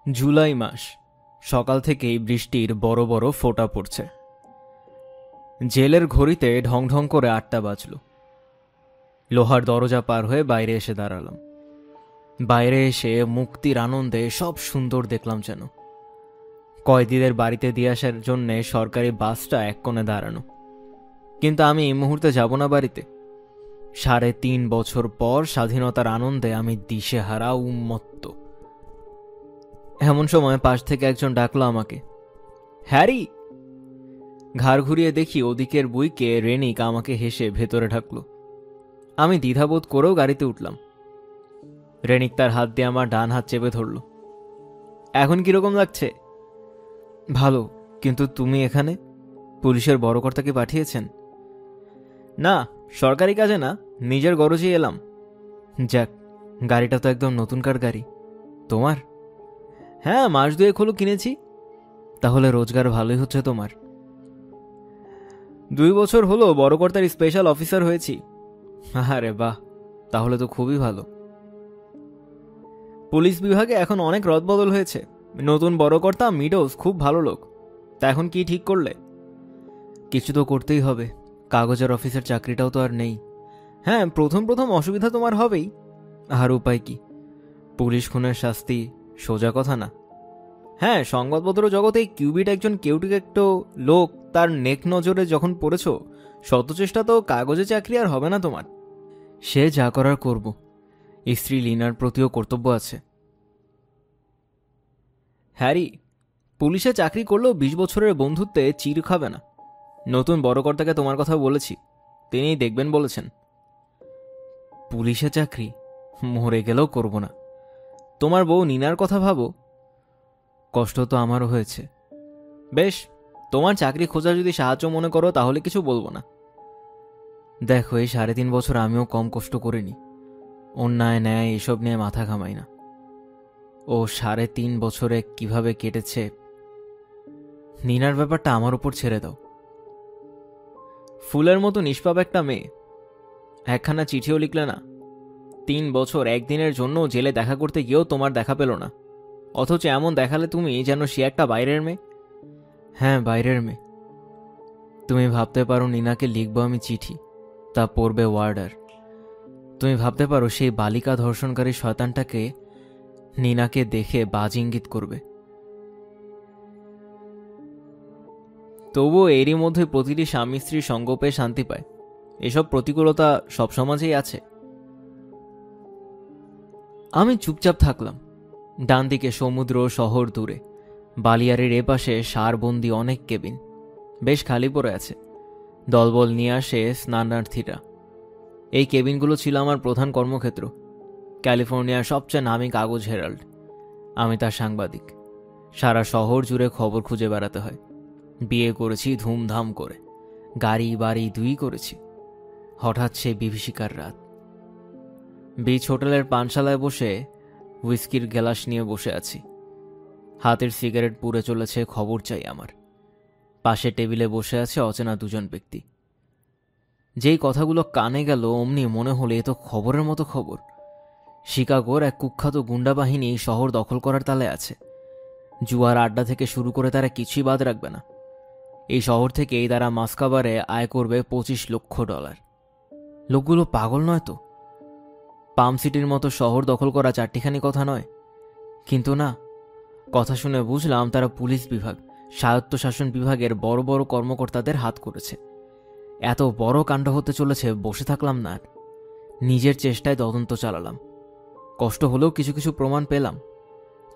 জুলাই মাস, সকাল থেকেই বৃষ্টির বড় বড় ফোঁটা পড়ছে। জেলের ঘড়িতে ঢং ঢং করে ৮টা বাজল। লোহার দরজা পার হয়ে বাইরে এসে দাঁড়ালাম। বাইরে এসে মুক্তির আনন্দে সব সুন্দর দেখলাম যেন। কয়েদিদের বাড়িতে দিয়ে আসার জন্যে সরকারি বাসটা এক কোণে দাঁড়ানো, কিন্তু আমি এই মুহূর্তে যাব না বাড়িতে। ৩.৫ বছর পর স্বাধীনতার আনন্দে আমি দিশেহারা, উন্মত্ত। এমন সময় পাশ থেকে একজন ডাকলো আমাকে, হ্যারি। ঘাড় ঘুরিয়ে দেখি ওদিকের বুইকে রেনিক আমাকে হেসে ভেতরে ঢাকলো। আমি দ্বিধাবোধ করেও গাড়িতে উঠলাম। রেনিক তার হাত দিয়ে আমার ডান হাত চেপে ধরল। এখন কিরকম লাগছে? ভালো, কিন্তু তুমি এখানে? পুলিশের বড় কর্তাকে পাঠিয়েছেন? না, সরকারি কাজে না, নিজের গরজেই এলাম। যাক, গাড়িটা তো একদম নতুনকার গাড়ি। তোমার? হ্যাঁ, মাস ২ হলো কিনেছি। তাহলে রোজগার ভালোই হচ্ছে তোমার। ২ বছর হলো বড় কর্তার স্পেশাল অফিসার হয়েছি। আরে বাহ, তাহলে তো খুবই ভালো। পুলিশ বিভাগে এখন অনেক রদবদল হয়েছে। নতুন বড় কর্তা মিডোস খুব ভালো লোক। তা এখন কি ঠিক করলে? কিছু তো করতেই হবে, কাগজের অফিসের চাকরিটাও তো আর নেই। হ্যাঁ, প্রথম প্রথম অসুবিধা তোমার হবেই। আর উপায় কি? পুলিশ খুনের শাস্তি সোজা কথা না। হ্যাঁ, সংবাদপত্র জগতে কিউবিট একজন কেউটিকেটো লোক তার নেক নজরে যখন পড়েছ, শত চেষ্টা তো কাগজে চাকরি আর হবে না তোমার। সে যা করার করব। স্ত্রী লিনার প্রতিও কর্তব্য আছে। হ্যারি, পুলিশে চাকরি করলেও ২০ বছরের বন্ধুত্বে চির খাবে না। নতুন বড় কর্তাকে তোমার কথা বলেছি, তিনিই দেখবেন বলেছেন। পুলিশে চাকরি মরে গেলেও করব না। তোমার বউ নিনার কথা ভাবো। কষ্ট তো আমারও হয়েছে। বেশ, তোমার চাকরি খোঁজা যদি সাহায্য মনে করো তাহলে কিছু বলবো না। দেখো, এই ৩.৫ বছর আমিও কম কষ্ট করিনি। অন্যায় ন্যায় এসব নিয়ে মাথা ঘামাই না। ও ৩.৫ বছরে কিভাবে কেটেছে, নিনার ব্যাপারটা আমার উপর ছেড়ে দাও। ফুলের মতো নিষ্পাপ একটা মেয়ে, একখানা চিঠিও লিখলে না। ৩ বছর একদিনের জন্য জেলে দেখা করতে গিয়েও তোমার দেখা পেল না, অথচ এমন দেখালে তুমি যেন সে একটা বাইরের মেয়ে। হ্যাঁ, বাইরের মেয়ে। তুমি ভাবতে পারো নিনাকে লিখবো আমি চিঠি, তা পড়বে ওয়ার্ডার। তুমি ভাবতে পারো সেই বালিকা ধর্ষণকারী শয়তানটাকে নিনাকে দেখে বাজ ইঙ্গিত করবে। তবুও এরই মধ্যে প্রতিটি স্বামী স্ত্রীর সঙ্গ পেয়ে শান্তি পায়। এসব প্রতিকূলতা সব সমাজেই আছে। আমি চুপচাপ থাকলাম। ডান দিকে সমুদ্র, শহর দূরে। বালিয়ারের এপাশে সারবন্দি অনেক কেবিন বেশ খালি পড়ে আছে। দলবল নিয়ে আসে স্নানার্থীরা। এই কেবিনগুলো ছিল আমার প্রধান কর্মক্ষেত্র। ক্যালিফোর্নিয়ার সবচেয়ে নামী কাগজ হেরাল্ড। আমি তার সাংবাদিক। সারা শহর জুড়ে খবর খুঁজে বেড়াতে হয়। বিয়ে করেছি ধুমধাম করে, গাড়ি বাড়ি ২ করেছি। হঠাৎ সে বিভীষিকার রাত। বিচ হোটেলের পানশালায় বসে হুইস্কির গ্লাস নিয়ে বসে আছি। হাতের সিগারেট পুড়ে চলেছে। খবর চাই আমার। পাশে টেবিলে বসে আছে অচেনা ২জন ব্যক্তি। যেই কথাগুলো কানে গেল অমনি মনে হলো এ তো খবরের মতো খবর। শিকাগোর এক কুখ্যাত গুন্ডা বাহিনী শহর দখল করার তালে আছে। জুয়ার আড্ডা থেকে শুরু করে তারা কিছুই বাদ রাখবে না। এই শহর থেকেই তারা মাস্কাবারে আয় করবে $২৫ লক্ষ। লোকগুলো পাগল নয় তো? পাম সিটির মতো শহর দখল করা চারটিখানি কথা নয়। কিন্তু না, কথা শুনে বুঝলাম তারা পুলিশ বিভাগ, স্বায়ত্তশাসন বিভাগের বড় বড় কর্মকর্তাদের হাত করেছে। এত বড় কাণ্ড হতে চলেছে, বসে থাকলাম না। নিজের চেষ্টায় তদন্ত চালালাম। কষ্ট হলেও কিছু কিছু প্রমাণ পেলাম।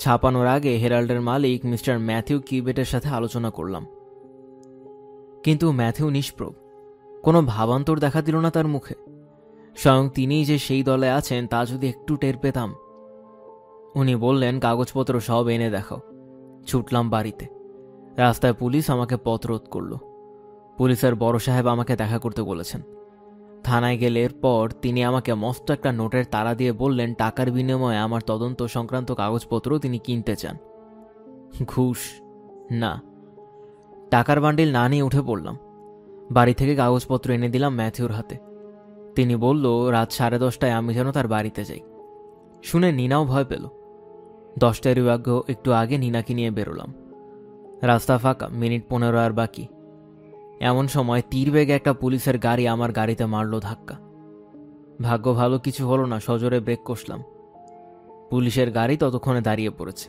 ছাপানোর আগে হেরাল্ডের মালিক মিস্টার ম্যাথিউ কিউবেটের সাথে আলোচনা করলাম। কিন্তু ম্যাথিউ নিষ্প্রভ। কোনো ভাবান্তর দেখা দিল না তার মুখে। স্বয়ং তিনিই যে সেই দলে আছেন তা যদি একটু টের পেতাম। উনি বললেন, কাগজপত্র সব এনে দেখাও। ছুটলাম বাড়িতে। রাস্তায় পুলিশ আমাকে পথরোধ করল। পুলিশের বড় সাহেব আমাকে দেখা করতে বলেছেন। থানায় গেলে এরপর তিনি আমাকে মস্ত একটা নোটের তাড়া দিয়ে বললেন টাকার বিনিময়ে আমার তদন্ত সংক্রান্ত কাগজপত্র তিনি কিনতে চান। ঘুষ না, টাকার বান্ডিল না নিয়ে উঠে পড়লাম। বাড়ি থেকে কাগজপত্র এনে দিলাম ম্যাথিউর হাতে। তিনি বলল রাত 10:30টায় আমি যেন তার বাড়িতে যাই। শুনে নিনাও ভয় পেল। 10টার একটু আগে নিনাকে নিয়ে বেরোলাম। রাস্তা ফাঁকা, মিনিট 15 আর বাকি। এমন সময় তীরবেগে একটা পুলিশের গাড়ি আমার গাড়িতে মারল ধাক্কা। ভাগ্য ভালো কিছু হলো না, সজোরে ব্রেক কষলাম। পুলিশের গাড়ি ততক্ষণে দাঁড়িয়ে পড়েছে।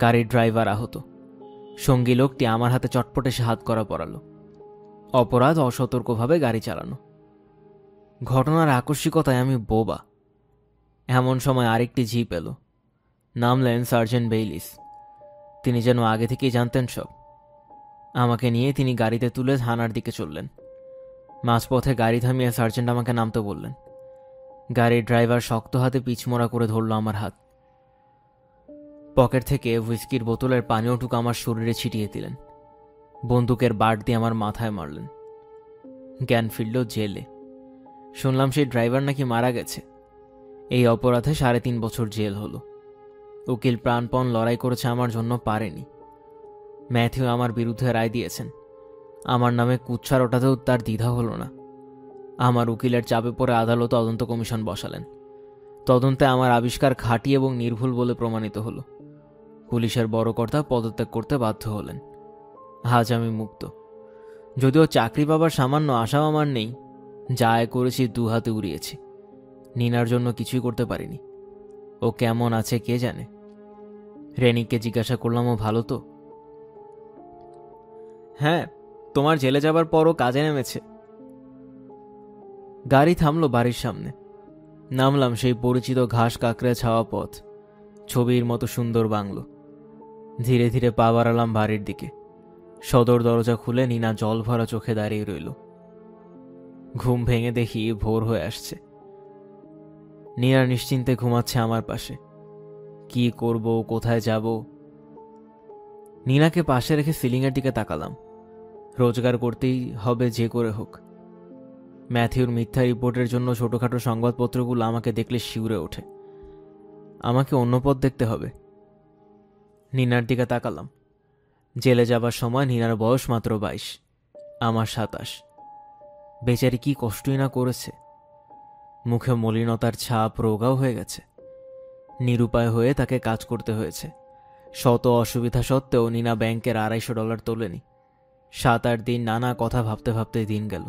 গাড়ির ড্রাইভার আহত। সঙ্গী লোকটি আমার হাতে চটপটে সে হাত করা পড়ালো। অপরাধ অসতর্কভাবে গাড়ি চালানো। ঘটনার আকস্মিকতায় আমি বোবা। এমন সময় আরেকটি জিপ এলো। নামলেন সার্জেন্ট বেইলিস। তিনি যেন আগে থেকেই জানতেন সব। আমাকে নিয়ে তিনি গাড়িতে তুলে থানার দিকে চললেন। মাঝপথে গাড়ি থামিয়ে সার্জেন্ট আমাকে নামতে বললেন। গাড়ির ড্রাইভার শক্ত হাতে পিছমোড়া করে ধরল আমার হাত। পকেট থেকে হুইস্কির বোতলের পানীয়টুকু আমার শরীরে ছিটিয়ে দিলেন। বন্দুকের বাট দিয়ে আমার মাথায় মারলেন। জ্ঞান ফিরল জেলে। শুনলাম সেই ড্রাইভার নাকি মারা গেছে। এই অপরাধে 3.5 বছর জেল হলো। উকিল প্রাণপণ লড়াই করেছে আমার জন্য, পারেনি। ম্যাথিউ আমার বিরুদ্ধে রায় দিয়েছেন। আমার নামে কুৎসার ওঠাতেও তার দ্বিধা হলো না। আমার উকিলের চাপে পড়ে আদালত তদন্ত কমিশন বসালেন। তদন্তে আমার আবিষ্কার খাঁটি এবং নির্ভুল বলে প্রমাণিত হলো। পুলিশের বড় কর্তা পদত্যাগ করতে বাধ্য হলেন। আজ আমি মুক্ত। যদিও চাকরি পাবার সামান্য আশাও আমার নেই। যা আয় করেছি 2 হাতে উড়িয়েছি। নিনার জন্য কিছুই করতে পারিনি। ও কেমন আছে কে জানে। রেনিককে জিজ্ঞাসা করলাম, ও ভালো তো? হ্যাঁ, তোমার জেলে যাবার পরও কাজে নেমেছে। গাড়ি থামলো বাড়ির সামনে। নামলাম সেই পরিচিত ঘাস কাঁকড়ে ছাওয়া পথ। ছবির মতো সুন্দর বাংলো। ধীরে ধীরে পা বাড়ালাম বাড়ির দিকে। সদর দরজা খুলে নিনা জল ভরা চোখে দাঁড়িয়ে রইল। ঘুম ভেঙে দেখি ভোর হয়ে আসছে। নিনা নিশ্চিন্তে ঘুমাচ্ছে আমার পাশে। কি করব, কোথায় যাব? নিনাকে পাশে রেখে সিলিংয়ের দিকে তাকালাম। রোজগার করতেই হবে যে করে হোক। ম্যাথিউর মিথ্যা রিপোর্টের জন্য ছোটখাটো সংবাদপত্রগুলো আমাকে দেখলে শিউরে ওঠে। আমাকে অন্য পথ দেখতে হবে। নিনার দিকে তাকালাম। জেলে যাবার সময় নিনার বয়স মাত্র 22, আমার 27। বেচারি কি কষ্টই না করেছে। মুখে মলিনতার ছাপ, রোগাও হয়ে গেছে। নিরুপায় হয়ে তাকে কাজ করতে হয়েছে। শত অসুবিধা সত্ত্বেও নিনা ব্যাংকের $250 তোলেনি। 7-8 দিন নানা কথা ভাবতে ভাবতে দিন গেল।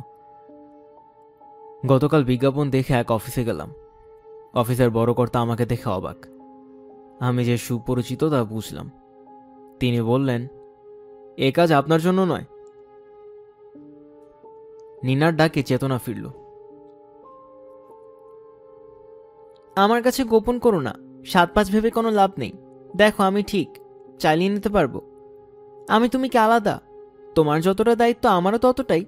গতকাল বিজ্ঞাপন দেখে এক অফিসে গেলাম। অফিসের বড় কর্তা আমাকে দেখে অবাক। আমি যে সুপরিচিত তা বুঝলাম। তিনি বললেন, এ কাজ আপনার জন্য নয়। নিনার ডাকে চেতনা ফিরল। আমার কাছে গোপন করো না। 7-5 ভেবে কোনো লাভ নেই। দেখো আমি ঠিক চালিয়ে নিতে পারবো। তুমি কি আলাদা? তোমার যতটা দায়িত্ব আমারও ততটাই।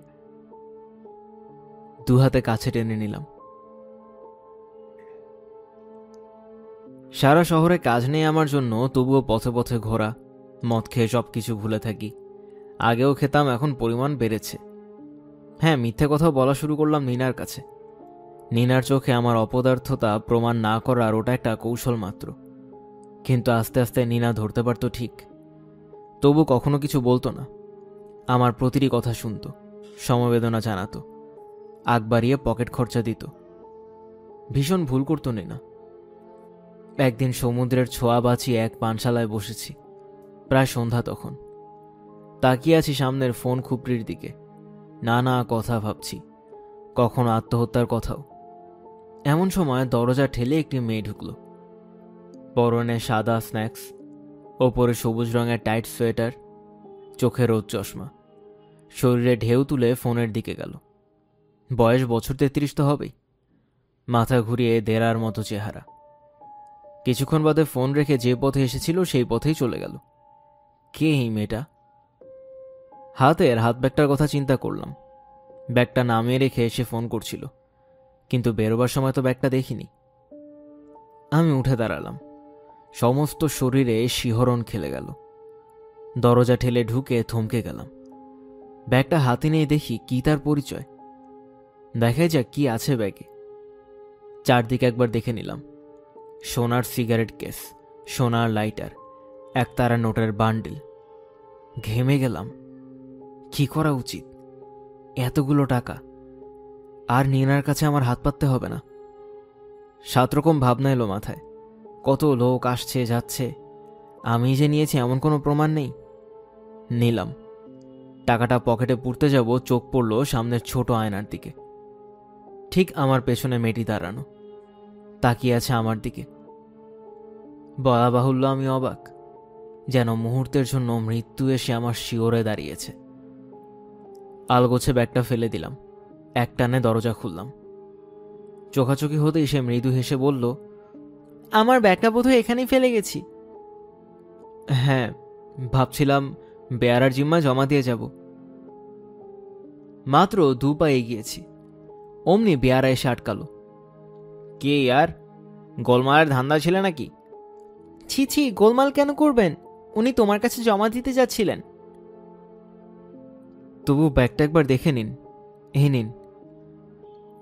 2 হাতে কাছে টেনে নিলাম। সারা শহরে কাজ নেই আমার জন্য, তবুও পথে পথে ঘোরা, মদ খেয়ে সবকিছু ভুলে থাকি। আগেও খেতাম, এখন পরিমাণ বেড়েছে। হ্যাঁ, মিথ্যে কথাও বলা শুরু করলাম নিনার কাছে। নিনার চোখে আমার অপদার্থতা প্রমাণ না করার ওটা একটা কৌশল মাত্র। কিন্তু আস্তে আস্তে নিনা ধরতে পারত ঠিক। তবু কখনো কিছু বলতো না। আমার প্রতিটি কথা শুনত, সমবেদনা জানাতো, আগ বাড়িয়ে পকেট খরচা দিত। ভীষণ ভুল করতো নিনা। একদিন সমুদ্রের ছোঁয়া বাঁচিয়ে এক পানশালায় বসেছি। প্রায় সন্ধ্যা তখন। তাকিয়ে আছি সামনের ফোন খুপড়ির দিকে। নানা কথা ভাবছি, কখনো আত্মহত্যার কথাও। এমন সময় দরজা ঠেলে একটি মেয়ে ঢুকল। পরনে সাদা স্ন্যাক্স, ওপরে সবুজ রঙের টাইট সোয়েটার, চোখে রোদ চশমা। শরীরে ঢেউ তুলে ফোনের দিকে গেল। বয়স বছর 33 তো হবেই। মাথা ঘুরিয়ে দেড়ার মতো চেহারা। কিছুক্ষণ বাদে ফোন রেখে যে পথে এসেছিল সেই পথেই চলে গেল। কে এই মেয়েটা? হাতের হাত ব্যাগটার কথা চিন্তা করলাম। ব্যাগটা নামিয়ে রেখে এসে ফোন করছিল, কিন্তু বেরোবার সময় তো ব্যাগটা দেখিনি। আমি উঠে দাঁড়ালাম। সমস্ত শরীরে শিহরণ খেলে গেল। দরজা ঠেলে ঢুকে থমকে গেলাম। ব্যাগটা হাতে নিয়ে দেখি কি তার পরিচয়। দেখাই যাক কি আছে ব্যাগে। চারদিকে একবার দেখে নিলাম। সোনার সিগারেট কেস, সোনার লাইটার, একতারা নোটের বান্ডিল। ঘেমে গেলাম। কি করা উচিত? এতগুলো টাকা, আর নিনার কাছে আমার হাত পাততে হবে না। 7 রকম ভাবনা এলো মাথায়। কত লোক আসছে যাচ্ছে, আমি যে নিয়েছি এমন কোনো প্রমাণ নেই। নিলাম। টাকাটা পকেটে পুরতে যাব, চোখ পড়ল সামনের ছোট আয়নার দিকে। ঠিক আমার পেছনে মেয়েটি দাঁড়ানো, তাকিয়ে আছে আমার দিকে। বলা বাহুল্য আমি অবাক, যেন মুহূর্তের জন্য মৃত্যু এসে আমার শিওরে দাঁড়িয়েছে। আলগোছে ব্যাগটা ফেলে দিলাম, এক টানে দরজা খুললাম। চোখাচোখি হতেই সে মৃদু হেসে বলল, আমার ব্যাগটা বোধহয় এখানেই ফেলে গেছি। হ্যাঁ, ভাবছিলাম বেয়ারার জিম্মায় জমা দিয়ে যাব। মাত্র 2 পা এগিয়েছি, অমনি বেয়ারা এসে আটকালো। কে ইয়ার, গোলমালের ধান্দা ছিল নাকি? ছি ছি, গোলমাল কেন করবেন? উনি তোমার কাছে জমা দিতে যাচ্ছিলেন। তবু ব্যাগটা একবার দেখে নিন। এই নিন।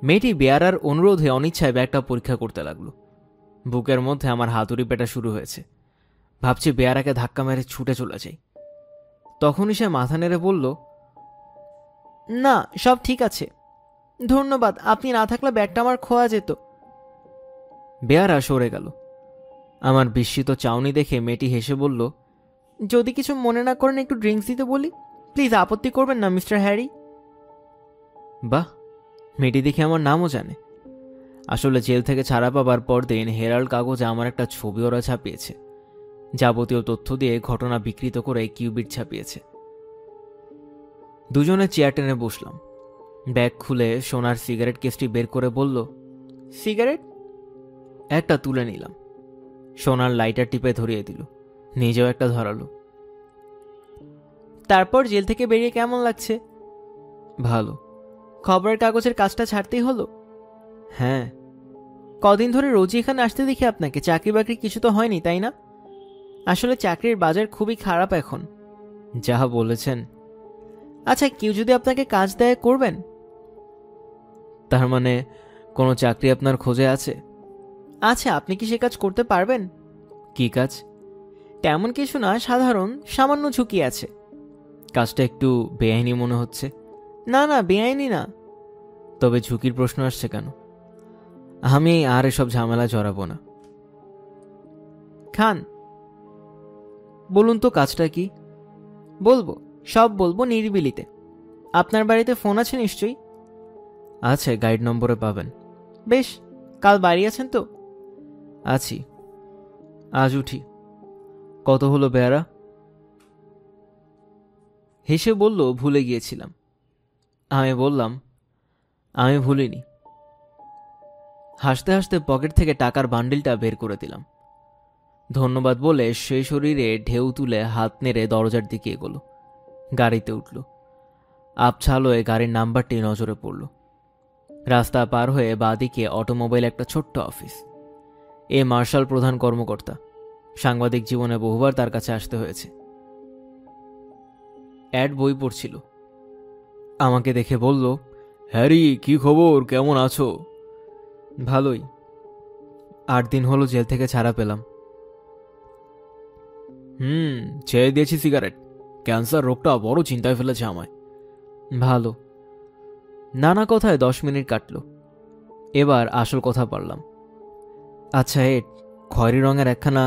মেয়েটি বেয়ারার অনুরোধে অনিচ্ছায় ব্যাগটা পরীক্ষা করতে লাগলো। বুকের মধ্যে আমার হাতুড়ি পেটা শুরু হয়েছে। ভাবছি বেয়ারাকে ধাক্কা মেরে ছুটে চলে যাই। তখনই সে মাথা নেড়ে বলল, না, সব ঠিক আছে, ধন্যবাদ। আপনি না থাকলে ব্যাগটা আমার খোয়া যেত। বেয়ারা সরে গেল। আমার বিস্মিত চাউনি দেখে মেয়েটি হেসে বলল, যদি কিছু মনে না করেন একটু ড্রিঙ্কস দিতে বলি, প্লিজ। আপত্তি করবেন না মিস্টার হ্যারি? বাহ, মেয়েটি দেখে আমার নামও জানে। আসলে জেল থেকে ছাড়া পাবার পরদিন হেরাল্ড কাগজে আমার একটা ছবি ওরা ছাপিয়েছে। যাবতীয় তথ্য দিয়ে ঘটনা বিকৃত করে কিউবিট ছাপিয়েছে। দুজনে চেয়ার টেনে বসলাম। ব্যাগ খুলে সোনার সিগারেট কেসটি বের করে বলল, সিগারেট? একটা তুলে নিলাম। সোনার লাইটার টিপে ধরিয়ে দিল, নিজেও একটা ধরালো। তারপর জেল থেকে বেরিয়ে কেমন লাগছে? ভালো। খবরের কাগজের কাজটা ছাড়তেই হলো? হ্যাঁ। কদিন ধরে রোজই এখানে আসতে দেখি আপনাকে। চাকরি বাকরি কিছু তো হয়নি, তাই না? আসলে চাকরির বাজার খুবই খারাপ এখন। যা বলেছেন। আচ্ছা, কেউ যদি আপনাকে কাজ দেয়, করবেন? তার মানে কোনো চাকরি আপনার খোঁজে আছে? আচ্ছা, আপনি কি সে কাজ করতে পারবেন? কি কাজ? তেমন কিছু না, সাধারণ সামান্য ঝুঁকি আছে। কাজটা একটু বেআইনি মনে হচ্ছে। না না, বেআইনি না। তবে ঝুঁকির প্রশ্ন আসছে কেন? আমি আর এসব ঝামেলা জড়াবো না। খান, বলুন তো কাজটা কি? বলবো, সব বলবো নিরিবিলিতে। আপনার বাড়িতে ফোন আছে নিশ্চয়ই? আছে, গাইড নম্বরে পাবেন। বেশ, কাল বাড়ি আছেন তো? আছি। আজ উঠি। কত হলো বেয়ারা? হেসে বলল, ভুলে গিয়েছিলাম। আমি বললাম, আমি ভুলিনি। হাসতে হাসতে পকেট থেকে টাকার বান্ডিলটা বের করে দিলাম। ধন্যবাদ বলে সেই শরীরে ঢেউ তুলে হাত নেড়ে দরজার দিকে এগোলো। গাড়িতে উঠল। আপছালোয় গাড়ির নাম্বারটি নজরে পড়ল। রাস্তা পার হয়ে বাঁদিকে অটোমোবাইল একটা ছোট্ট অফিস। মার্শাল প্রধান কর্মকর্তা। সাংবাদিক জীবনে বহুবার তার কাছে আসতে হয়েছে। অ্যাড বই পড়ছিল। আমাকে দেখে বলল, হ্যারি, কি খবর, কেমন আছো? ভালোই। 8 দিন হলো জেল থেকে ছাড়া পেলাম। ছেড়ে দিয়েছি সিগারেট। ক্যান্সার রোগটা বড় চিন্তায় ফেলেছে আমায়। ভালো। নানা কথায় 10 মিনিট কাটল। এবার আসল কথা পারলাম। আচ্ছা এড, খয়েরি রঙের একখানা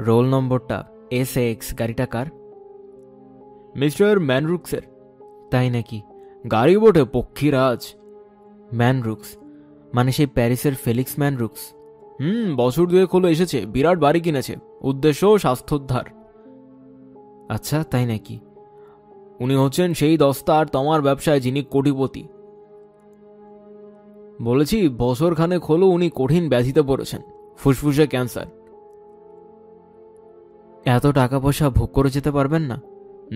রোল নম্বরটা SX গাড়িটা কার? মিস্টার ম্যানরুক্সের। তাই নাকি? গাড়ি বটে, পক্ষীরাজ। ম্যানরুক্স মানে সেই প্যারিসের ফেলিক্স ম্যানরুক্স? বছর 2 হলো এসেছে, বিরাট বাড়ি কিনেছে, উদ্দেশ্য স্বাস্থ্যোদ্ধার। আচ্ছা, তাই নাকি? উনি হচ্ছেন সেই দস্তার তোমার ব্যবসায় যিনি কোটিপতি। বলেছি, বছরখানেক হলো উনি কঠিন ব্যাধিতে পড়েছেন, ফুসফুসে ক্যান্সার। এত টাকা পয়সা ভোগ করে যেতে পারবেন না?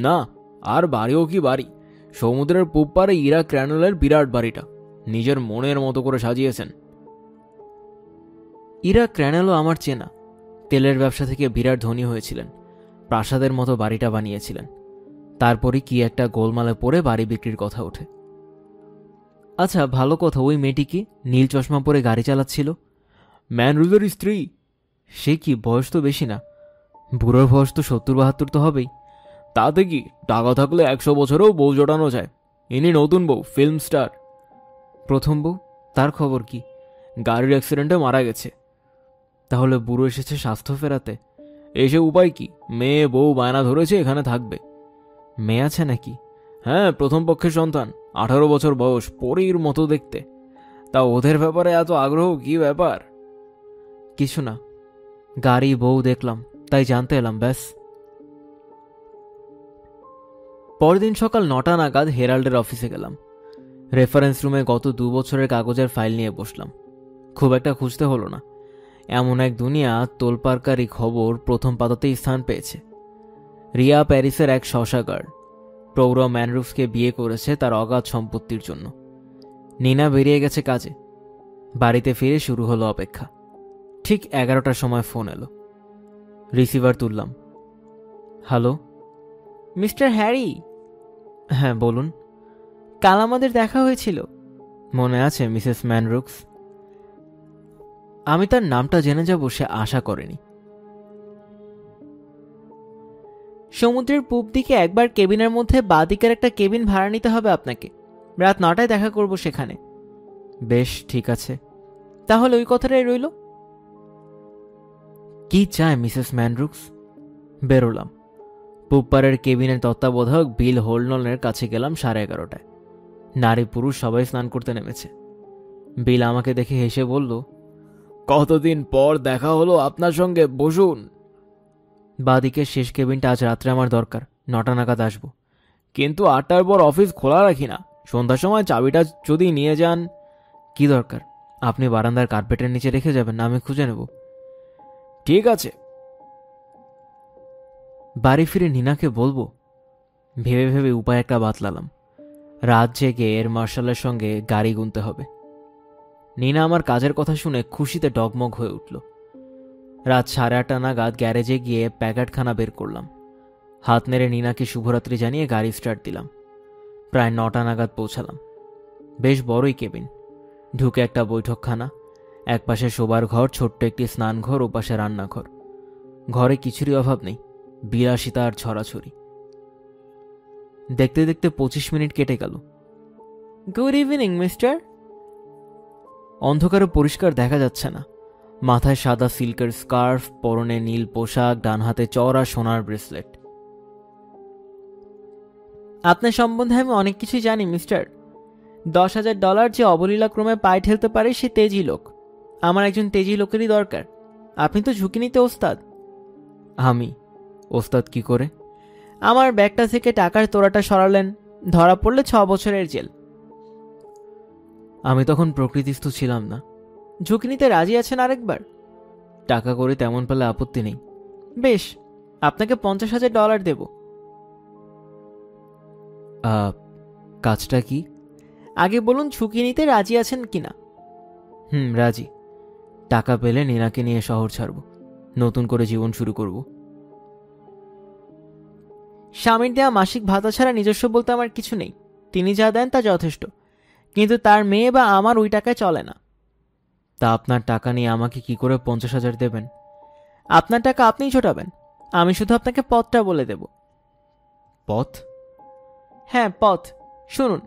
না। আর বাড়িও কি বাড়ি, সমুদ্রের পূব পারে ইরা ক্র্যানলের বিরাট বাড়িটা নিজের মনের মতো করে সাজিয়েছেন। ইরা ক্র্যানেলও আমার চেনা। তেলের ব্যবসা থেকে বিরাট ধনী হয়েছিলেন, প্রাসাদের মতো বাড়িটা বানিয়েছিলেন। তারপরে কি একটা গোলমালে পড়ে বাড়ি বিক্রির কথা ওঠে। আচ্ছা, ভালো কথা, ওই মেয়েটি কি নীল চশমা পরে গাড়ি চালাচ্ছিল? ম্যানরুজের স্ত্রী। সে কি, বয়স তো বেশি না? বুড়োর বয়স তো 70-72 তো হবেই। তাতে কি, টাকা থাকলে 100 বছরেও বউ জোটানো যায়। ইনি নতুন বউ, ফিল্ম স্টার। প্রথম বউ? তার খবর কি? গাড়ির অ্যাক্সিডেন্টে মারা গেছে। তাহলে বুড়ো এসেছে স্বাস্থ্য ফেরাতে? এসে উপায় কি, মেয়ে বউ বায়না ধরেছে এখানে থাকবে। মেয়ে আছে নাকি? হ্যাঁ, প্রথম পক্ষের সন্তান, 18 বছর বয়স, পরীর মতো দেখতে। তা ওদের ব্যাপারে এত আগ্রহ কি ব্যাপার? কিছু না, গাড়ি বউ দেখলাম, তাই জানতে এলাম, ব্যাস। পরদিন সকাল 9টা নাগাদ হেরাল্ডের অফিসে গেলাম। রেফারেন্স রুমে গত 2 বছরের কাগজের ফাইল নিয়ে বসলাম। খুব একটা খুঁজতে হলো না। এমন এক দুনিয়া তোলপাড়কারী খবর প্রথম পাতাতেই স্থান পেয়েছে। রিয়া প্যারিসের এক শশাগার প্রৌঢ় ম্যানরুফসকে বিয়ে করেছে তার অগাধ সম্পত্তির জন্য। নিনা বেরিয়ে গেছে কাজে। বাড়িতে ফিরে শুরু হলো অপেক্ষা। ঠিক 11টার সময় ফোন এলো। রিসিভার তুললাম। Hello, mister Harry? হ্যাঁ, বলুন। কাল আমাদের দেখা হয়েছিল, মনে আছে মিসেস ম্যানরুক্স? আমি তার নামটা জেনে যাব সে আশা করেনি। সমুদ্রের পূব দিকে একবার কেবিনের মধ্যে বাঁদিকের একটা কেবিন ভাড়া নিতে হবে আপনাকে। রাত 9টায় দেখা করব সেখানে। বেশ, ঠিক আছে, তাহলে ওই কথাটাই রইল। কি চায় মিসেস ম্যানরুক্স? বেরোলাম। পূবপাড়ের কেবিনের তত্ত্বাবধায়ক বিল হোলনলের কাছে গেলাম 11:30টায়। নারী পুরুষ সবাই স্নান করতে নেমেছে। বিল আমাকে দেখে হেসে বলল, কতদিন পর দেখা হলো আপনার সঙ্গে, বসুন। বাদিকের শেষ কেবিনটা আজ রাত্রে আমার দরকার, 9টা নাগাদ আসবো। কিন্তু 8টার পর অফিস খোলা রাখি না, সন্ধ্যার সময় চাবিটা যদি নিয়ে যান। কি দরকার? আপনি বারান্দার কার্পেটের নিচে রেখে যাবেন, আমি খুঁজে নেব। ঠিক আছে। বাড়ি ফিরে নিনাকে বলবো ভেবে ভেবে উপায় একটা বাতলালাম। রাত জেগে এর মার্শালের সঙ্গে গাড়ি গুনতে হবে। নিনা আমার কাজের কথা শুনে খুশিতে ডগমগ হয়ে উঠল। রাত 8:30 নাগাদ গ্যারেজে গিয়ে প্যাকেটখানা বের করলাম। হাত নেড়ে নিনাকে শুভরাত্রি জানিয়ে গাড়ি স্টার্ট দিলাম। প্রায় 9টা নাগাদ পৌঁছালাম। বেশ বড়ই কেবিন। ঢুকে একটা বৈঠকখানা, একপাশে শোবার ঘর, ছোট্ট একটি স্নানঘর, ওপাশে রান্নাঘর। ঘরে কিছুরই অভাব নেই, বিলাসিতা আর ছড়াছড়ি। দেখতে দেখতে 25 মিনিট কেটে গেল। Good evening mister. অন্ধকারে পরিষ্কার দেখা যাচ্ছে না। মাথায় সাদা সিল্কের স্কার্ফ, পরনে নীল পোশাক, ডান হাতে চওড়া সোনার ব্রেসলেট। আপনার সম্বন্ধে আমি অনেক কিছুই জানি মিস্টার। $10,000 যে অবলীলাক্রমে পায়ে ঠেলতে পারে সে তেজি লোক। আমার একজন তেজি লোকেরই দরকার। আপনি তো ঝুঁকি নিতে ওস্তাদ। আমি ওস্তাদ কি করে? আমার ব্যাগটা থেকে টাকার তোড়াটা সরালেন, ধরা পড়লে 6 বছরের জেল। আমি তখন প্রকৃতিস্থ ছিলাম না। ঝুঁকি নিতে রাজি আছেন আরেকবার? টাকা করে তেমন পেলে আপত্তি নেই। বেশ, আপনাকে $50,000 দেব। কাজটা কি? আগে বলুন ঝুঁকি নিতে রাজি আছেন কিনা। রাজি। টাকা পেলে নীনাকে নিয়ে শহর ছাড়ব, নতুন করে জীবন শুরু করব। স্বামীর দেয়া মাসিক ভাতা ছাড়া নিজস্ব বলতে আমার কিছু নেই। তিনি যা দেন তা যথেষ্ট, কিন্তু তার মেয়ে বা আমার ওই টাকায় চলে না। তা আপনার টাকা নিয়ে আমাকে কি করে 50,000 দেবেন? আপনার টাকা আপনিই ছোটাবেন, আমি শুধু আপনাকে পথটা বলে দেব। পথ? হ্যাঁ, পথ। শুনুন,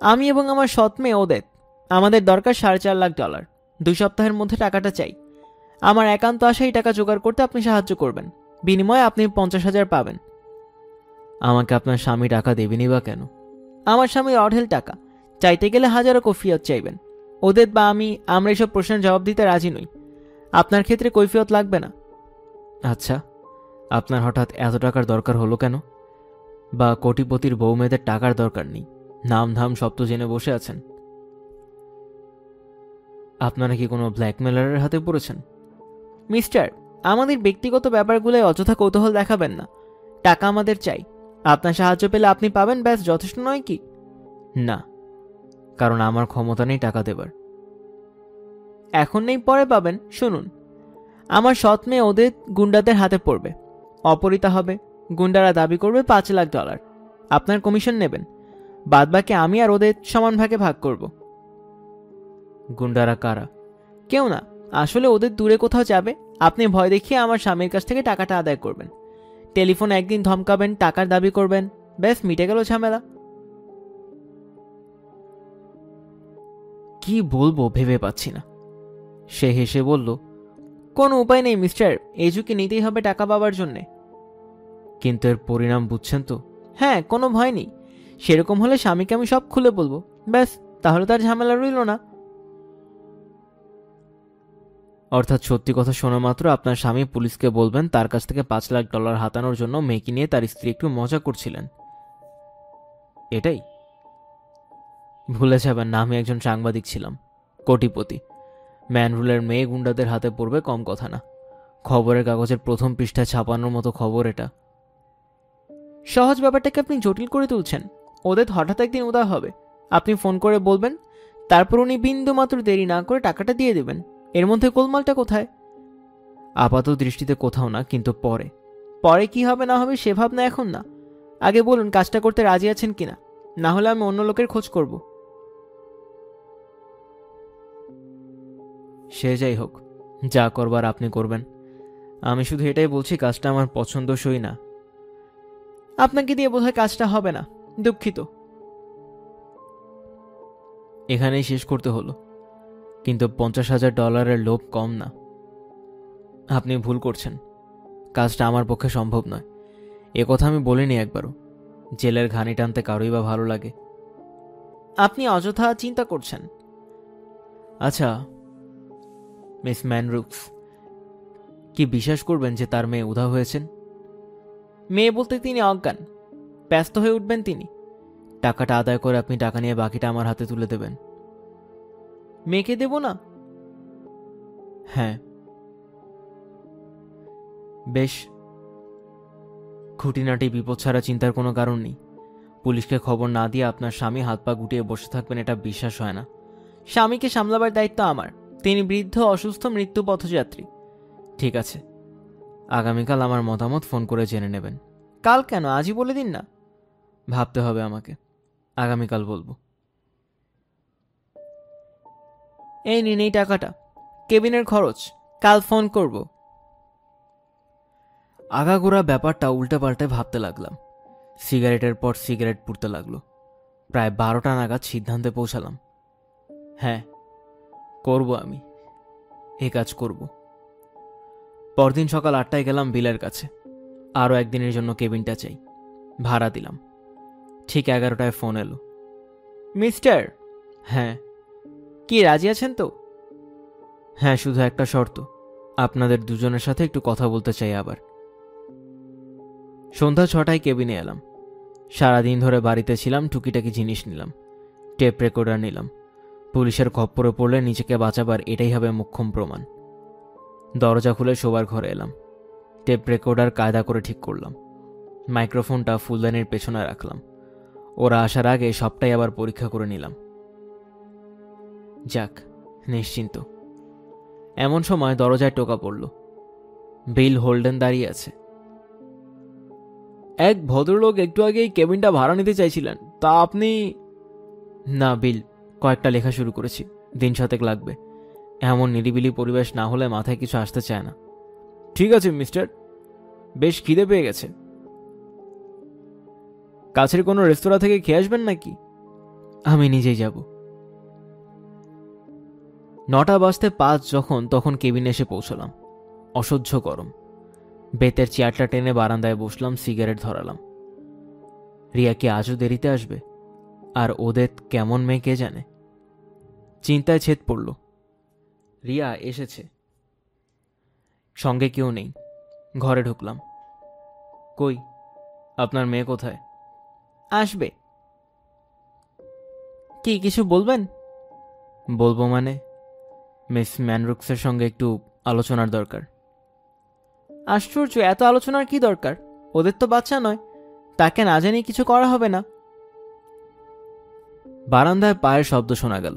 আমি এবং আমার সৎ মেয়ে ওদের, আমাদের দরকার $4.5 লাখ। 2 সপ্তাহের মধ্যে টাকাটা চাই। আমার একান্ত আশা এই টাকা জোগাড় করতে আপনি সাহায্য করবেন। বিনিময়ে আপনি 50,000 পাবেন। আমাকে আপনার স্বামী টাকা দেবেনি বা কেন? আমার স্বামীর অঢেল টাকা, চাইতে গেলে হাজারো কৈফিয়ত চাইবেন। ওদের বা আমরা এসব প্রশ্নের জবাব দিতে রাজি নই। আপনার ক্ষেত্রে কৈফিয়ত লাগবে না। আচ্ছা, আপনার হঠাৎ এত টাকার দরকার হলো কেন? বা কোটিপতির বউ মেয়েদের টাকার দরকার নেই, নাম ধাম সব তো জেনে বসে আছেন। আপনারা কি কোনো ব্ল্যাকমেলারের হাতে পড়েছেন? মিস্টার, আমাদের ব্যক্তিগত ব্যাপারগুলোয় অযথা কৌতূহল দেখাবেন না। টাকা আমাদের চাই, আপনার সাহায্য পেলে আপনি পাবেন, ব্যাস যথেষ্ট নয় কি? না, কারণ আমার ক্ষমতা নেই টাকা দেবার। এখন নেই, পরে পাবেন। শুনুন, আমার সৎ মেয়ে ওদের গুন্ডাদের হাতে পড়বে, অপহৃতা হবে। গুন্ডারা দাবি করবে $5 লাখ। আপনার কমিশন নেবেন, বাদবাকি আমি আর ওদের সমান ভাগে ভাগ করব। গুন্ডারা কারা? কেউ না, আসলে ওদের দূরে কোথাও যাবে, আপনি ভয় দেখিয়ে আমার স্বামীর কাছ থেকে টাকাটা আদায় করবেন। টেলিফোনে একদিন ধমকাবেন, টাকার দাবি করবেন, ব্যাস মিটে গেল ঝামেলা। কি বলবো ভেবে পাচ্ছি না। সে হেসে বলল, কোনো উপায় নেই মিস্টার, এই ঝুঁকি নিতেই হবে টাকা পাবার জন্যে। কিন্তু এর পরিণাম বুঝছেন তো? হ্যাঁ, কোনো ভয় নেই। সেরকম হলে স্বামীকে আমি সব খুলে বলবো, ব্যাস, তাহলে তার ঝামেলা রইল না। অর্থাৎ সত্যি কথা শোনা মাত্র আপনার স্বামী পুলিশকে বলবেন তার কাছ থেকে $5 লাখ হাতানোর জন্য মেয়েকে নিয়ে তার স্ত্রী একটু মজা করছিলেন, এটাই? ভুলে যাবেন না, আমি একজন সাংবাদিক ছিলাম, কোটিপতি। ম্যানরুলের মেয়ে গুন্ডাদের হাতে পড়বে কম কথা না। খবরের কাগজের প্রথম পৃষ্ঠায় ছাপানোর মতো খবর এটা। সহজ ব্যাপারটাকে আপনি জটিল করে তুলছেন। ওদের হঠাৎ একদিন উদয় হবে, আপনি ফোন করে বলবেন, তারপর উনি বিন্দু মাত্র দেরি না করে টাকাটা দিয়ে দেবেন। এর মধ্যে গোলমালটা কোথায়? আপাত দৃষ্টিতে কোথাও না, কিন্তু পরে পরে কি হবে না হবে সে ভাবনা এখন না। আগে বলুন কাজটা করতে রাজি আছেন কিনা, না হলে আমি অন্য লোকের খোঁজ করব। সে যাই হোক, যা করবার আপনি করবেন। আমি শুধু এটাই বলছি, কাজটা আমার পছন্দসই না। আপনাকে দিয়ে বোধহয় কাজটা হবে না, দুঃখিত। এখানেই শেষ করতে হলো, কিন্তু $50,000 লোভ কম না। আপনি ভুল করছেন, কাজটা আমার পক্ষে সম্ভব নয়। কথা আমি বলিনি একবারও। জেলের ঘানি টানতে কারোই বা ভালো লাগে? আপনি অযথা চিন্তা করছেন। আচ্ছা মিস ম্যানরুক্স, কি বিশ্বাস করবেন যে তার মেয়ে উধাও হয়েছেন? মেয়ে বলতে তিনি অজ্ঞান, ব্যস্ত হয়ে উঠবেন তিনি। টাকাটা আদায় করে আপনি টাকা নিয়ে বাকিটা আমার হাতে তুলে দেবেন। মেয়েকে দেব না? হ্যাঁ। বেশ, খুঁটিনাটি বিপদ ছাড়া চিন্তার কোনো কারণ নেই। পুলিশকে খবর না দিয়ে আপনার স্বামী হাত পা গুটিয়ে বসে থাকবেন, এটা বিশ্বাস হয় না। স্বামীকে সামলাবার দায়িত্ব আমার। তিনি বৃদ্ধ, অসুস্থ, মৃত্যু পথযাত্রী। ঠিক আছে, আগামীকাল আমার মতামত ফোন করে জেনে নেবেন। কাল কেন, আজই বলে দিন না। ভাবতে হবে আমাকে, আগামীকাল বলবো। এই নিন এই টাকাটা, কেবিনের খরচ, কাল ফোন করব। আগাগোড়া ব্যাপারটা উল্টে পাল্টে ভাবতে লাগলাম। সিগারেটের পর সিগারেট পুড়তে লাগলো। প্রায় 12টা নাগাদ সিদ্ধান্তে পৌঁছালাম। হ্যাঁ, করব, আমি এ কাজ করব। পরদিন সকাল 8টায় গেলাম বিলের কাছে। আরও একদিনের জন্য কেবিনটা চাই, ভাড়া দিলাম। ঠিক 11টায় ফোন এলো। মিস্টার। হ্যাঁ। কি রাজি আছেন তো? হ্যাঁ, শুধু একটা শর্ত, আপনাদের দুজনের সাথে একটু কথা বলতে চাই আবার। সন্ধ্যা 6টায় কেবিনে এলাম। সারাদিন ধরে বাড়িতে ছিলাম, টুকিটাকি জিনিস নিলাম, টেপ রেকর্ডার নিলাম। পুলিশের খপ্পরে পড়লে নিজেকে বাঁচাবার এটাই হবে মোক্ষম প্রমাণ। দরজা খুলে শোবার ঘরে এলাম। টেপ রেকর্ডার কায়দা করে ঠিক করলাম। মাইক্রোফোনটা ফুলদানির পেছনে রাখলাম। ওরা আসার আগে সবটাই আবার পরীক্ষা করে নিলাম। যাক, নিশ্চিন্ত। এমন সময় দরজায় টোকা পড়ল। বিল হোল্ডেন দাঁড়িয়ে আছে। এক ভদ্রলোক একটু আগে এই কেবিনটা ভাড়া নিতে চাইছিলেন, তা আপনি? না, বিল, কয়েকটা লেখা শুরু করেছি, দিন 7 লাগবে। এমন নিরিবিলি পরিবেশ না হলে মাথায় কিছু আসতে চায় না। ঠিক আছে মিস্টার, বেশ খিদে পেয়ে গেছে। কাছের কোনো রেস্তোরাঁ থেকে খেয়ে আসবেন নাকি? আমি নিজেই যাব। 9:05 যখন, তখন কেবিনে এসে পৌঁছলাম। অসহ্য গরম। বেতের চেয়ারটা টেনে বারান্দায় বসলাম, সিগারেট ধরালাম। রিয়া কি আজও দেরিতে আসবে? আর ওদের কেমন মেয়ে কে জানে। চিন্তায় ছেদ পড়ল। রিয়া এসেছে, সঙ্গে কেউ নেই। ঘরে ঢুকলাম। কই, আপনার মেয়ে কোথায়? আসবে। কি কিছু বলবেন? বলবো মানে, মিস ম্যানরুক্সের সঙ্গে একটু আলোচনার দরকার। আশ্চর্য, এত আলোচনার কি দরকার? ওদের তো বাচ্চা নয়, তাকে না জানি কিছু করা হবে না। বারান্দায় পায়ের শব্দ শোনা গেল।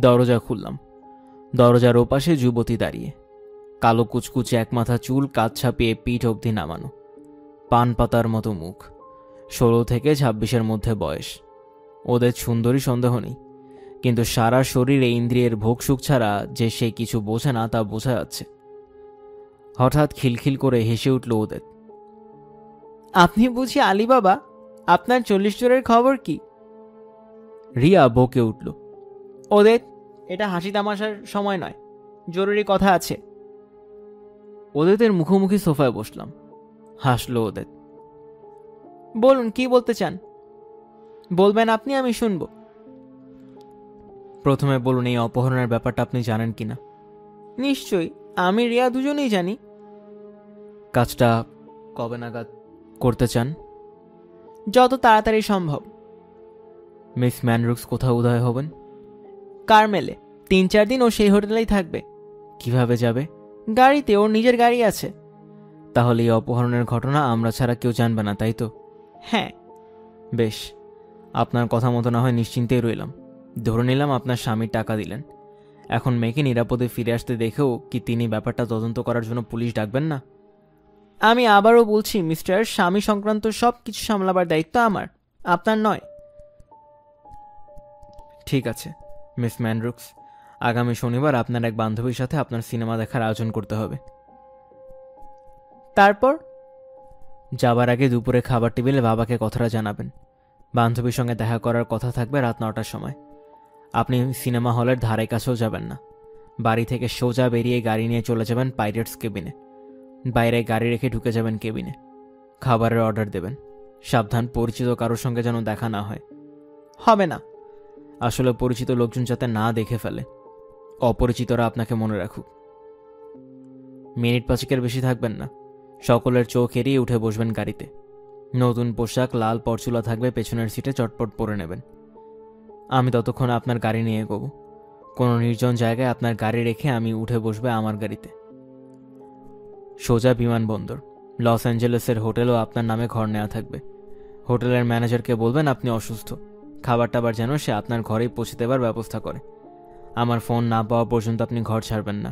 দরজা খুললাম। দরজার ওপাশে যুবতী দাঁড়িয়ে, কালো কুচকুচে এক মাথা চুল কাঁধ ছাপিয়ে পিঠ অবধি নামানো, পান পাতার মতো মুখ, 16 থেকে 26-এর মধ্যে বয়স। ওদের সুন্দরী সন্দেহ নেই, কিন্তু সারা শরীরে ইন্দ্রিয়ের ভোগ সুখ ছাড়া যে সে কিছু বোঝে না তা বোঝা যাচ্ছে। হঠাৎ খিলখিল করে হেসে উঠল ওদের। আপনি বুঝি আলী বাবা? আপনার 40 জোরের খবর কি? রিয়া বকে উঠল। ওদের, এটা হাসি তামাশার সময় নয়, জরুরি কথা আছে। ওদেতের মুখোমুখি সোফায় বসলাম। হাসলো ওদেত। বলুন, কি বলতে চান? বলবেন আপনি, আমি শুনব। প্রথমে বলুন, এই অপহরণের ব্যাপারটা আপনি জানেন কিনা? নিশ্চয়ই, আমি রিয়া দুজনেই জানি। কাজটা কবে নাগাদ করতে চান? যত তাড়াতাড়ি সম্ভব। মিস ম্যানরুক্স কোথাও উদয় হবেন? কারমেলে। 3-4 দিন ও সেই হোটেলেই থাকবে। কিভাবে যাবে? গাড়িতে, ওর নিজের গাড়ি আছে। তাহলে এই অপহরণের ঘটনা আমরা ছাড়া কেউ জানবে না, তাই তো? হ্যাঁ। বেশ, আপনার কথা মতো না হয় নিশ্চিন্তেই রইলাম। ধরে নিলাম আপনার স্বামী টাকা দিলেন। এখন মেয়েকে নিরাপদে ফিরে আসতে দেখেও কি তিনি ব্যাপারটা তদন্ত করার জন্য পুলিশ ডাকবেন না? আমি আবারও বলছি মিস্টার, স্বামী সংক্রান্ত সব কিছু সামলাবার দায়িত্ব আমার, আপনার নয়। ঠিক আছে মিস ম্যানরুক্স, আগামী শনিবার আপনার এক বান্ধবীর সাথে আপনার সিনেমা দেখার আয়োজন করতে হবে। তারপর? যাবার আগে দুপুরে খাবার টেবিলে বাবাকে কথাটা জানাবেন। বান্ধবীর সঙ্গে দেখা করার কথা থাকবে রাত 9টার সময়। আপনি সিনেমা হলের ধারে কাছেও যাবেন না। বাড়ি থেকে সোজা বেরিয়ে গাড়ি নিয়ে চলে যাবেন পাইরেটস কেবিনে। বাইরে গাড়ি রেখে ঢুকে যাবেন কেবিনে। খাবারের অর্ডার দেবেন। সাবধান, পরিচিত কারোর সঙ্গে যেন দেখা না হয়। হবে না। আসলে পরিচিত লোকজন যাতে না দেখে ফেলে, অপরিচিতরা আপনাকে মনে রাখুক। মিনিট 5 বেশি থাকবেন না। সকলের চোখ এড়িয়ে উঠে বসবেন গাড়িতে। নতুন পোশাক, লাল পরচুলা থাকবে পেছনের সিটে, চটপট পরে নেবেন। আমি ততক্ষণ আপনার গাড়ি নিয়ে এগোবো। কোনো নির্জন জায়গায় আপনার গাড়ি রেখে আমি উঠে বসবে আমার গাড়িতে। সোজা বিমানবন্দর। লস অ্যাঞ্জেলেসের হোটেলও আপনার নামে ঘর নেওয়া থাকবে। হোটেলের ম্যানেজারকে বলবেন আপনি অসুস্থ। খাবার টাবার যেন সে আপনার ঘরেই পৌঁছে দেবার ব্যবস্থা করে। আমার ফোন না পাওয়া পর্যন্ত আপনি ঘর ছাড়বেন না।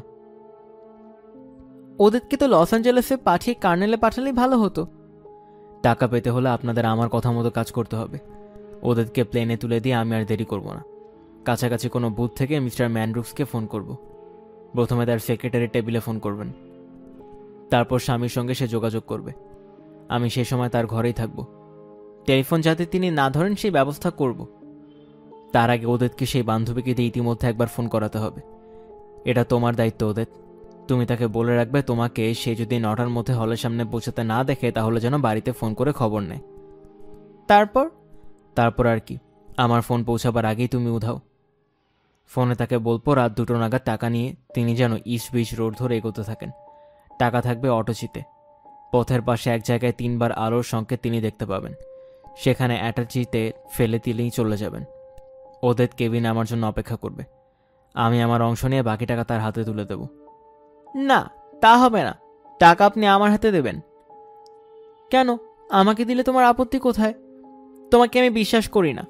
ওদেরকে তো লস অ্যাঞ্জেলেসে পাঠিয়ে কার্নেলে পাঠালেই ভালো হতো। টাকা পেতে হলে আপনাদের আমার কথা মতো কাজ করতে হবে। ওদেরকে প্লেনে তুলে দিয়ে আমি আর দেরি করব না। কাছাকাছি কোনো বুথ থেকে মিস্টার ম্যানরুক্সকে ফোন করব। প্রথমে তার সেক্রেটারি টেবিলে ফোন করবেন। তারপর স্বামীর সঙ্গে সে যোগাযোগ করবে। আমি সেই সময় তার ঘরেই থাকব। টেলিফোন যাতে তিনি না ধরেন সেই ব্যবস্থা করব। তার আগে ওদেরকে সেই বান্ধবীকে দিয়ে ইতিমধ্যে একবার ফোন করাতে হবে। এটা তোমার দায়িত্ব ওদের। তুমি তাকে বলে রাখবে তোমাকে সে যদি 9টার মধ্যে হলের সামনে পৌঁছাতে না দেখে তাহলে যেন বাড়িতে ফোন করে খবর নেয়। তারপর আর কি, আমার ফোন পৌঁছাবার আগেই তুমি উধাও। ফোনে তাকে বলবো রাত 2টো নাগাদ টাকা নিয়ে তিনি যেন ইস্ট বিচ রোড ধরে এগোতে থাকেন। টাকা থাকবে অটোচিতে। পথের পাশে এক জায়গায় 3বার আলোর সংকেত তিনি দেখতে পাবেন। সেখানে অ্যাটাচিতে ফেলে দিলেই চলে যাবেন। ওদের কেবিনে আমার জন্য অপেক্ষা করবে। আমি আমার অংশ নিয়ে বাকি টাকা তার হাতে তুলে দেব। না, তা হবে না। টাকা আপনি আমার হাতে দেবেন। কেন? আমাকে দিলে তোমার আপত্তি কোথায়? তোমাকে আমি বিশ্বাস করি না।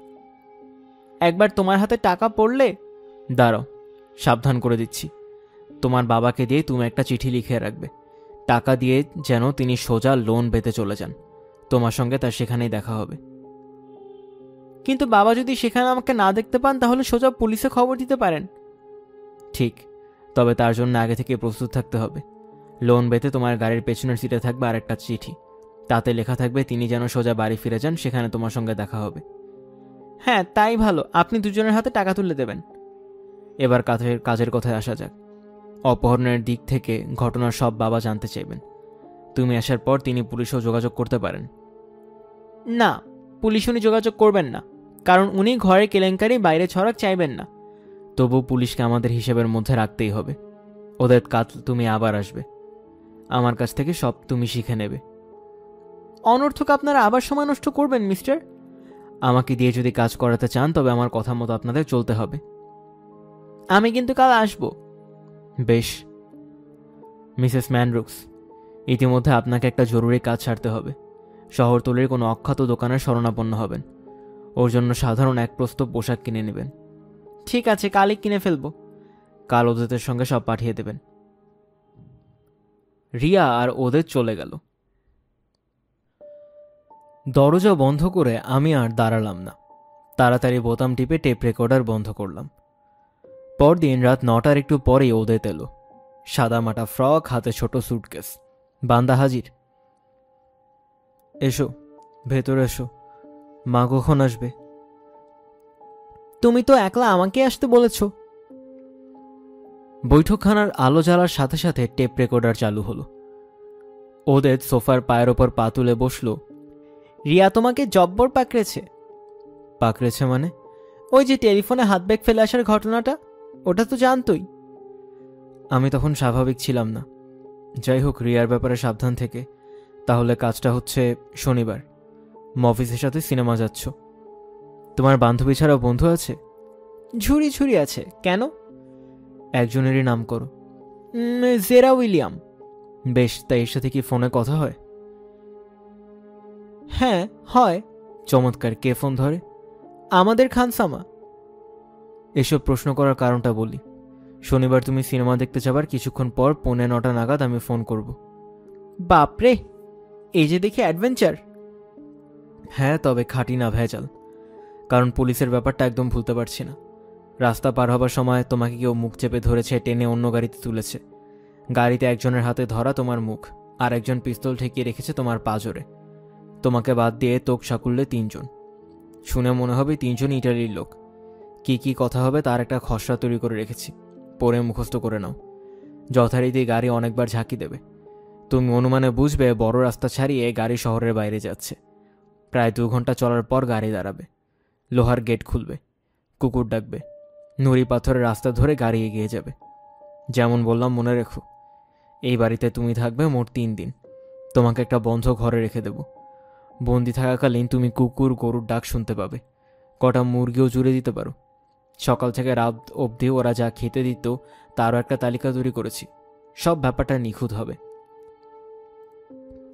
একবার তোমার হাতে টাকা পড়লে। দাঁড়াও, সাবধান করে দিচ্ছি। তোমার বাবাকে দিয়ে তুমি একটা চিঠি লিখে রাখবে। টাকা দিয়ে যেন তিনি সোজা লোন পেতে চলে যান। তোমার সঙ্গে তার সেখানেই দেখা হবে। কিন্তু বাবা যদি সেখানে আমাকে না দেখতে পান তাহলে সোজা পুলিশে খবর দিতে পারেন। ঠিক, তবে তার জন্য আগে থেকে প্রস্তুত থাকতে হবে। লোন পেতে তোমার গাড়ির পেছনের সিটে থাকবে আরেকটা চিঠি। তাতে লেখা থাকবে তিনি যেন সোজা বাড়ি ফিরে যান, সেখানে তোমার সঙ্গে দেখা হবে। হ্যাঁ, তাই ভালো। আপনি দুজনের হাতে টাকা তুলে দেবেন। এবার কাজের কথায় আসা যাক। অপহরণের দিক থেকে ঘটনার সব বাবা জানতে চাইবেন। তুমি আসার পর তিনি পুলিশেও যোগাযোগ করতে পারেন। না, পুলিশ উনি যোগাযোগ করবেন না, কারণ উনি ঘরের কেলেঙ্কারি বাইরে ছড়াক চাইবেন না। তবু পুলিশকে আমাদের হিসেবের মধ্যে রাখতেই হবে। ওদের কাজ তুমি আবার আসবে। আমার কাছ থেকে সব তুমি শিখে নেবে। অনর্থক আপনারা আবার সময় নষ্ট করবেন মিস্টার। আমাকে দিয়ে যদি কাজ করাতে চান তবে আমার কথা মতো আপনাদের চলতে হবে। আমি কিন্তু কাল আসব। বেশ। মিসেস ম্যানরুক্স, ইতিমধ্যে আপনাকে একটা জরুরি কাজ ছাড়তে হবে। শহরতলির কোনো অখ্যাত দোকানের শরণাপন্ন হবেন। ওর জন্য সাধারণ এক প্রস্তুত পোশাক কিনে নেবেন। ঠিক আছে, কালই কিনে ফেলব। কাল ওদের সঙ্গে সব পাঠিয়ে দেবেন। রিয়া আর ওদের চলে গেল। দরজা বন্ধ করে আমি আর দাঁড়ালাম না। তাড়াতাড়ি বোতাম টিপে টেপ রেকর্ডার বন্ধ করলাম। পরদিন রাত 9টার একটু পরেই ওদের এলো। সাদামাটা ফ্রক, হাতে ছোট সুটকেস। বান্দা হাজির। এসো, ভেতরে এসো। মা কখন আসবে? তুমি তো একলা আমাকে আসতে বলেছ। বৈঠকখানার আলো জ্বালার সাথে সাথে টেপ রেকর্ডার চালু হলো। ওদের সোফার পায়ের ওপর পা তুলে বসল। রিয়া তোমাকে জব্বর পাকড়েছে। পাকড়েছে মানে? ওই যে টেলিফোনে হাত ব্যাগ ফেলে আসার ঘটনাটা, ওটা তো জানতোই। আমি তখন স্বাভাবিক ছিলাম না। যাই হোক, রিয়ার ব্যাপারে সাবধান থেকে। তাহলে কাজটা হচ্ছে শনিবার, মফিসের সাথে সিনেমা যাচ্ছ। তোমার বান্ধবী ছাড়াও বন্ধু আছে? ঝুড়ি ঝুড়ি আছে। কেন? একজনেরই নাম করো। জেরা উইলিয়াম। বেশ, তাই এর সাথে কি ফোনে কথা হয়? হ্যাঁ হয়। চমৎকার। কে ফোন ধরে? আমাদের খানসামা। এসব প্রশ্ন করার কারণটা বলি। শনিবার তুমি সিনেমা দেখতে যাবার কিছুক্ষণ পর 9:45 নাগাদ আমি ফোন করব। বাপরে, এই যে দেখি অ্যাডভেঞ্চার। হ্যাঁ, তবে খাঁটি না ভেজাল। কারণ পুলিশের ব্যাপারটা একদম ভুলতে পারছি না। রাস্তা পার হবার সময় তোমাকে কেউ মুখ চেপে ধরেছে, টেনে অন্য গাড়িতে তুলেছে। গাড়িতে একজনের হাতে ধরা তোমার মুখ, আর একজন পিস্তল ঠেকিয়ে রেখেছে তোমার পাঁজরে। তোমাকে বাদ দিয়ে তোক সাকুল্যে 3 জন। শুনে মনে হবে 3 জন ইটালির লোক। কি কি কথা হবে তার একটা খসড়া তৈরি করে রেখেছি, পরে মুখস্থ করে নাও। যথারীতি গাড়ি অনেকবার ঝাঁকি দেবে। তুমি অনুমানে বুঝবে বড় রাস্তা ছাড়িয়ে গাড়ি শহরের বাইরে যাচ্ছে। প্রায় 2 ঘন্টা চলার পর গাড়ি দাঁড়াবে। লোহার গেট খুলবে, কুকুর ডাকবে, নুড়ি পাথরের রাস্তা ধরে গাড়ি এগিয়ে যাবে। যেমন বললাম মনে রেখো। এই বাড়িতে তুমি থাকবে মোট 3 দিন। তোমাকে একটা বন্ধ ঘরে রেখে দেব। বন্দি থাকাকালীন তুমি কুকুর গরুর ডাক শুনতে পাবে। কটা মুরগিও জুড়ে দিতে পারো। সকাল থেকে রাত অবধি ওরা যা খেতে দিত তারও একটা তালিকা তৈরি করেছি। সব ব্যাপারটা নিখুঁত হবে।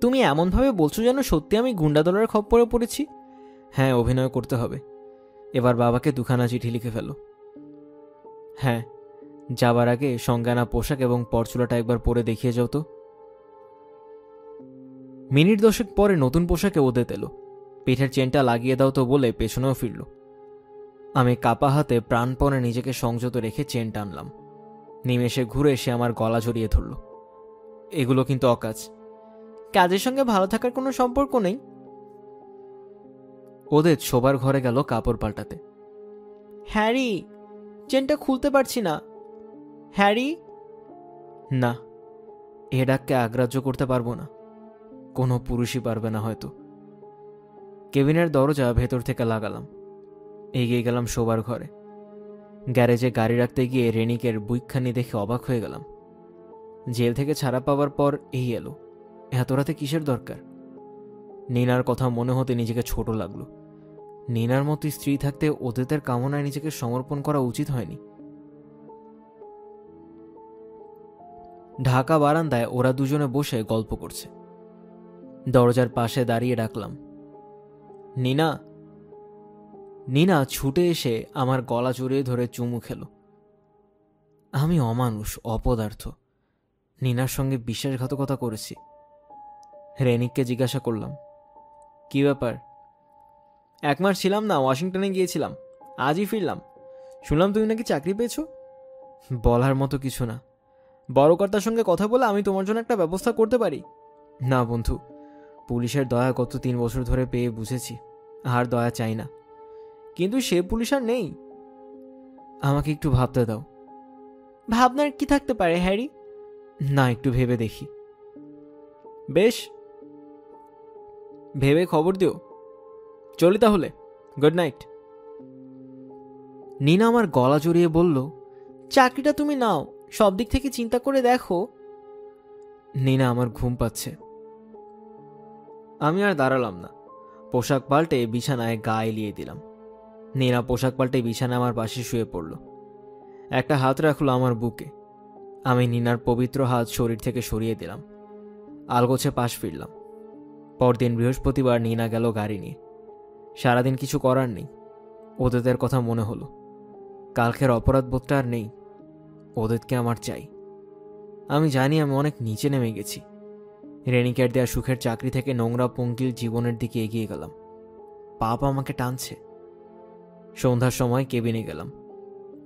তুমি এমনভাবে বলছো যেন সত্যি আমি গুন্ডাদলের খপ্পরে পড়েছি। হ্যাঁ, অভিনয় করতে হবে। এবার বাবাকে 2খানা চিঠি লিখে ফেলো। হ্যাঁ, যাবার আগে সংজ্ঞানা পোশাক এবং পরচুলাটা একবার পরে দেখিয়ে যাও তো। মিনিট 10 পরে নতুন পোশাকে ওদের এলো। পিঠের চেনটা লাগিয়ে দাও তো বলে পেছনেও ফিরল। আমি কাপা হাতে প্রাণপণে নিজেকে সংযত রেখে চেন টানলাম। নিমেষে ঘুরে সে আমার গলা জড়িয়ে ধরল। এগুলো কিন্তু অকাজ। কাজের সঙ্গে ভালো থাকার কোনো সম্পর্ক নেই। ওদের শোবার ঘরে গেল কাপড় পাল্টাতে। হ্যারি, চেনটা খুলতে পারছি না। হ্যারি। না, এ ডাককে আগ্রাহ্য করতে পারবো না। কোনো পুরুষই পারবে না হয়তো। কেবিনের দরজা ভেতর থেকে লাগালাম। এগিয়ে গেলাম শোবার ঘরে। গ্যারেজে গাড়ি রাখতে গিয়ে রেনিকের বুইকখানি দেখে অবাক হয়ে গেলাম। জেল থেকে ছাড়া পাওয়ার পর এই এলো। এত রাতে কিসের দরকার? নিনার কথা মনে হতে নিজেকে ছোট লাগলো। নিনার মতো স্ত্রী থাকতে ওদের কামনায় নিজেকে সমর্পণ করা উচিত হয়নি। ঢাকা বারান্দায় ওরা দুজনে বসে গল্প করছে। দরজার পাশে দাঁড়িয়ে ডাকলাম, নিনা। নিনা ছুটে এসে আমার গলা জড়িয়ে ধরে চুমু খেল। আমি অমানুষ, অপদার্থ। নিনার সঙ্গে বিশ্বাসঘাতকতা করেছি। রেনিককে জিজ্ঞাসা করলাম, কি ব্যাপার? 1 মাস ছিলাম না, ওয়াশিংটনে গিয়েছিলাম, আজই ফিরলাম। শুনলাম তুমি নাকি চাকরি পেয়েছো। বলার মতো কিছু না। বড় কর্তার সঙ্গে কথা বলে আমি তোমার জন্য একটা ব্যবস্থা করতে পারি। না বন্ধু, পুলিশের দয়া গত 3 বছর ধরে পেয়ে বুঝেছি, আর দয়া চাই না। কিন্তু সে পুলিশ আর নেই। আমাকে একটু ভাবতে দাও। ভাবনার কি থাকতে পারে হ্যারি? না, একটু ভেবে দেখি। বেশ, ভেবে খবর দিও। চলি তাহলে, গুড নাইট। নিনা আমার গলা জড়িয়ে বলল, চাকরিটা তুমি নাও, সব দিক থেকে চিন্তা করে দেখো। নিনা, আমার ঘুম পাচ্ছে। আমি আর দাঁড়ালাম না। পোশাক পাল্টে বিছানায় গা এলিয়ে দিলাম। নিনা পোশাক পাল্টে বিছানায় আমার পাশে শুয়ে পড়ল। একটা হাত রাখলো আমার বুকে। আমি নিনার পবিত্র হাত শরীর থেকে সরিয়ে দিলাম। আলগোছে পাশ ফিরলাম। পরদিন বৃহস্পতিবার নিনা গেল গাড়ি নিয়ে। সারাদিন কিছু করার নেই। ওদের কথা মনে হলো। কালকের অপরাধবোধটা আর নেই। ওদেরকে আমার চাই। আমি জানি আমি অনেক নিচে নেমে গেছি। রেনিকের দেয়া সুখের চাকরি থেকে নোংরা পঙ্কিল জীবনের দিকে এগিয়ে গেলাম। পাপ আমাকে টানছে। সন্ধ্যার সময় কেবিনে গেলাম।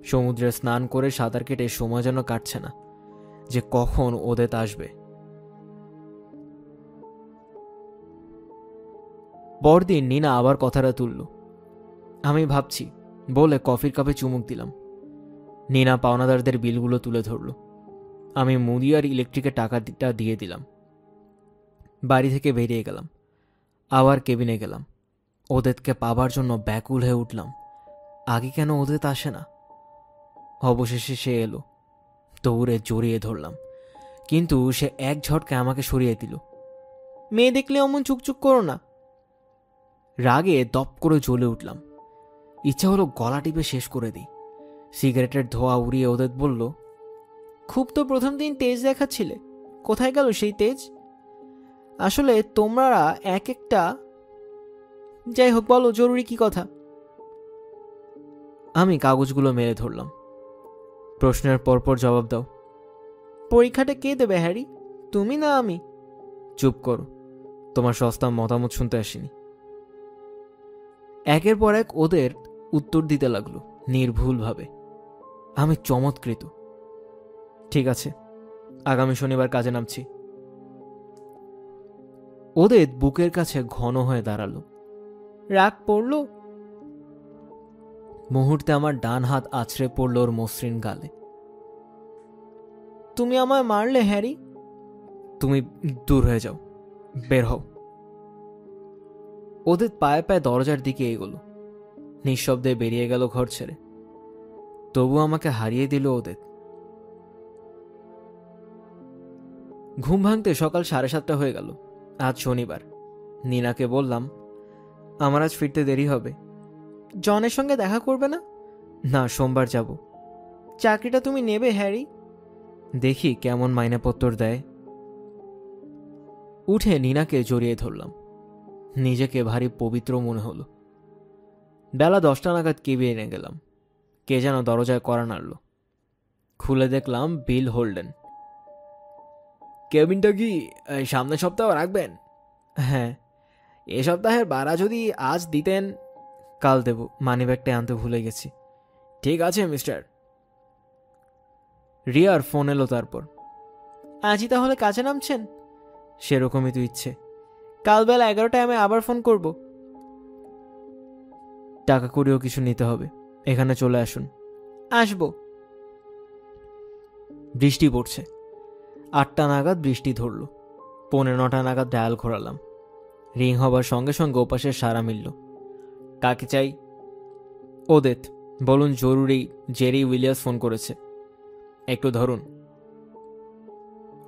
সমুদ্রে স্নান করে সাঁতার কেটে সময় যেন কাটছে না, যে কখন ওদের আসবে। পরদিন নিনা আবার কথাটা তুলল। আমি ভাবছি বলে কফির কাপে চুমুক দিলাম। নিনা পাওনাদারদের বিলগুলো তুলে ধরল। আমি মুদি আর ইলেকট্রিকের টাকাটা দিয়ে দিলাম। বাড়ি থেকে বেরিয়ে গেলাম। আবার কেবিনে গেলাম। ওদেরকে পাবার জন্য ব্যাকুল হয়ে উঠলাম। আগে কেন ওদের আসে না? অবশেষে সে এলো। দৌড়ে জড়িয়ে ধরলাম, কিন্তু সে এক ঝটকায় আমাকে সরিয়ে দিল। মেয়ে দেখলে অমন চুকচুক করো না। রাগে দপ করে জ্বলে উঠলাম। ইচ্ছা হলো গলা টিপে শেষ করে দিই। সিগারেটের ধোঁয়া উড়িয়ে ওদের বলল, খুব তো প্রথম দিন তেজ দেখাচ্ছিলে, কোথায় গেল সেই তেজ? আসলে তোমরা এক একটা। যাই হোক, বলো জরুরি কি কথা? আমি কাগজগুলো মেরে ধরলাম। প্রশ্নের পরপর জবাব দাও। পরীক্ষাটা কে দেবে হ্যারি, তুমি না আমি? চুপ করো, তোমার সস্তা মতামত শুনতে আসিনি। একের পর এক ওদের উত্তর দিতে লাগলো নির্ভুলভাবে। আমি চমৎকৃত। ঠিক আছে, আগামী শনিবার কাজে নামছি। ওদের বুকের কাছে ঘন হয়ে দাঁড়ালো। রাগ পড়লো? মুহূর্তে আমার ডান হাত আছড়ে পড়ল ওর মসৃণ গালে। তুমি আমায় মারলে হ্যারি। তুমি দূর হয়ে যাও, বের হও। ওদের পায়ে পায়ে দরজার দিকে এগোলো। নিঃশব্দে বেরিয়ে গেল ঘর ছেড়ে। তবু আমাকে হারিয়ে দিল ওদের। ঘুম ভাঙতে সকাল 7:30 হয়ে গেল। আজ শনিবার। নীনাকে বললাম, আমার আজ ফিরতে দেরি হবে। জনের সঙ্গে দেখা করবে না? না, সোমবার যাব। চাকরিটা তুমি নেবে হ্যারি? দেখি কেমন মাইনেপত্তর দেয়। উঠে নীনাকে জড়িয়ে ধরলাম। নিজেকে ভারী পবিত্র মনে হলো। বেলা 10টা নাগাদ কেবিনে গেলাম। কে যেন দরজায় কড়া নাড়ল। খুলে দেখলাম বিল হোল্ডেন। কেবিনটা কি সামনের সপ্তাহ রাখবেন? হ্যাঁ। এ সপ্তাহের ভাড়া যদি আজ দিতেন। কাল দেব, মানিব্যাগটা আনতে ভুলে গেছি। ঠিক আছে মিস্টার। রিয়ার ফোন এলো তারপর। আজই তাহলে কাজে নামছেন? সেরকমই তো ইচ্ছে। কাল বেলা 11টায় আমি আবার ফোন করব। টাকা করেও কিছু নিতে হবে। এখানে চলে আসুন। আসবো। বৃষ্টি পড়ছে। 8টা নাগাদ বৃষ্টি ধরল। 9:15 নাগাদ ডায়াল ঘোরালাম। রিং হবার সঙ্গে সঙ্গে ওপাশের সাড়া মিলল। কাকে চাই? ওদের। বলুন জরুরি, জেরি উইলিয়ামস ফোন করেছে। একটু ধরুন।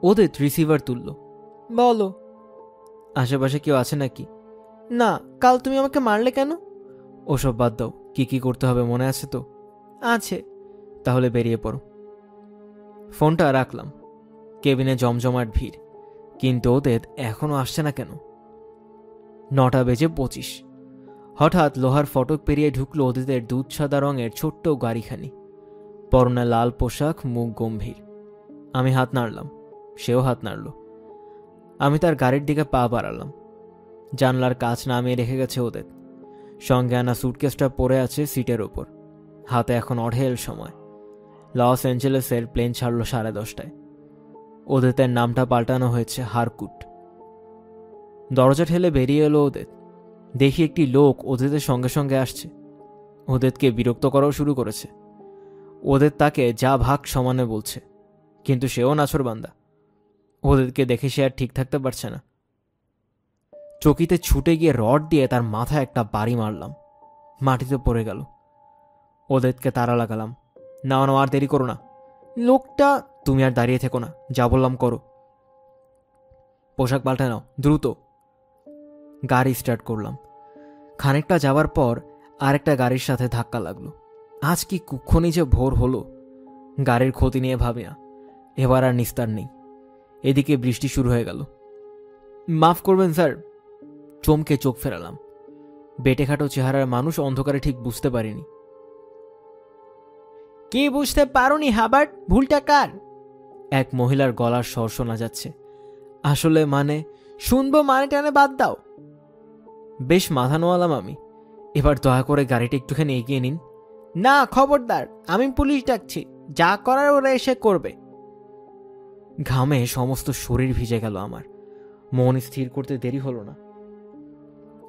ওদের রিসিভার তুলল। বলো। আশেপাশে কেউ আছে নাকি? না। কাল তুমি আমাকে মারলে কেন? ওসব বাদ দাও, কি কি করতে হবে মনে আছে তো? আছে। তাহলে বেরিয়ে পড়ো। ফোনটা রাখলাম। কেবিনে জমজমাট ভিড়, কিন্তু ওদের এখনো আসছে না কেন? 9:25। হঠাৎ লোহার ফটক পেরিয়ে ঢুকলো ওদের দুধ সাদা রঙের ছোট্ট গাড়িখানি। পরনে লাল পোশাক, মুখ গম্ভীর। আমি হাত নাড়লাম, সেও হাত নাড়ল। আমি তার গাড়ির দিকে পা বাড়ালাম। জানলার কাঁচ নামিয়ে রেখে গেছে ওদের। সঙ্গে আনা সুটকেসটা পড়ে আছে সিটের ওপর। হাতে এখন অঢেল সময়। লস অ্যাঞ্জেলেসের প্লেন ছাড়ল 10:30টায়। ওদের নামটা পাল্টানো হয়েছে হারকুট। দরজা ঠেলে বেরিয়ে এলো ওদের। দেখি একটি লোক ওদের সঙ্গে সঙ্গে আসছে। ওদেরকে বিরক্ত করাও শুরু করেছে। ওদের তাকে যা ভাগ সমানে বলছে, কিন্তু সেও নাছোড়বান্দা। ওদেরকে দেখে সে আর ঠিক থাকতে পারছে না। চকিতে ছুটে গিয়ে রড দিয়ে তার মাথায় একটা বাড়ি মারলাম। মাটিতে পড়ে গেল। ওদেরকে তাড়া লাগালাম, না আর দেরি করো না। লোকটা। তুমি আর দাঁড়িয়ে থেকো না, যা বললাম করো। পোশাক পাল্টে নাও, দ্রুত। গাড়ি স্টার্ট করলাম। খানিকটা যাওয়ার পর আরেকটা গাড়ির সাথে ধাক্কা লাগলো। আজ কি কুক্ষণই যে ভোর হলো। গাড়ির ক্ষতি নিয়ে ভাবি না, এবার আর নিস্তার নেই। এদিকে বৃষ্টি শুরু হয়ে গেল। মাফ করবেন স্যার। চমকে চোখ ফেরালাম। বেটেখাটো চেহারার মানুষ, অন্ধকারে ঠিক বুঝতে পারিনি। কি বুঝতে পারোনি হাবার্ট? ভুলটা কার? এক মহিলার গলার স্বর শোনা যাচ্ছে। আসলে মানে? শুনবো মানে টানে বাদ দাও। বেশ মাথা নোয়ালাম আমি। এবার দয়া করে গাড়িটা একটুখানি এগিয়ে নিন। না, খবরদার, আমি পুলিশ ডাকছি। যা করার ওরা এসে করবে। ঘামে সমস্ত শরীর ভিজে গেল আমার। মন স্থির করতে দেরি হলো না।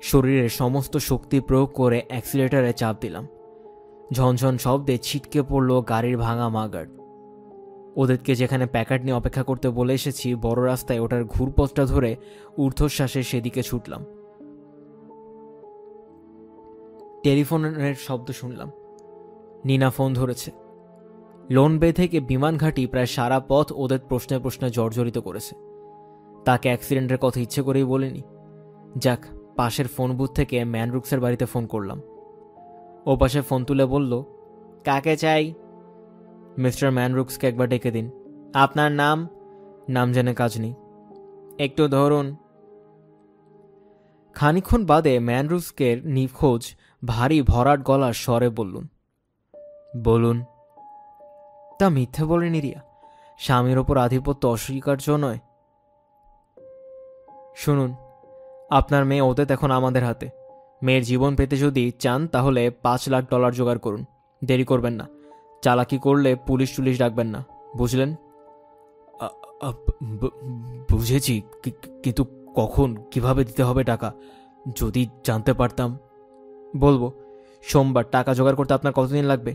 শরীরের সমস্ত শক্তি প্রয়োগ করে অ্যাক্সিলেটারে চাপ দিলাম। ঝনঝন শব্দে ছিটকে পড়ল গাড়ির ভাঙা মাগার। ওদেরকে যেখানে প্যাকেট নিয়ে অপেক্ষা করতে বলে এসেছি বড় রাস্তায় ওটার ঘুরপথটা ধরে ঊর্ধ্বশ্বাসে সেদিকে ছুটলাম। টেলিফোনের শব্দ শুনলাম। নিনা ফোন ধরেছে। লোন বে থেকে বিমান ঘাঁটি প্রায় সারা পথ ওদের প্রশ্নে প্রশ্নে জর্জরিত করেছে। তাকে অ্যাক্সিডেন্টের কথা ইচ্ছে করেই বলিনি। যাক, পাশের ফোন বুথ থেকে ম্যানরুক্সের বাড়িতে ফোন করলাম। ও পাশে ফোন তুলে বলল, কাকে চাই? মিস্টার ম্যানরুক্সকে একবার ডেকে দিন। আপনার নাম? নাম জেনে কাজ নেই, একটু ধরুন। খানিক্ষণ বাদে ম্যানরুক্সকে নিখোঁজ ভারী ভরাট গলার স্বরে বললুন, বলুন। তা মিথ্যে বলেনি রিয়া, স্বামীর ওপর আধিপত্য অস্বীকার্য নয়। শুনুন, আপনার মেয়ে ওদের এখন আমাদের হাতে। মেয়ের জীবন পেতে যদি চান তাহলে $5 লাখ জোগাড় করুন। দেরি করবেন না। চালাকি করলে পুলিশ টুলিশ ডাকবেন না, বুঝলেন? বুঝেছি, কিন্তু কখন, কিভাবে দিতে হবে টাকা যদি জানতে পারতাম? বলবো। সোমবার। টাকা জোগাড় করতে আপনার কতদিন লাগবে?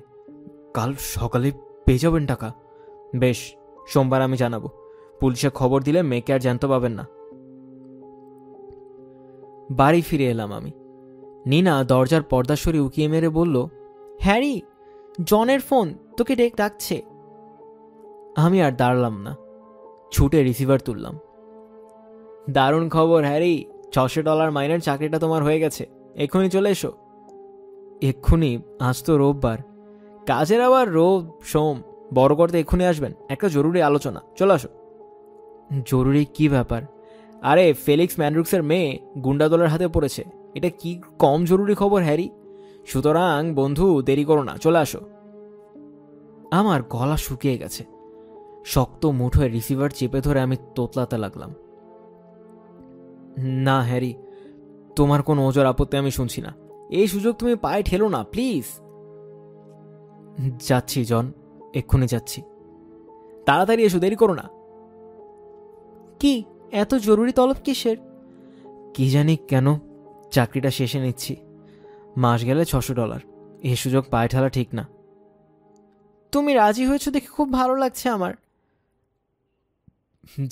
কাল সকালে পেয়ে যাবেন টাকা। বেশ, সোমবার আমি জানাবো। পুলিশে খবর দিলে মেয়েকে আর জানতে পাবেন না। বাড়ি ফিরে এলাম আমি। নিনা দরজার পর্দা সরিয়ে উকিয়ে মেরে বলল, হ্যারি, জনের ফোন, তোকে ডাকছে। আমি আর দাঁড়ালাম না, ছুটে রিসিভার তুললাম। দারুণ খবর হ্যারি, $600 মাইনের চাকরিটা তোমার হয়ে গেছে। এক্ষুনি চলে এসো। এক্ষুনি? আজ তো রোববার। কাজের আবার সোম। বড় করতে এক্ষুনি আসবেন, একটা জরুরি আলোচনা। চলে আসো। জরুরি কি ব্যাপার? আরে, ফেলিক্স ম্যানরুক্সের মেয়ে গুন্ডাদলের হাতে পড়েছে। এটা কি কম জরুরি খবর হ্যারি? সুতরাং বন্ধু, দেরি করো না, চলে আসো। আমার গলা শুকিয়ে গেছে। শক্ত মুঠোয় রিসিভার চেপে ধরে আমি তোতলাতে লাগলাম। না হ্যারি, তোমার কোনো ওজোর আপত্তি আমি শুনছি না। এই সুযোগ তুমি পায়ে ঠেলো না, প্লিজ। যাচ্ছি জন, এক্ষুনি যাচ্ছি। তাড়াতাড়ি এসো, দেরি করো না। কি এত জরুরি তলব কিসের? কি জানি কেন চাকরিটা শেষে নিচ্ছি। মাস গেলে $600। এই সুযোগ পায়ে ঠেলা ঠিক না। তুমি রাজি হয়েছো দেখে খুব ভালো লাগছে আমার।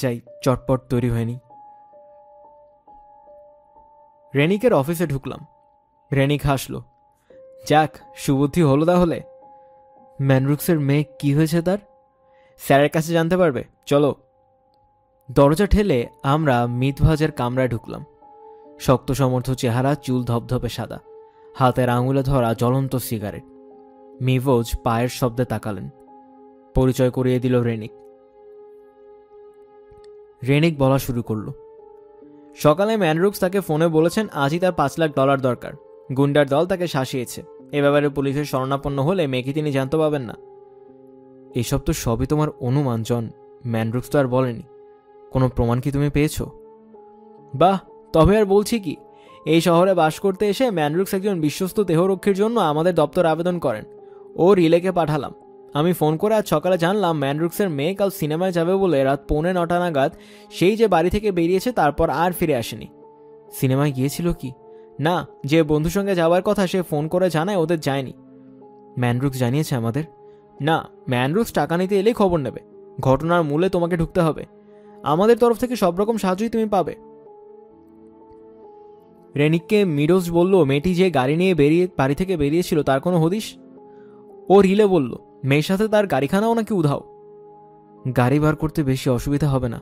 যাই, চটপট তৈরি হয়নি। রেনিকের অফিসে ঢুকলাম। রেনিক হাসল। যাক, সুবুদ্ধি হলো তাহলে। ম্যানরুক্সের মেয়ে কি হয়েছে তার? স্যারের কাছে জানতে পারবে, চলো। দরজা ঠেলে আমরা মিতভাজের কামরায় ঢুকলাম। শক্ত সমর্থ চেহারা, চুল ধপধপে সাদা, হাতের আঙুলে ধরা জ্বলন্ত সিগারেট। মিভোজ পায়ের শব্দে তাকালেন। পরিচয় করিয়ে দিল রেনিক। রেনিক বলা শুরু করল, সকালে ম্যানরুক্স তাকে ফোনে বলেছেন আজই তার $5 লাখ দরকার। গুন্ডার দল তাকে শাসিয়েছে। এ ব্যাপারে পুলিশের শরণাপন্ন হলে মেয়েকে তিনি জানতে পাবেন না। এসব তো সবই তোমার অনুমান জন, ম্যানরুক্স তো আর বলেনি। কোনো প্রমাণ কি তুমি পেয়েছ? বাহ, তবে আর বলছি কি, এই শহরে বাস করতে এসে ম্যানরুক্স একজন বিশ্বস্ত দেহরক্ষীর জন্য আমাদের দপ্তর আবেদন করেন। ও রিলেকে পাঠালাম। আমি ফোন করে আজ সকালে জানলাম ম্যানরুক্সের মেয়ে কাল সিনেমায় যাবে বলে রাত 9:45 নাগাদ সেই যে বাড়ি থেকে বেরিয়েছে, তারপর আর ফিরে আসেনি। সিনেমায় গিয়েছিল কি না, যে বন্ধুর সঙ্গে যাওয়ার কথা সে ফোন করে জানায় ওদের যায়নি। ম্যানরুক্স জানিয়েছে আমাদের? না, ম্যানরুক্স টাকা নিতে এলেই খবর নেবে। ঘটনার মূলে তোমাকে ঢুকতে হবে। আমাদের তরফ থেকে সব রকম সাহায্যই তুমি পাবে। রেনিককে মিডোজ বলল, মেয়েটি যে গাড়ি নিয়ে বাড়ি থেকে বেরিয়েছিল তার কোনো হদিশ? ও রিলে বলল, মেয়ের সাথে তার গাড়িখানাও নাকি উধাও। গাড়ি বার করতে বেশি অসুবিধা হবে না।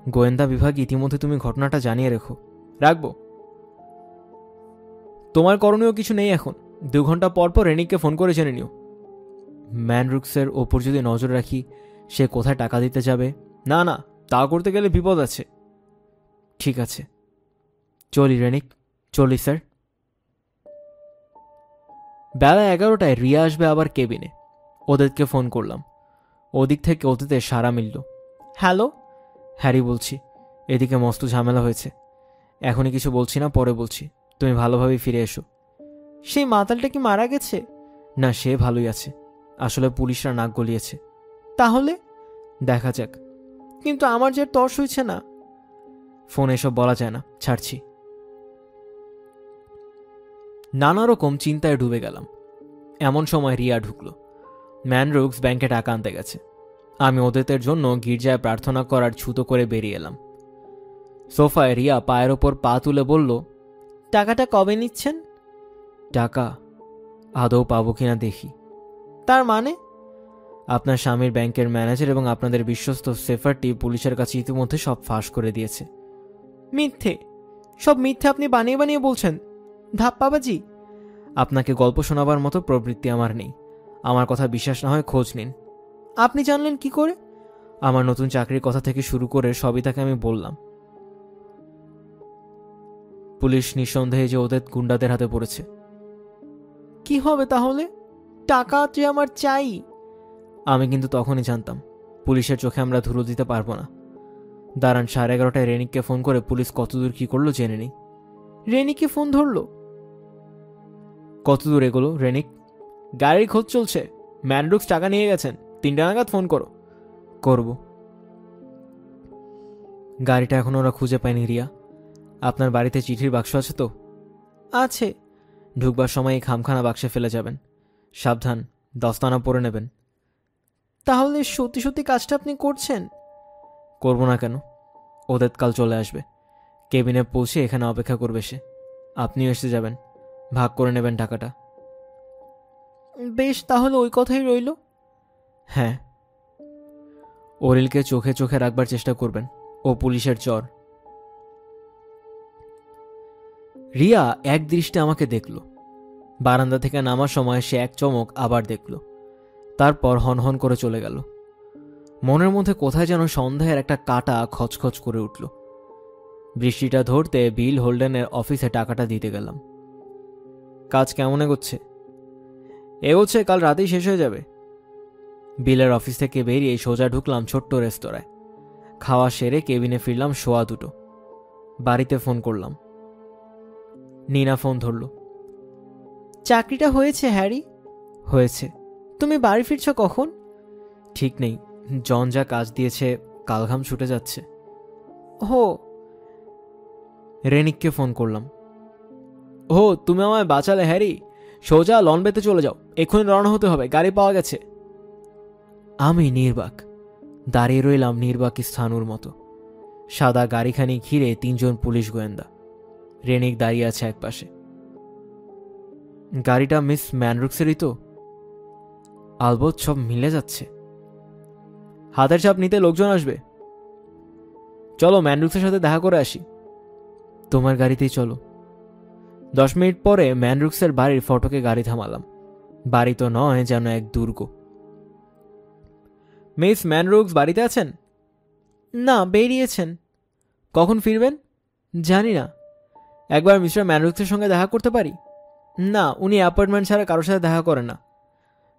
গোয়েন্দা বিভাগ ইতিমধ্যে তুমি ঘটনাটা জানিয়ে রেখো। রাখবো। তোমার করণীয় কিছু নেই এখন। 2 ঘন্টা পর পর রেনিককে ফোন করে জেনে নিও। ম্যানরুক্সের ওপর যদি নজর রাখি, সে কোথায় টাকা দিতে যাবে। না না, তা করতে গেলে বিপদ আছে। ঠিক আছে, চলি রেনিক, চলি স্যার। বেলা 11টায় রিয়া আসবে আবার কেবিনে। ওদেরকে ফোন করলাম। ওদিক থেকে ওদের সাড়া মিলল। হ্যালো, হ্যারি বলছি। এদিকে মস্ত ঝামেলা হয়েছে। এখনই কিছু বলছি না, পরে বলছি। তুমি ভালোভাবে ফিরে এসো। সেই মাতালটা কি মারা গেছে? না, সে ভালোই আছে। আসলে পুলিশরা নাক গলিয়েছে। তাহলে দেখা যাক। কিন্তু আমার যে তর্স হইছে না। ফোন এসব বলা যায় না, ছাড়ছি। নানা রকম চিন্তায় ডুবে গেলাম। এমন সময় রিয়া ঢুকলো। ম্যানরুক্স ব্যাংকে টাকা আনতে গেছে। আমি ওদেতের জন্য গির্জায় প্রার্থনা করার ছুতো করে বেরিয়ে এলাম। সোফায় রিয়া পায়ের ওপর পা তুলে বলল, টাকাটা কবে নিচ্ছেন? টাকা আদৌ পাবো কিনা দেখি। তার মানে? আপনার স্বামীর ব্যাংকের ম্যানেজার এবং আপনাদের বিশ্বস্ত সেফারটি পুলিশের কাছে ইতিমধ্যে সব ফাঁস করে দিয়েছে। মিথ্যে, সব মিথ্যে আপনি বানিয়ে বানিয়ে বলছেন। ধাপ্পাবাজি। আপনাকে গল্প শোনাবার মতো প্রবৃত্তি আমার নেই। আমার কথা বিশ্বাস না হয় খোঁজ নিন। আপনি জানলেন কি করে? আমার নতুন চাকরির কথা থেকে শুরু করে সবই তাকে আমি বললাম। পুলিশ নিঃসন্দেহে যে ওদের গুন্ডাদের হাতে পড়েছে। কি হবে তাহলে? টাকা যে আমার চাই। আমি কিন্তু তখনই জানতাম পুলিশের চোখে আমরা ধুলো দিতে পারবো না। দাঁড়ান, 11:30টায় রেনিককে ফোন করে পুলিশ কতদূর কি করলো জেনে নিই। রেনিকে ফোন ধরলো? কতদূর এগুলো রেনিক? গাড়ির খোঁজ চলছে, ম্যানরুক্স টাকা নিয়ে গেছেন, 3টা নাগাদ ফোন করো। করব। গাড়িটা এখন ওরা খুঁজে পায়নি রিয়া। আপনার বাড়িতে চিঠির বাক্স আছে তো? আছে। ঢুকবার সময় এই খামখানা বাক্সে ফেলে যাবেন। সাবধান, দস্তানা পরে নেবেন। তাহলে সত্যি সত্যি কাজটা আপনি করছেন? করব না কেন? ওদের কাল চলে আসবে, কেবিনে পৌঁছে এখানে অপেক্ষা করবে সে। আপনিও এসে যাবেন, ভাগ করে নেবেন টাকাটা। বেশ, তাহলে ওই কথাই রইল। হ্যাঁ, অরিলকে চোখে চোখে রাখবার চেষ্টা করবেন, ও পুলিশের চর। রিয়া এক দৃষ্টে আমাকে দেখল। বারান্দা থেকে নামার সময় সে এক চমক আবার দেখল, তারপর হনহন করে চলে গেল। মনের মধ্যে কোথায় যেন সন্দেহের একটা কাঁটা খচখচ করে উঠল। বৃষ্টিটা ধরতে বিল হোল্ডেনের অফিসে টাকাটা দিতে গেলাম। কাজ কেমন এগোচ্ছে? এগোচ্ছে, কাল রাতেই শেষ হয়ে যাবে। বিলের অফিস থেকে বেরিয়ে সোজা ঢুকলাম ছোট্ট রেস্তোরাঁয়। খাওয়া সেরে কেবিনে ফিরলাম 2:15। বাড়িতে ফোন করলাম। নীনা ফোন ধরল। চাকরিটা হয়েছে হ্যারি? হয়েছে। তুমি বাড়ি ফিরছ কখন? ঠিক নেই, জন যা কাজ দিয়েছে কালঘাম ছুটে যাচ্ছে। হো। রেনিককে ফোন করলাম। ও, তুমি আমায় বাঁচালে হ্যারি। সোজা লনবেতে চলে যাও, এক্ষুনি রওনা হতে হবে, গাড়ি পাওয়া গেছে। আমি নির্বাক দাঁড়িয়ে রইলাম নির্বাকী স্থানুর মতো। সাদা গাড়িখানি ঘিরে 3জন পুলিশ গোয়েন্দা। রেনিক দাঁড়িয়ে আছে একপাশে। গাড়িটা মিস ম্যানরুক্সেরই তো? আলবৎ, সব মিলে যাচ্ছে। হাতের ছাপ নিতে লোকজন আসবে, চলো ম্যানরুক্সের সাথে দেখা করে আসি। তোমার গাড়িতেই চলো। 10 মিনিট পরে ম্যানরুক্সের বাড়ির ফটকে গাড়ি থামালাম। বাড়ি তো নয়, যেন এক দুর্গ। মিস ম্যানরুক্স বাড়িতে আছেন? না, বেরিয়েছেন। কখন ফিরবেন? জানি না। একবার মিস্টার ম্যানরুক্সের সঙ্গে দেখা করতে পারি? না, উনি অ্যাপয়েন্টমেন্ট ছাড়া কারোর সাথে দেখা করেন না।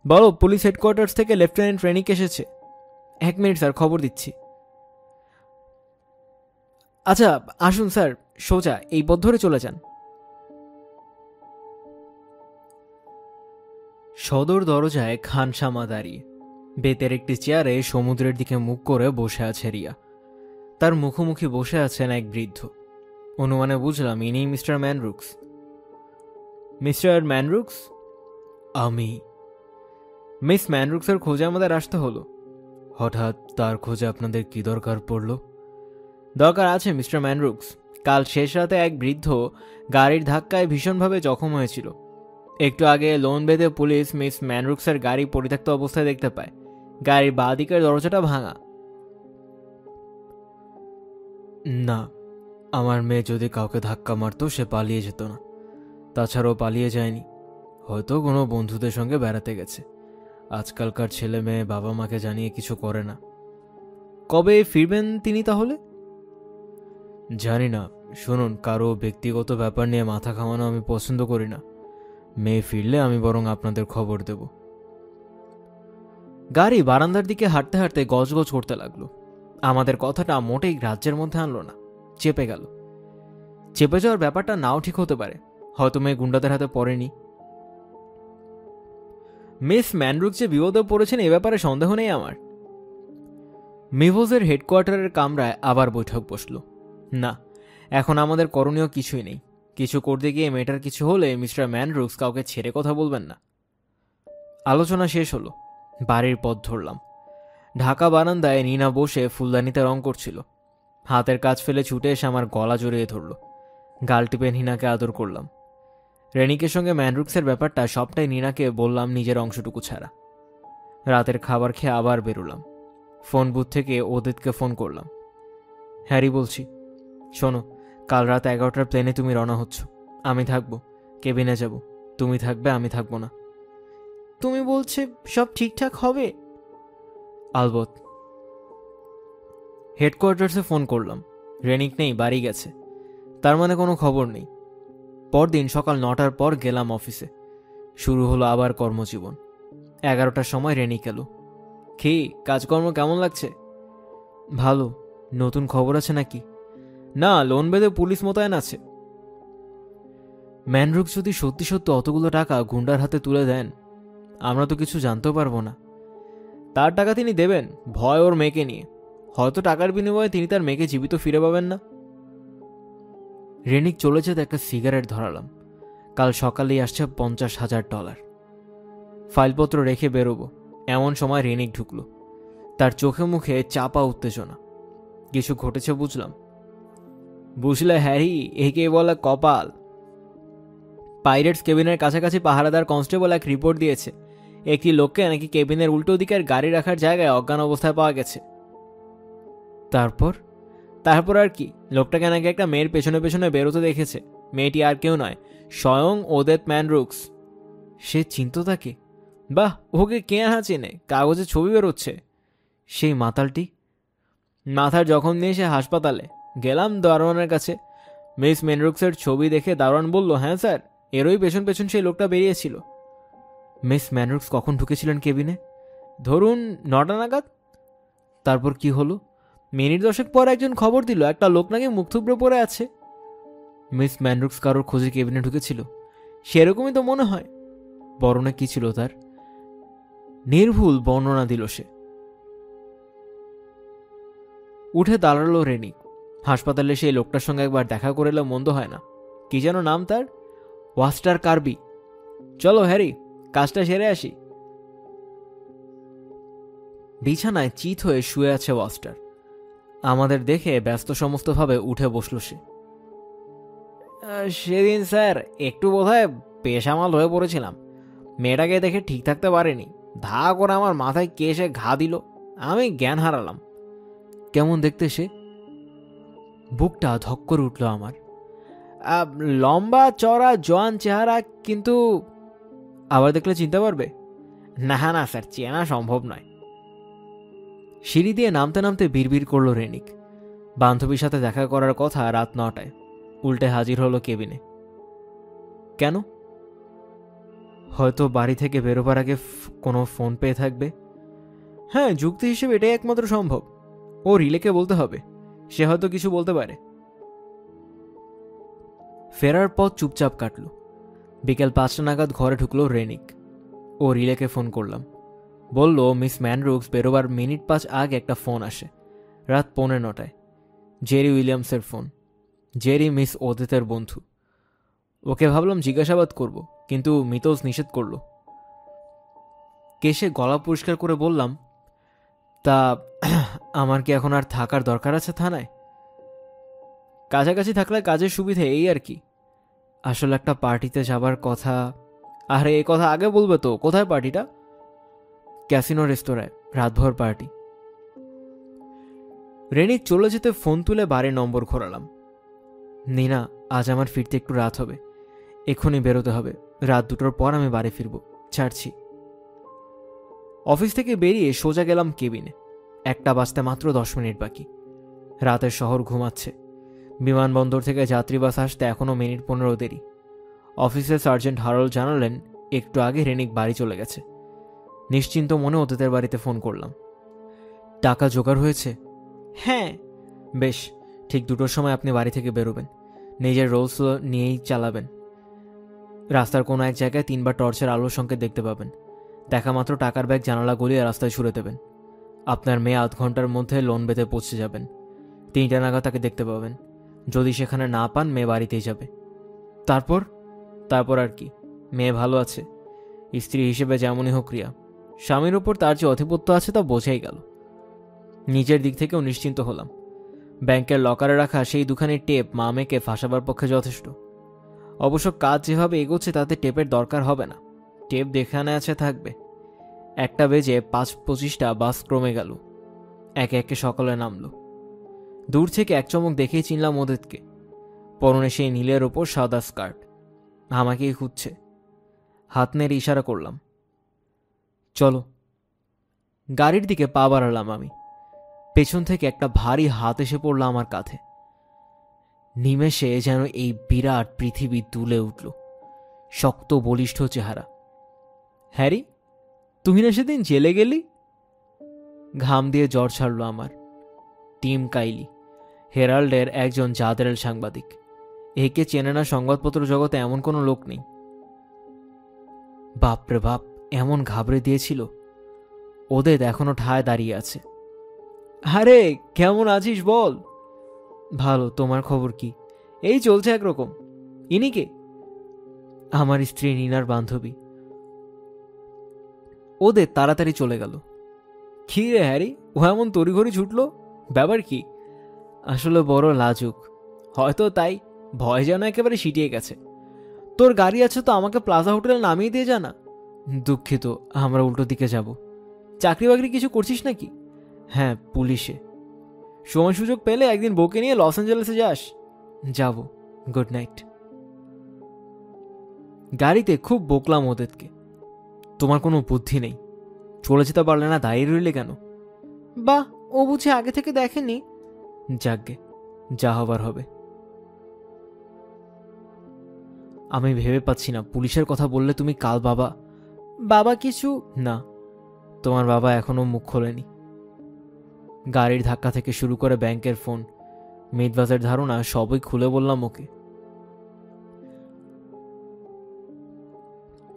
বলো পুলিশ হেডকোয়ার্টার্স থেকে লেফটেন্যান্ট রেনিক এসেছে। 1 মিনিট স্যার, খবর দিচ্ছি। আচ্ছা আসুন স্যার, সোজা এই পথ ধরে চলে যান। সদর দরজায় খানসামা দাঁড়িয়ে, বেতের একটি চেয়ারে সমুদ্রের দিকে মুখ করে বসে আছে রিয়া। তার মুখোমুখি বসে আছেন এক বৃদ্ধ। অনুমানে বুঝলাম ইনি মিস্টার ম্যানরুক্স। মিস্টার ম্যানরুক্স? আমি। মিস ম্যানরুক্সের খোঁজে আমাদের আসতে হলো। হঠাৎ তার খোঁজে আপনাদের কি দরকার পড়ল? দরকার আছে মিস্টার ম্যানরুক্স। কাল শেষ রাতে এক বৃদ্ধ গাড়ির ধাক্কায় ভীষণভাবে জখম হয়েছিল। একটু আগে লোন বেঁধে পুলিশ মিস ম্যানরুক্সের গাড়ি পরিত্যক্ত অবস্থায় দেখতে পায়। গাড়ির বাঁ দিকের দরজাটা ভাঙা। না, আমার মেয়ে যদি কাউকে ধাক্কা মারত সে পালিয়ে যেত না। তাছাড়াও পালিয়ে যায়নি, হয়তো কোনো বন্ধুদের সঙ্গে বেড়াতে গেছে। আজকালকার ছেলে মেয়ে বাবা মাকে জানিয়ে কিছু করে না। কবে ফিরবেন তিনি তাহলে? জানি না। শুনুন, কারো ব্যক্তিগত ব্যাপার নিয়ে মাথা ঘামানো আমি পছন্দ করি না। মেয়ে ফিরলে আমি বরং আপনাদের খবর দেব। গাড়ি বারান্দার দিকে হাঁটতে হাঁটতে গজগজ করতে লাগলো। আমাদের কথাটা মোটেই গ্রাহ্যের মধ্যে আনলো না, চেপে গেল। চেপে যাওয়ার ব্যাপারটা নাও ঠিক হতে পারে, হয়তো মেয়ে গুন্ডাদের হাতে পড়েনি। মিস ম্যানরুক যে বিপদে পড়েছেন এ ব্যাপারে সন্দেহ নেই আমার। মিভোজের হেডকোয়ার্টারের কামরায় আবার বৈঠক বসল। না, এখন আমাদের করণীয় কিছুই নেই। কিছু করতে গিয়ে মেয়েটার কিছু হলে মিস্টার ম্যানরুক্স কাউকে ছেড়ে কথা বলবেন না। আলোচনা শেষ হলো, বাড়ির পথ ধরলাম। ঢাকা বারান্দায় নীনা বসে ফুলদানিতে রং করছিল। হাতের কাজ ফেলে ছুটে এসে আমার গলা জড়িয়ে ধরল। গাল টিপে নীনাকে আদর করলাম। রেনিকের সঙ্গে ম্যানরুক্সের ব্যাপারটা সবটাই নীনাকে বললাম, নিজের অংশটুকু ছাড়া। রাতের খাবার খেয়ে আবার বেরোলাম। ফোন বুথ থেকে ওদিতকে ফোন করলাম। হ্যারি বলছি, শোনো, কাল রাত 11টার প্লেনে তুমি রওনা হচ্ছ। আমি থাকবো, কেবিনে যাব। তুমি থাকবে, আমি থাকবো না। তুমি বলছে সব ঠিকঠাক হবে? আলবত। হেডকোয়ার্টার্সে ফোন করলাম। রেনিক নেই, বাড়ি গেছে। তার মানে কোনো খবর নেই। পরদিন সকাল 9টার পর গেলাম অফিসে। শুরু হলো আবার কর্মজীবন। 11টার সময় রেনিক এলো। কি কাজকর্ম কেমন লাগছে? ভালো। নতুন খবর আছে নাকি? না, লোন বেঁধে পুলিশ মোতায়েন আছে। ম্যানরুক্স যদি সত্যি সত্যি অতগুলো টাকা গুন্ডার হাতে তুলে দেন, আমরা তো কিছু জানতেও পারবো না। তার টাকা তিনি দেবেন, ভয় ওর মেয়েকে নিয়ে। হয়তো টাকার বিনিময়ে তিনি তার মেয়েকে জীবিত ফিরে পাবেন না। রেনিক চলে যেতে একটা সিগারেট ধরালাম। কাল সকালেই আসছে $50,000। ফাইলপত্র রেখে বেরোবো, এমন সময় রেনিক ঢুকলো। তার চোখে মুখে চাপা উত্তেজনা। কিছু ঘটেছে বুঝলাম। বুঝলে হ্যারি, একে বলে কপাল। পাইরেটস কেবিনের কাছাকাছি পাহারাদার কনস্টেবল এক রিপোর্ট দিয়েছে, একটি লোককে নাকি কেবিনের উল্টো দিকের গাড়ি রাখার জায়গায় অজ্ঞান অবস্থায় পাওয়া গেছে। তারপর তারপর আর কি, লোকটাকে নাকি একটা মেয়ের পেছনে পেছনে বেরোতে দেখেছে। মেয়েটি আর কেউ নয়, স্বয়ং ওদেত ম্যানরুক্স। সে চিনত তাকে? বাহ, ওকে কে না চেনে, কাগজে ছবি বেরোচ্ছে। সেই মাতালটি। মাথার জখম নিয়ে সে হাসপাতালে। গেলাম দারোয়ানের কাছে। মিস ম্যানরুক্সের ছবি দেখে দারোয়ান বলল, হ্যাঁ স্যার, এরই পেছন পেছন সেই লোকটা বেরিয়েছিল। মিস ম্যানরুক্স কখন ঢুকেছিলেন কেবিনে? ধরুন 9টা নাগাদ। তারপর কি হলো? মিনিট 10 পর একজন খবর দিল একটা লোক নাকি মুখ থুবড়ে পড়ে আছে। মিস ম্যানরুক্স কারোর খোঁজে কেবিনে ঢুকেছিল? সেরকমই তো মনে হয়। বর্ণনা কি ছিল তার? নির্ভুল বর্ণনা দিল সে। উঠে দাঁড়ালো রেনিক। হাসপাতালে সেই লোকটার সঙ্গে একবার দেখা করে এলে মন্দ হয় না। কি যেন নাম তার? ওয়াস্টার কার্বি। চলো হ্যারি, কাজটা সেরে আসি। বিছানায় চিত হয়ে শুয়ে আছে ওয়াস্টার। আমাদের দেখে ব্যস্ত সমস্তভাবে উঠে বসল সে। সেদিন স্যার একটু বোধহয় পেশামাল হয়ে পড়েছিলাম। মেয়েটাকে দেখে ঠিক থাকতে পারেনি, ধা করে আমার মাথায় কে এসে ঘা দিল, আমি জ্ঞান হারালাম। কেমন দেখতে সে? বুকটা ধক করে উঠল আমার। লম্বা চড়া জোয়ান চেহারা, কিন্তু আবার দেখলে চিনতে পারবে? না না স্যার, চেনা সম্ভব নয়। সিঁড়ি দিয়ে নামতে নামতে বিড়বিড় করল রেনিক। বান্ধবীর সাথে দেখা করার কথা রাত 9টায়, উল্টে হাজির হলো কেবিনে। কেন? হয়তো বাড়ি থেকে বেরোবার আগে কোনো ফোন পেয়ে থাকবে। হ্যাঁ, যুক্তি হিসেবে এটাই একমাত্র সম্ভব। ও রিলেকে বলতে হবে, সে হয়তো কিছু বলতে পারে। ফেরার পথ চুপচাপ কাটল। বিকেল 5টা নাগাদ ঘরে ঢুকলো রেনিক। ও রিলেকে ফোন করলাম। বলল মিস ম্যানরুক্স বেরোবার মিনিট 5 আগে একটা ফোন আসে, রাত 9:15টায়। জেরি উইলিয়ামসের ফোন। জেরি মিস ওদেতের বন্ধু। ওকে ভাবলাম জিজ্ঞাসাবাদ করব, কিন্তু মিতোজ নিষেধ করল। কেশে গলা পরিষ্কার করে বললাম, তা আমার কি এখন আর থাকার দরকার আছে থানায়? কাছাকাছি থাকলে কাজের সুবিধে, এই আর কি। আসলে একটা পার্টিতে যাবার কথা। আরে এই কথা আগে বলবে তো। কোথায় পার্টিটা? ক্যাসিনো রেস্তোরাঁয়, রাতভর পার্টি। রেনিক চলে যেতে ফোন তুলে বাড়ির নম্বর ঘোরালাম। নীনা, আজ আমার ফিরতে একটু রাত হবে, এক্ষুনি বেরোতে হবে। রাত 2টোর পর আমি বাড়ি ফিরব, ছাড়ছি। অফিস থেকে বেরিয়ে সোজা গেলাম কেবিনে। 1টা বাজতে মাত্র 10 মিনিট বাকি। রাতের শহর ঘুমাচ্ছে। বিমানবন্দর থেকে যাত্রী বাস আসতে এখনও মিনিট 15 দেরি। অফিসের সার্জেন্ট হারল্ড জানালেন একটু আগে রেনিক বাড়ি চলে গেছে। নিশ্চিন্ত মনে ওদের বাড়িতে ফোন করলাম। টাকা জোগাড় হয়েছে? হ্যাঁ। বেশ, ঠিক 2টোর সময় আপনি বাড়ি থেকে বেরোবেন। নিজের রোলস নিয়েই চালাবেন। রাস্তার কোনো এক জায়গায় 3বার টর্চের আলোর সংকেত দেখতে পাবেন। দেখা মাত্র টাকার ব্যাগ জানালা গলিয়ে রাস্তায় ছুড়ে দেবেন। আপনার মেয়ে 8 ঘন্টার মধ্যে লোন বেঁধে পৌঁছে যাবেন। 3টা নাগাদ তাকে দেখতে পাবেন। যদি সেখানে না পান, মেয়ে বাড়িতেই যাবে। তারপর আর কি, মেয়ে ভালো আছে। স্ত্রী হিসেবে যেমনই হোক ক্রিয়া, স্বামীর উপর তার যে আধিপত্য আছে তা বোঝাই গেল। নিজের দিক থেকেও নিশ্চিন্ত হলাম। ব্যাংকের লকারে রাখা সেই দুখানি টেপ মামেকে ফাঁসাবার পক্ষে যথেষ্ট। অবশ্য কাজ যেভাবে এগোচ্ছে তাতে টেপের দরকার হবে না। টেপ যেখানে আছে থাকবে। 1টা বেজে 5:25 বাস ক্রমে গেল। একে একে সকলে নামল। দূর থেকে এক চমক দেখেই চিনলাম ওদেরকে। পরনে সেই নীলের ওপর সাদা স্কার্ট। আমাকেই খুঁজছে। হাত নেড়ে ইশারা করলাম, চলো। গাড়ির দিকে পা বাড়ালাম আমি। পেছন থেকে একটা ভারী হাত এসে পড়ল আমার কাঁধে। নিমেষে যেন এই বিরাট পৃথিবী দুলে উঠল। শক্ত বলিষ্ঠ চেহারা। হ্যারি, তুমি না সেদিন জেলে গেলি? ঘাম দিয়ে জ্বর ছাড়ল আমার। টিম কাইলি, হেরাল্ডের একজন জাদেরেল সাংবাদিক। একে চেনে না সংবাদপত্র জগতে এমন কোনো লোক নেই। বাপরে বাপ, এমন ঘাবড়ে দিয়েছিল। ওদের এখনো ঠায় দাঁড়িয়ে আছে। আরে কেমন আছিস বল? ভালো, তোমার খবর কি? এই চলছে একরকম। ইনি কে? আমার স্ত্রী নিনার বান্ধবী। ওদের তাড়াতাড়ি চলে গেল। কি রে হ্যারি, ও এমন তড়িঘড়ি ছুটলো, ব্যাপার কি? আসলে বড় লাজুক, হয়তো তাই ভয় যেন একেবারে সিটিয়ে গেছে। তোর গাড়ি আছে তো আমাকে প্লাজা হোটেলে নামিয়ে দিয়ে জানা। দুঃখিত, আমরা উল্টো দিকে যাব। চাকরি বাকরি কিছু করছিস নাকি? হ্যাঁ, পুলিশে। সময় সুযোগ পেলে একদিন বউকে নিয়ে লস অ্যাঞ্জেলেসে যাস। যাব। Good night. গাড়িতে খুব বকলাম ওদেরকে। তোমার কোনো বুদ্ধি নেই, চলে যেতে পারলে না, দাঁড়িয়ে রইলে কেন? বাহ, ও বুঝি আগে থেকে দেখেনি। যাকগে, যা হবার হবে। আমি ভেবে পাচ্ছি না, পুলিশের কথা বললে তুমি কাল বাবা কিছু না। তোমার বাবা এখনো মুখ খোলেনি। গাড়ির ধাক্কা থেকে শুরু করে ব্যাংকের ফোন, মিটবাজের ধারণা সবই খুলে বললাম ওকে।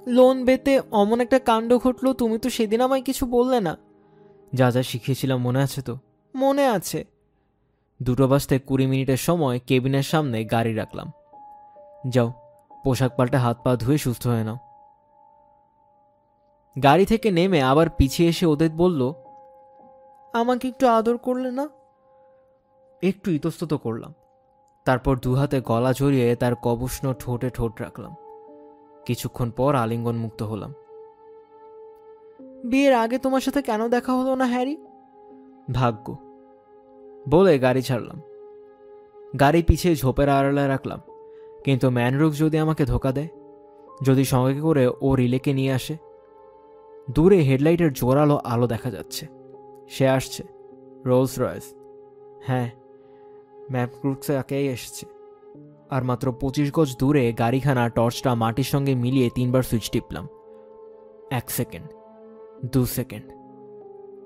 লোন বেতে অমন একটা কাণ্ড ঘটলো, তুমি তো সেদিন আমায় কিছু বললে না। যা যা শিখিয়েছিলাম মনে আছে তো? মনে আছে। 2:20 সময় কেবিনের সামনে গাড়ি রাখলাম। যাও, পোশাক পাল্টে হাত পা ধুয়ে সুস্থ হয়ে নাও। গাড়ি থেকে নেমে আবার পিছিয়ে এসে ওদের বলল, আমাকে একটু আদর করলে না? একটু ইতস্তত করলাম। তারপর দুহাতে গলা জড়িয়ে তার কবুষ্ণ ঠোঁটে ঠোঁট রাখলাম। কিছুক্ষণ পর আলিঙ্গন মুক্ত হলাম। বিয়ের আগে তোমার সাথে কেন দেখা হলো না হ্যারি? ভাগ্য, বলে গাড়ি ছাড়লাম। গাড়ি পিছিয়ে ঝোপের আড়ালে রাখলাম। কিন্তু ম্যানরুক যদি আমাকে ধোকা দেয়, যদি সঙ্গে করে ও রিলেকে নিয়ে আসে। দূরে হেডলাইটের জোরালো আলো দেখা যাচ্ছে। সে আসছে, রোলস রয়েস। হ্যাঁ, ম্যানরুকসে একেই এসেছে। আর মাত্র 25 গজ দূরে গাড়িখানা টর্চটা মাটির সঙ্গে মিলিয়ে 3বার সুইচ টিপলাম। 1 সেকেন্ড, 2 সেকেন্ড।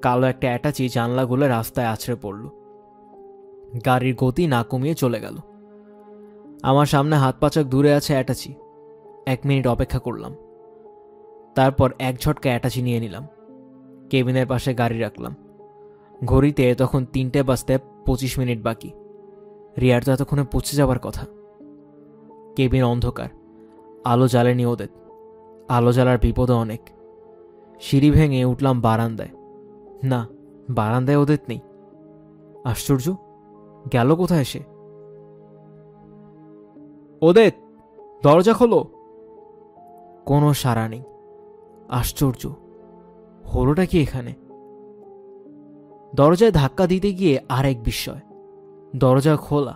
কালো একটা অ্যাটাচি জানলাগুলো রাস্তায় আছড়ে পড়ল। গাড়ির গতি না কমিয়ে চলে গেল। আমার সামনে হাত পাচাক দূরে আছে অ্যাটাচি। 1 মিনিট অপেক্ষা করলাম। তারপর এক ঝটকা অ্যাটাচি নিয়ে নিলাম। কেবিনের পাশে গাড়ি রাখলাম। ঘড়িতে তখন 3:25 বাকি। রিয়ার তো এতক্ষণে পৌঁছে যাবার কথা। কেবিন অন্ধকার, আলো জ্বালেনি ওদের। আলো জ্বালার বিপদও অনেক। সিঁড়ি ভেঙে উঠলাম বারান্দায়। না, বারান্দায় ওদের নেই। আশ্চর্য, গেল কোথায় সে? ওদের, দরজা খোলো। কোনো সাড়া নেই। আশ্চর্য, হলোটা কি এখানে? দরজায় ধাক্কা দিতে গিয়ে আর এক বিস্ময়। দরজা খোলা।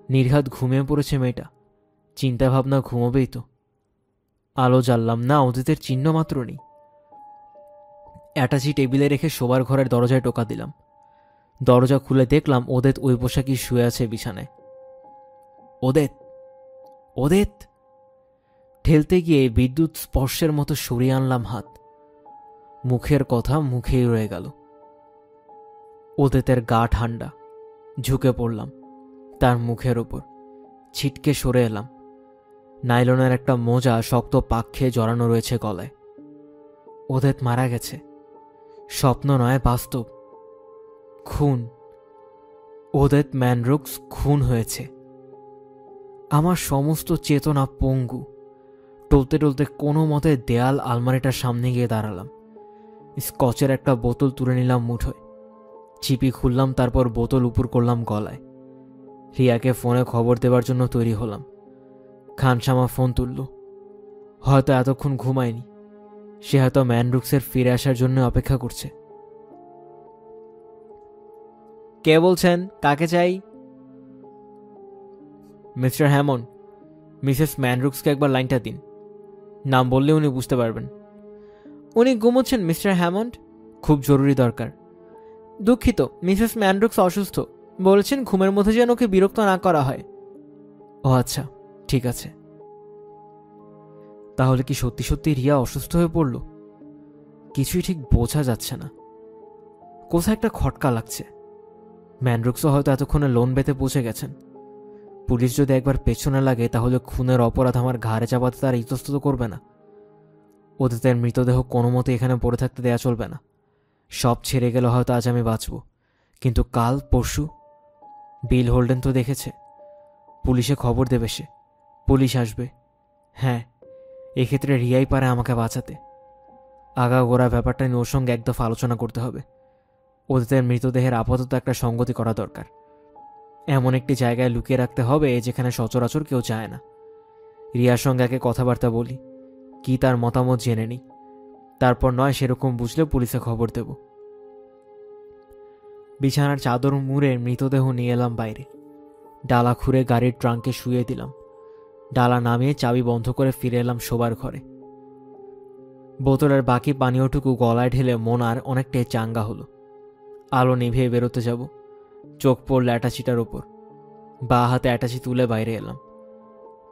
নির্ঘাত ঘুমিয়ে পড়েছে মেয়েটা। চিন্তা ভাবনা ঘুমোবেই তো। আলো জ্বাললাম না, ওদের চিহ্ন মাত্র নেই। অ্যাটাচি টেবিলে রেখে শোবার ঘরের দরজায় টোকা দিলাম। দরজা খুলে দেখলাম ওদের ওই পোশাকই শুয়ে আছে বিছানায়। ওদের, ওদের! ঠেলতে গিয়ে বিদ্যুৎ স্পর্শের মতো সরিয়ে আনলাম হাত। মুখের কথা মুখেই রয়ে গেল। ওদের গা ঠান্ডা। ঝুঁকে পড়লাম তার মুখের ওপর। ছিটকে সরে এলাম। নাইলনের একটা মোজা শক্ত পাক খেয়ে জড়ানো রয়েছে গলায়। ওদের মারা গেছে। স্বপ্ন নয়, বাস্তব। খুন। ওদের ম্যানরুকস খুন হয়েছে। আমার সমস্ত চেতনা পঙ্গু। টলতে টলতে কোনো মতে দেয়াল আলমারিটার সামনে গিয়ে দাঁড়ালাম। স্কচের একটা বোতল তুলে নিলাম মুঠোয়। চিপি খুললাম, তারপর বোতল উপর করলাম গলায়। রিয়াকে ফোনে খবর দেবার জন্য তৈরি হলাম। খানসামা ফোন তুলল। হয়তো এতক্ষণ ঘুমায়নি, সে হয়তো ম্যানরুক্সের ফিরে আসার জন্য অপেক্ষা করছে। কে বলছেন? কাকে চাই? মিস্টার হ্যামন্ড, মিসেস ম্যানরুক্সকে একবার লাইনটা দিন। নাম বললে উনি বুঝতে পারবেন। উনি ঘুমোচ্ছেন মিস্টার হ্যামন্ড। খুব জরুরি দরকার। দুঃখিত, মিসেস ম্যানরুক্স অসুস্থ, বলেছেন ঘুমের মধ্যে যেন ওকে বিরক্ত না করা হয়। ও আচ্ছা, ঠিক আছে। তাহলে কি সত্যি সত্যি রিয়া অসুস্থ হয়ে পড়ল? কিছুই ঠিক বোঝা যাচ্ছে না। কোথায় একটা খটকা লাগছে। ম্যানরুক্সও হয়তো এতক্ষণে লোন বেতে পৌঁছে গেছেন। পুলিশ যদি একবার পেছনে লাগে তাহলে খুনের অপরাধ আমার ঘাড়ে চাপাতে তারা ইতস্তত করবে না। ওদের মৃতদেহ কোনো মতে এখানে পড়ে থাকতে দেয়া চলবে না। সব ছেড়ে গেলে হয়তো আজ আমি বাঁচব, কিন্তু কাল পরশু বিল হোল্ডেন তো দেখেছে। পুলিশে খবর দেবে সে, পুলিশ আসবে। হ্যাঁ, এক্ষেত্রে রিয়াই পারে আমাকে বাঁচাতে। আগাগোড়া ব্যাপারটা নিয়ে ওর সঙ্গে এক দফা আলোচনা করতে হবে। ওদের মৃতদেহের আপাতত একটা সঙ্গতি করা দরকার। এমন একটি জায়গায় লুকিয়ে রাখতে হবে যেখানে সচরাচর কেউ যায় না। রিয়ার সঙ্গে একে কথাবার্তা বলি, কি তার মতামত জেনে নিই। তারপর নয় সেরকম বুঝলে পুলিশে খবর দেব। বিছানার চাদর মুড়ে মৃতদেহ নিয়ে এলাম বাইরে। ডালা খুঁড়ে গাড়ির ট্রাঙ্কে শুয়ে দিলাম। ডালা নামিয়ে চাবি বন্ধ করে ফিরে এলাম শোবার ঘরে। বোতলের বাকি পানীয়টুকু গলায় ঢেলে মন আর অনেকটাই চাঙ্গা হলো। আলো নিভিয়ে বেরোতে যাব, চোখ পড়ল অ্যাটাচিটার ওপর। বা হাতে অ্যাটাচি তুলে বাইরে এলাম।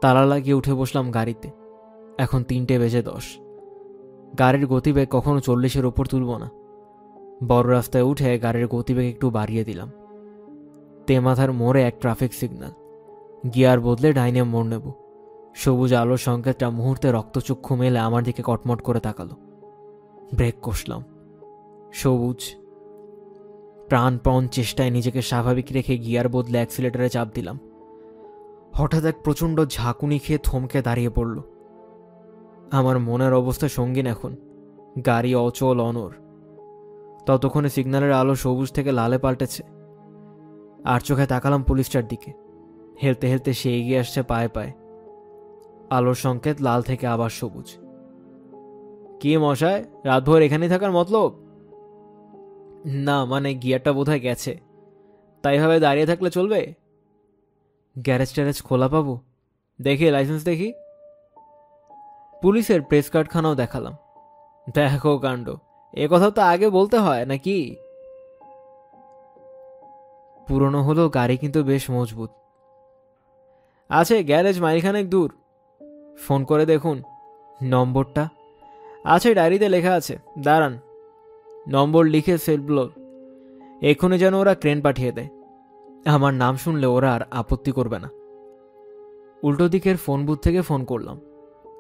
তালা লাগিয়ে উঠে বসলাম গাড়িতে। এখন 3:10। গাড়ির গতিবেগ কখনো 40-এর ওপর তুলব না। বড় রাস্তায় উঠে গাড়ির গতিবেগ একটু বাড়িয়ে দিলাম। তেমাথার মোড়ে এক ট্রাফিক সিগন্যাল। গিয়ার বদলে ডাইনে মোড় নেব। সবুজ আলোর সংকেতটা মুহূর্তে রক্তচক্ষু মেলে আমার দিকে কটমট করে তাকালো। ব্রেক কষলাম। সবুজ। প্রাণপণ চেষ্টায় নিজেকে স্বাভাবিক রেখে গিয়ার বদলে অ্যাক্সিলেটারে চাপ দিলাম। হঠাৎ এক প্রচণ্ড ঝাঁকুনি খেয়ে থমকে দাঁড়িয়ে পড়ল। আমার মনের অবস্থা সঙ্গীন এখন। গাড়ি অচল, অনড়। ততক্ষণে সিগন্যালের আলো সবুজ থেকে লালে পাল্টেছে। আর চোখে তাকালাম পুলিশটার দিকে। হেলতে হেলতে সে এগিয়ে আসছে পায়ে পায়ে। আলোর সংকেত লাল থেকে আবার সবুজ। কি মশাই, রাতভর এখানেই থাকার মতলব? না, মানে গিয়ারটা বোধহয় গেছে, তাই ভাবে দাঁড়িয়ে থাকলে চলবে? গ্যারেজ ট্যারেজ খোলা পাবো? দেখি লাইসেন্স দেখি। পুলিশের প্রেস কার্ডখানাও দেখালাম। দেখো কাণ্ড, এ কথা তো আগে বলতে হয় নাকি? পুরনো হলেও গাড়ি কিন্তু বেশ মজবুত। আছে, গ্যারেজ মাইলখানেক দূর। ফোন করে দেখুন। নম্বরটা? আছে, ডায়েরিতে লেখা আছে, দাঁড়ান। নম্বর লিখে সেল ব্লো। এক্ষুনি যেন ওরা ক্রেন পাঠিয়ে দেয়। আমার নাম শুনলে ওরা আর আপত্তি করবে না। উল্টো দিকের ফোন বুথ থেকে ফোন করলাম।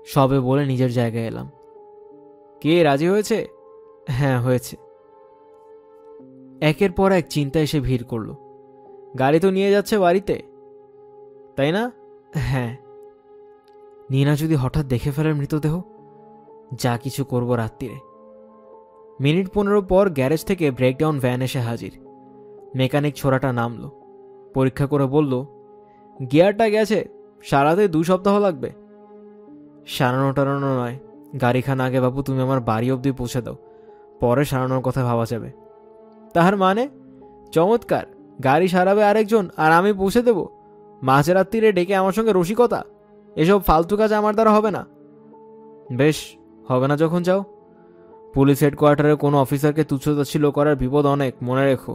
সবে বলে নিজের জায়গায় এলাম। কে রাজি হয়েছে? হ্যাঁ, হয়েছে। একের পর এক চিন্তা এসে ভিড় করল। গাড়ি তো নিয়ে যাচ্ছে বাড়িতে, তাই না? হ্যাঁ। নীনা যদি হঠাৎ দেখে ফেলে মৃতদেহ? যা কিছু করব রাত্রিরে। মিনিট 15 পর গ্যারেজ থেকে ব্রেকডাউন ভ্যান এসে হাজির। মেকানিক ছোড়াটা নামলো, পরীক্ষা করে বলল, গিয়ারটা গেছে, সারাতে 2 সপ্তাহ লাগবে। সারানো টারানো নয়, গাড়িখানা আগে বাবু তুমি আমার বাড়ি অবধি পৌঁছে দাও, পরে সারানোর কথা ভাবা যাবে। তাহার মানে? চমৎকার, গাড়ি সারাবে আরেকজন আর আমি পৌঁছে দেব? মাঝরাত্রিরে ডেকে আমার সঙ্গে রসিকতা? এসব ফালতু কাজ আমার দ্বারা হবে না। বেশ, হবে না যখন যাও। পুলিশ হেডকোয়ার্টারে কোনো অফিসারকে তুচ্ছতাচ্ছিল্য করার বিপদ অনেক, মনে রেখো।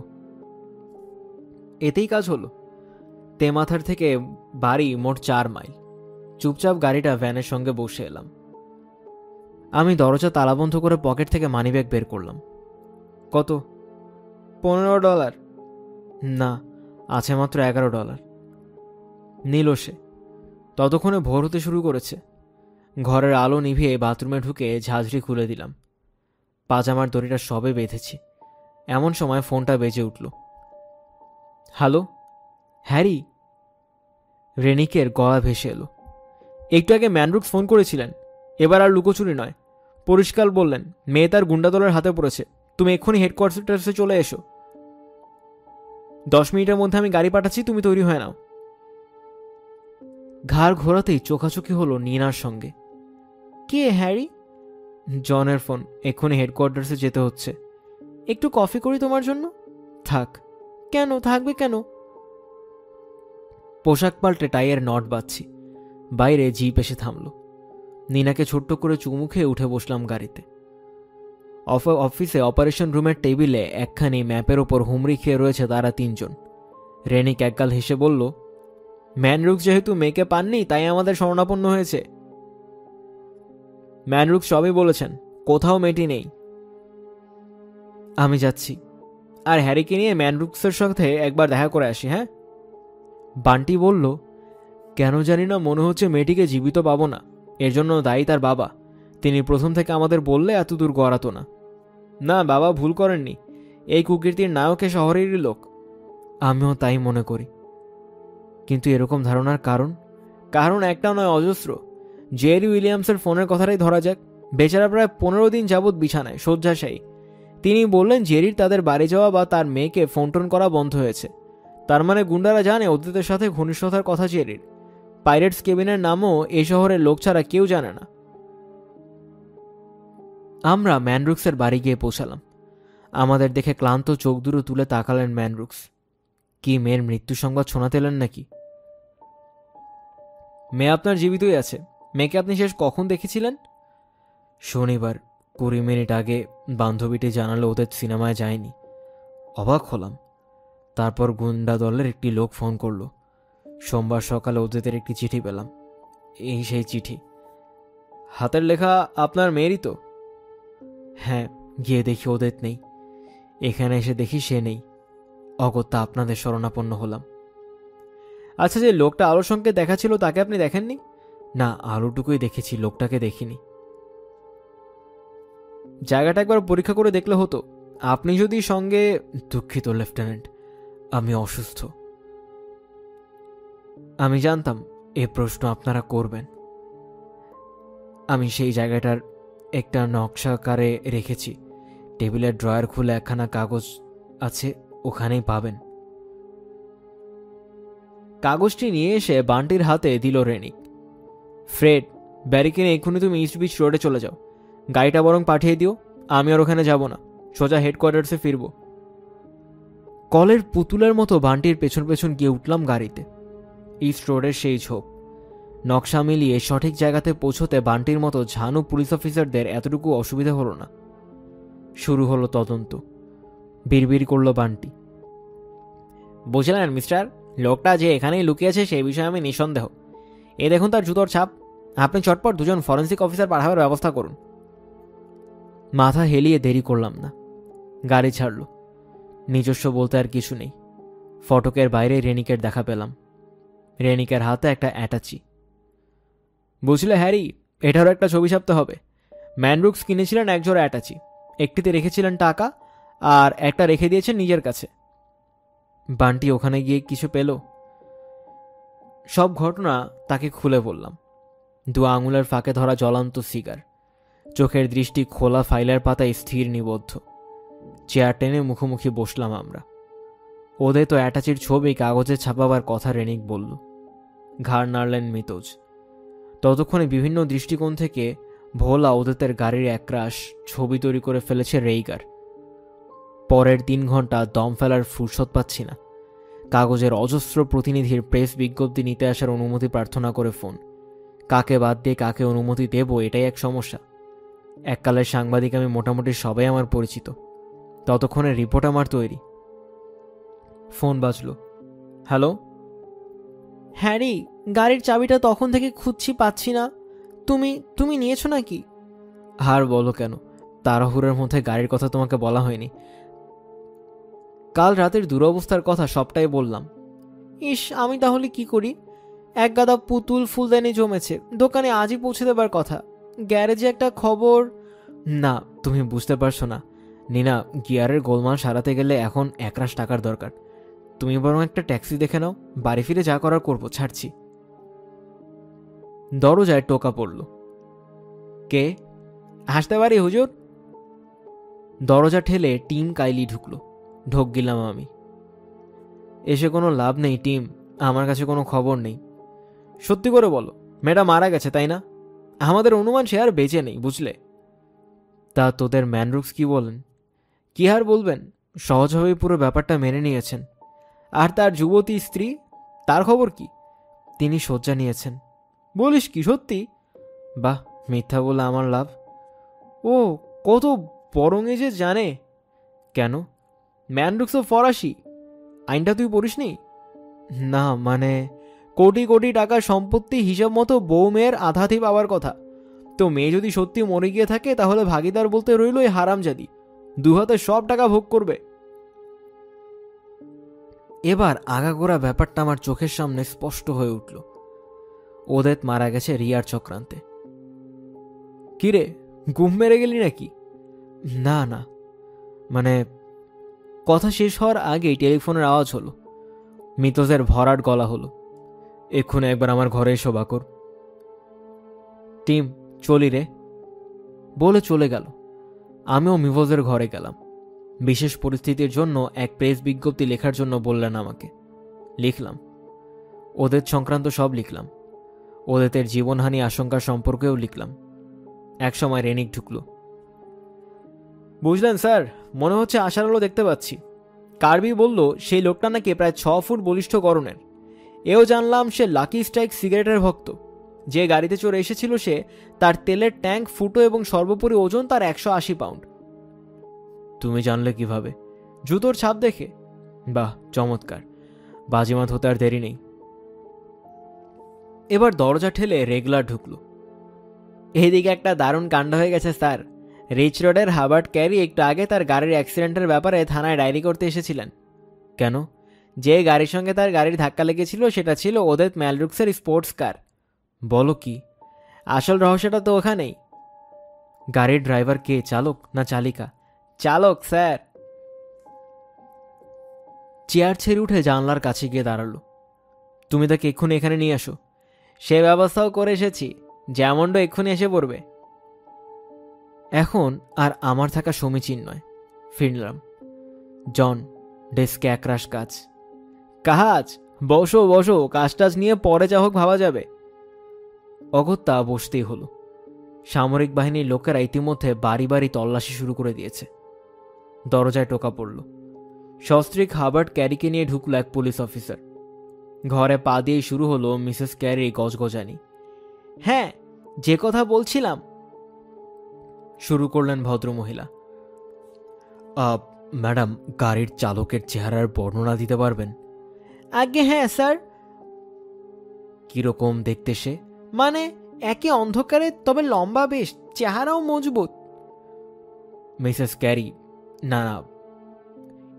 এতেই কাজ হলো। তেমাথার থেকে বাড়ি মোট 4 মাইল। চুপচাপ গাড়িটা ভ্যানের সঙ্গে বসে এলাম। আমি দরজা তালাবন্ধ করে পকেট থেকে মানিব্যাগ বের করলাম। কত? $15। না, আছে মাত্র $11। নিল সে। ততক্ষণে ভোর হতে শুরু করেছে। ঘরের আলো নিভিয়ে বাথরুমে ঢুকে ঝাঁঝরি খুলে দিলাম। পাজামার দড়িটা সবে বেঁধেছি, এমন সময় ফোনটা বেজে উঠল। Hello, Harry? রেনিকের গলা ভেসে এলো। একটু আগে ম্যানরুক্স ফোন করেছিলেন, এবার আর লুকোচুরি নয়, পরিষ্কার বললেন মেয়ে তার গুন্ডাদলের হাতে পড়েছে, তুমি এক্ষুনি হেডকোয়ার্টার্সে চলে এসো। 10 মিনিটের মধ্যে আমি গাড়ি পাঠাচ্ছি, তুমি তৈরি হয়ে নাও। ঘাড় ঘোরাতেই চোখাচোখি হলো নিনার সঙ্গে। কে হ্যারি? জনের ফোন, এক্ষুনি হেডকোয়ার্টার্সে যেতে হচ্ছে। একটু কফি করি তোমার জন্য? থাক। কেন থাকবে কেন? পোশাক পাল্টে টাইয়ের নট বাঁধছি। বাইরে জিপ এসে থামল। নিনাকে ছোট্ট করে চুমু খেয়ে উঠে বসলাম গাড়িতে। অফিসে অপারেশন রুমের টেবিলে একখানি ম্যাপের ওপর হুমড়ি খেয়ে রয়েছে তারা 3 জন। রেনিক একগাল হেসে বলল, ম্যানরুক্স যেহেতু মেয়েকে পাননি তাই আমাদের শরণাপন্ন হয়েছে। ম্যানরুক্স সবই বলেছেন, কোথাও মেয়েটি নেই। আমি যাচ্ছি, আর হ্যারিকে নিয়ে ম্যানরুক্সের সাথে একবার দেখা করে আসি। হ্যাঁ, বান্টি বলল, কেন জানি না মনে হচ্ছে মেয়েটিকে জীবিত পাবো না। এর জন্য দায়ী তার বাবা। তিনি প্রথম থেকে আমাদের বললে এত দূর গড়াতো না। না, বাবা ভুল করেননি। এই কুকীর্তির নায়কে শহরেরই লোক। আমিও তাই মনে করি, কিন্তু এরকম ধারণার কারণ একটাও নয়, অজস্র। জেরি উইলিয়ামসের ফোনের কথাটাই ধরা যাক। বেচারা প্রায় 15 দিন যাবৎ বিছানায়, শয্যাশায়ী। তিনি বললেন জেরির তাদের বাড়ি যাওয়া বা তার মেয়েকে ফোন টোন করা বন্ধ হয়েছে। তার মানে গুন্ডারা জানে অতীতের সাথে ঘনিষ্ঠতার কথা জেরির। পাইরেটস কেবিনের নামও এ শহরের লোক ছাড়া কেউ জানে না। আমরা ম্যানরুক্সের বাড়ি গিয়ে পৌঁছালাম। আমাদের দেখে ক্লান্ত চোখ দুটো তুলে তাকালেন ম্যানরুক্স। কি মেয়ের মৃত্যু সংবাদ শোনাতে এলেন নাকি? মেয়ে আপনার জীবিতই আছে। মেয়েকে আপনি শেষ কখন দেখেছিলেন? শনিবার, 20 মিনিট আগে। বান্ধবীটি জানালো ওদের সিনেমায় যায়নি। অবাক হলাম। তারপর গুন্ডা দলের একটি লোক ফোন করলো। সোমবার সকালে ওদের একটি চিঠি পেলাম। এই সেই চিঠি। হাতের লেখা আপনার মেয়েরই তো? হ্যাঁ, গিয়ে দেখি ওদের নেই। এখানে এসে দেখি সে নেই। অগত্যা আপনাদের শরণাপন্ন হলাম। আচ্ছা, যে লোকটা আলোর সঙ্গে দেখা ছিল তাকে আপনি দেখেননি? না, আলোটুকুই দেখেছি, লোকটাকে দেখিনি। জায়গাটা একবার পরীক্ষা করে দেখলে হতো। আপনি যদি সঙ্গে... দুঃখিত লেফটেন্যান্ট, আমি অসুস্থ। আমি জানতাম এ প্রশ্ন আপনারা করবেন। আমি সেই জায়গাটার একটা নকশাকারে রেখেছি। টেবিলের ড্রয়ার খুলে একখানা কাগজ আছে, ওখানেই পাবেন। কাগজটি নিয়ে এসে বান্টির হাতে দিল রেনিক। ফ্রেড, ব্যারিকেনে এক্ষুনি তুমি ইস্ট বিচ রোডে চলে যাও। গাড়িটা বরং পাঠিয়ে দিও। আমি আর ওখানে যাব না, সোজা হেডকোয়ার্টার্সে ফিরব। কলের পুতুলের মতো বান্টির পেছন পেছন গিয়ে উঠলাম গাড়িতে। ইস্ট রোডের সেই ঝোপ। নকশা মিলিয়ে সঠিক জায়গাতে পৌঁছতে বান্টির মতো ঝানু পুলিশ অফিসারদের এতটুকু অসুবিধা হলো না। শুরু হলো তদন্ত। বিড়বিড় করল বান্টি। বুঝলেন মিস্টার, লোকটা যে এখানেই লুকিয়েছে সেই বিষয়ে আমি নিঃসন্দেহ। এ দেখুন তার জুতোর ছাপ। আপনি চটপট 2 জন ফরেন্সিক অফিসার পাঠাবার ব্যবস্থা করুন। মাথা হেলিয়ে দেরি করলাম না। গাড়ি ছাড়ল। নিজস্ব বলতে আর কিছু নেই। ফটকের বাইরে রেনিকের দেখা পেলাম। রেনিকের হাতে একটা অ্যাটাচি। বুঝলে হ্যারি, এটারও একটা ছবি ছাপতে হবে। ম্যানরুক্স কিনেছিলেন 1 জোড়া অ্যাটাচি। একটিতে রেখেছিলেন টাকা, আর একটা রেখে দিয়েছেন নিজের কাছে। বান্টি ওখানে গিয়ে কিছু পেল? সব ঘটনা তাকে খুলে বললাম। 2 আঙুলের ফাঁকে ধরা জ্বলন্ত সিগার। চোখের দৃষ্টি খোলা ফাইলের পাতায় স্থির নিবদ্ধ। চেয়ার টেনে মুখোমুখি বসলাম আমরা। ওদের তো অ্যাটাচির ছবি কাগজে ছাপাবার কথা রেনিক বলল। ঘাড় নাড়লেন মিতোজ। ততক্ষণে বিভিন্ন দৃষ্টিকোণ থেকে ভোলা ওদের গাড়ির একরাশ ছবি তৈরি করে ফেলেছে রেইগার। পরের 3 ঘন্টা দম ফেলার ফুরসত পাচ্ছি না। কাগজের অজস্র প্রতিনিধির প্রেস বিজ্ঞপ্তি নিতে আসার অনুমতি প্রার্থনা করে ফোন। কাকে বাদ দিয়ে কাকে অনুমতি দেব, এটাই এক সমস্যা। এককালের সাংবাদিক আমি, মোটামুটি সবাই আমার পরিচিত। ততক্ষণে রিপোর্ট আমার তৈরি। ফোন বাজল। হ্যালো। হ্যারি, গাড়ির চাবিটা তখন থেকে খুঁজছি, পাচ্ছি না। তুমি নিয়েছো নাকি? আর বলো কেন, তাড়াহুড়োর মধ্যে গাড়ির কথা তোমাকে বলা হয়নি। কাল রাতের দুরবস্থার কথা সবটাই বললাম। ইস, আমি তাহলে কি করি? এক গাদা পুতুল ফুলদানি জমেছে, দোকানে আজই পৌঁছে দেবার কথা। গ্যারেজে একটা খবর। না, তুমি বুঝতে পারছো না নিনা, গিয়ারের গোলমাল সারাতে গেলে এখন একরাশ টাকার দরকার। তুমি বরং একটা ট্যাক্সি দেখে নাও, বাড়ি ফিরে যা করার করবো, ছাড়ছি। দরজায় টোকা পড়ল। কে? হাসতে পারি হুজুর? দরজা ঠেলে টিম কাইলি ঢুকলো। ঢোক গিলাম আমি। এসে কোনো লাভ নেই টিম, আমার কাছে কোনো খবর নেই। সত্যি করে বলো, মেয়েটা মারা গেছে তাই না? আমাদের অনুমান সে আর বেঁচে নেই, বুঝলে? তা তোদের ম্যানরুক্স কি বলেন? কি আর বলবেন, সহজভাবেই পুরো ব্যাপারটা মেনে নিয়েছেন। আর তার যুবতী স্ত্রী, তার খবর কি? তিনি শয্যা নিয়েছেন। বলিস কি, সত্যি? বাহ, মিথ্যা বলে আমার লাভ। ও কত বরং যে জানে। কেন? ম্যানরুক্সও ফরাসি। আইনটা তুই পড়িসনি? না মানে, কোটি কোটি টাকার সম্পত্তি হিসাব মতো বউ মেয়ের আধাতি পাওয়ার কথা। তো মেয়ে যদি সত্যি মরে গিয়ে থাকে তাহলে ভাগিদার বলতে রইল এই হারামজাদি, দু হাতে সব টাকা ভোগ করবে। এবার আগাগোড়া ব্যাপারটা আমার চোখের সামনে স্পষ্ট হয়ে উঠল। ওদেত মারা গেছে রিয়ার চক্রান্তে। কিরে, ঘুম মেরে গেলি নাকি? না না, মানে কথা শেষ হওয়ার আগেই টেলিফোনের আওয়াজ হলো। মিতজের ভরাট গলা হলো, এক্ষুনি একবার আমার ঘরে এসো বাকর। টিম, চলি রে বলে চলে গেল। আমিও মিভোজের ঘরে গেলাম। বিশেষ পরিস্থিতির জন্য এক প্রেস বিজ্ঞপ্তি লেখার জন্য বললেন আমাকে। লিখলাম, ওদের সংক্রান্ত সব লিখলাম। ওদের জীবনহানি আশঙ্কা সম্পর্কেও লিখলাম। একসময় রেনিক ঢুকল। বুঝলেন স্যার, মনে হচ্ছে আশার আলো দেখতে পাচ্ছি। কার্বি বলল সেই লোকটা নাকি প্রায় 6 ফুট বলিষ্ঠ গড়নের। এও জানলাম সে লাকি স্ট্রাইক সিগারেটের ভক্ত। যে গাড়িতে চড়ে এসেছিল সে, তার তেলের ট্যাঙ্ক ফুটো এবং সর্বোপরি ওজন তার 180 পাউন্ড। তুমি জানলে কিভাবে? জুতোর ছাপ দেখে। বাহ, চমৎকার। বাজিমাত হতে আর দেরি নেই। এবার দরজা ঠেলে রেগুলার ঢুকল। এইদিকে একটা দারুণ কাণ্ড হয়ে গেছে স্যার। রিচ রোডের হাবার্ট ক্যারি একটু আগে তার গাড়ির অ্যাক্সিডেন্টের ব্যাপারে থানায় ডায়েরি করতে এসেছিলেন। কেন? যে গাড়ির সঙ্গে তার গাড়ির ধাক্কা লেগেছিল সেটা ছিল ওদের ম্যানরুক্সের স্পোর্টস কার। বলো কি? আসল রহস্যটা তো ওখানেই। গাড়ির ড্রাইভার কে, চালক না চালিকা? চালক স্যার। চেয়ার ছেড়ে উঠে জানলার কাছে গিয়ে দাঁড়ালো। তুমি তাকে এক্ষুনি এখানে নিয়ে আসো। সে ব্যবস্থাও করে এসেছি, যেমনটা এক্ষুনি এসে পড়বে। এখন আর আমার থাকা সমীচীন নয়। ফিরলাম। জন, ডেস্কে একরাশ কাজ। কাজ? বসো বসো, কাজ টাজ নিয়ে পরে যা হোক ভাবা যাবে। অগত্যা বসতেই হলো। সামরিক বাহিনীর লোকেরা ইতিমধ্যে বাড়ি বাড়ি তল্লাশি শুরু করে দিয়েছে। দরজায় টোকা পড়ল। সস্ত্রীক হাবার্ট ক্যারিকে নিয়ে ঢুকলো এক পুলিশ অফিসার। ঘরে পা দিয়েই শুরু হলো মিসেস ক্যারি গজগজানি। হ্যাঁ, যে কথা বলছিলাম, শুরু করলেন ভদ্রমহিলা। ম্যাডাম, গাড়ির চালকের চেহারার বর্ণনা দিতে পারবেন? আগে হ্যাঁ স্যার। কিরকম দেখতে সে? মানে একে অন্ধকারে, তবে লম্বা বেশ, চেহারাও মজবুত। মিসেস ক্যারি, না না,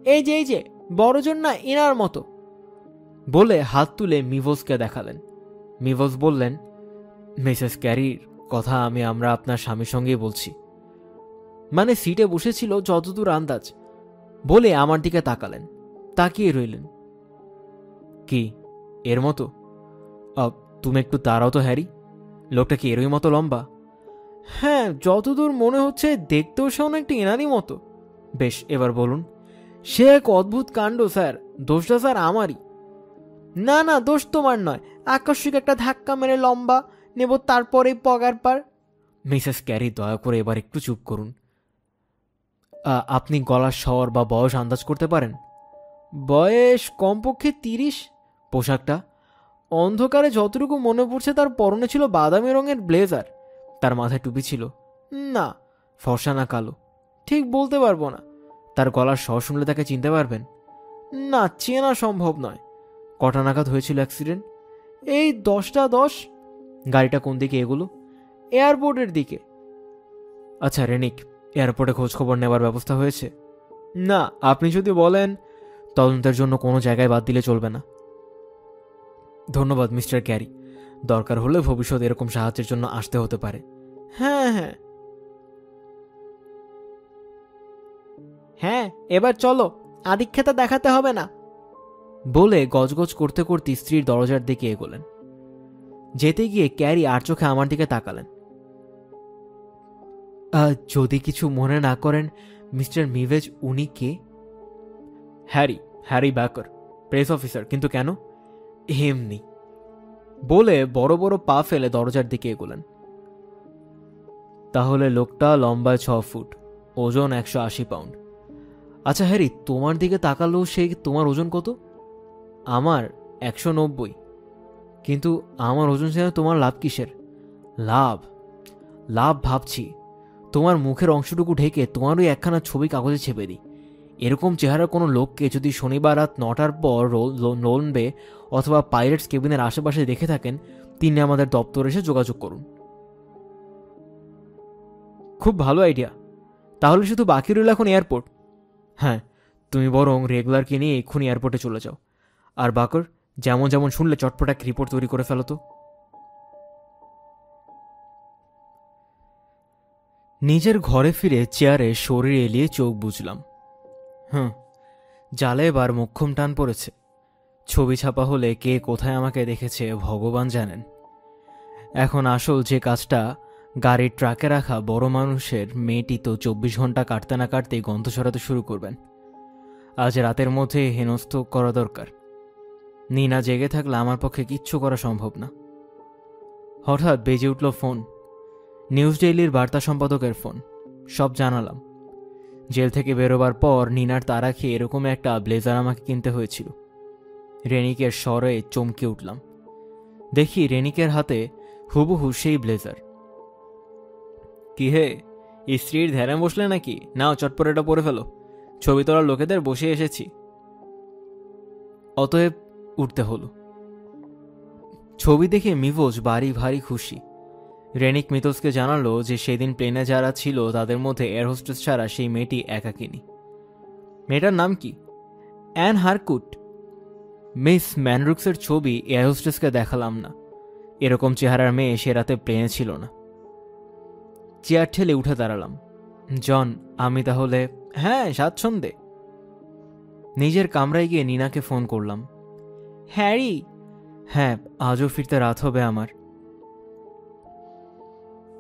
এই যে বড়জন না, এনার মতো। বলে হাত তুলে মিভোজকে দেখালেন। মিভোজ বললেন, মিসেস ক্যারির কথা আমরা আপনার স্বামীর সঙ্গেই বলছি। মানে সিটে বসেছিল যতদূর আন্দাজ। বলে আমার দিকে তাকালেন, তাকিয়ে রইলেন। কি এর মতো? তুমি একটু দাঁড়াও তো হ্যারি, লোকটা কি এরই মতো লম্বা? হ্যাঁ, যতদূর মনে হচ্ছে দেখতেও সে অনেকটা এনারই মতো। বেশ, এবার বলুন। সে এক অদ্ভুত কাণ্ড স্যার, দোষটা স্যার আমারই। না না, দোষ তোমার নয়। আকস্মিক একটা ধাক্কা মেরে লম্বা নেব, তারপরে পগার পার। মিসেস ক্যারি, দয়া করে এবার একটু চুপ করুন। আপনি গলার স্বর বা বয়স আন্দাজ করতে পারেন? বয়স কমপক্ষে 30। পোশাকটা? অন্ধকারে যতটুকু মনে পড়ছে তার পরনে ছিল বাদামি রঙের ব্লেজার। তার মাথায় টুপি ছিল। না, ফর্সা না কালো ঠিক বলতে পারবো না। তার গলার স্বর শুনলে তাকে চিনতে পারবেন? না, চেনা সম্ভব নয়। কটা নাগাদ হয়েছিল অ্যাক্সিডেন্ট? এই 10টা 10। গাড়িটা কোন দিকে এগুলো? এয়ারপোর্টের দিকে। আচ্ছা রেনিক, এয়ারপোর্টে খোঁজখবর নেবার ব্যবস্থা হয়েছে? না, আপনি যদি বলেন। তদন্তের জন্য কোনো জায়গায় বাদ দিলে চলবে না। ধন্যবাদ মিস্টার ক্যারি, দরকার হলে ভবিষ্যৎ এরকম সাহায্যের জন্য আসতে হতে পারে। হ্যাঁ হ্যাঁ হ্যাঁ, এবার চলো, আদিক্ষেতা দেখাতে হবে না। বলে গজগজ করতে করতে স্ত্রীর দরজার দিকে এগোলেন। যেতে গিয়ে ক্যারি আর চোখে আমার দিকে তাকালেন। যদি কিছু মনে না করেন মিস্টার মিভেজ, উনি কে? Harry, Harry Baker. Press officer. কিন্তু কেন? এমনি বলে বড় বড় পা ফেলে দরজার দিকে এগোলেন। তাহলে লোকটা লম্বায় 6 ফুট, ওজন 180 পাউন্ড। আচ্ছা হ্যারি, তোমার দিকে তাকালো সে, তোমার ওজন কত? আমার 190। কিন্তু আমার ওজন জেনে তোমার লাভ কিসের? লাভ লাভ ভাবছি তোমার মুখের অংশটুকু ঢেকে তোমার ওই একখানা ছবি কাগজে ছেপে দিই। এরকম চেহারার কোনো লোককে যদি শনিবার রাত 9টার পর লোন বে অথবা পাইরেটস কেবিনের আশেপাশে দেখে থাকেন, তিনি আমাদের দপ্তরে এসে যোগাযোগ করুন। খুব ভালো আইডিয়া। তাহলে শুধু বাকি রইল এখন এয়ারপোর্ট। হ্যাঁ, তুমি বরং রেগুলারকে নিয়ে এক্ষুনি এয়ারপোর্টে চলে যাও। আর বাকর, যেমন যেমন শুনলে চটপট এক রিপোর্ট তৈরি করে ফেলো তো। নিজের ঘরে ফিরে চেয়ারে শরীর এলিয়ে চোখ বুঝলাম। জালে এবার মোক্ষম টান পড়েছে। ছবি ছাপা হলে কে কোথায় আমাকে দেখেছে ভগবান জানেন। এখন আসল যে কাজটা, গাড়ির ট্রাকে রাখা বড় মানুষের মেয়েটি তো 24 ঘন্টা কাটতে না কাটতেই গন্ধ ছড়াতে শুরু করবেন। আজ রাতের মধ্যে হেনস্থ করা দরকার। নিনা জেগে থাকলে আমার পক্ষে কিচ্ছু করা সম্ভব না। হঠাৎ বেজে উঠল ফোন। নিউজ ডেইলির বার্তা সম্পাদকের ফোন। সব জানালাম। জেল থেকে বেরোবার পর নিনার তাড়া খেয়ে এরকম একটা ব্লেজার আমাকে কিনতে হয়েছিল। রেনিকের স্বরে চমকে উঠলাম। দেখি রেনিকের হাতে হুবহু সেই ব্লেজার। কি হে, স্ত্রীর ধ্যানে বসলে নাকি? নাও চটপট এটা পরে ফেলো, ছবি তোলার লোকেদের বসে এসেছি। অতএব উঠতে হলো। ছবি দেখে মিভোজ বাড়ি ভারী খুশি। রেনিক মিতোসকে জানালো যে সেদিন প্লেনে যারা ছিল তাদের মধ্যে এয়ার হোস্টেস ছাড়া সেই মেয়েটি একাকিনী। মেয়েটার নাম কি? অ্যান হারকুট। মিস ম্যানরুক্সের ছবি এয়ার হোস্টেসকে দেখালাম না। এরকম চেহারার মেয়ে সে রাতে প্লেনে ছিল না। চেয়ার ঠেলে উঠে দাঁড়ালাম। জন, আমি তাহলে? হ্যাঁ, স্বাচ্ছন্দ্যে। নিজের কামরায় গিয়ে নিনাকে ফোন করলাম। হ্যারি? হ্যাঁ, আজও ফিরতে রাত হবে আমার।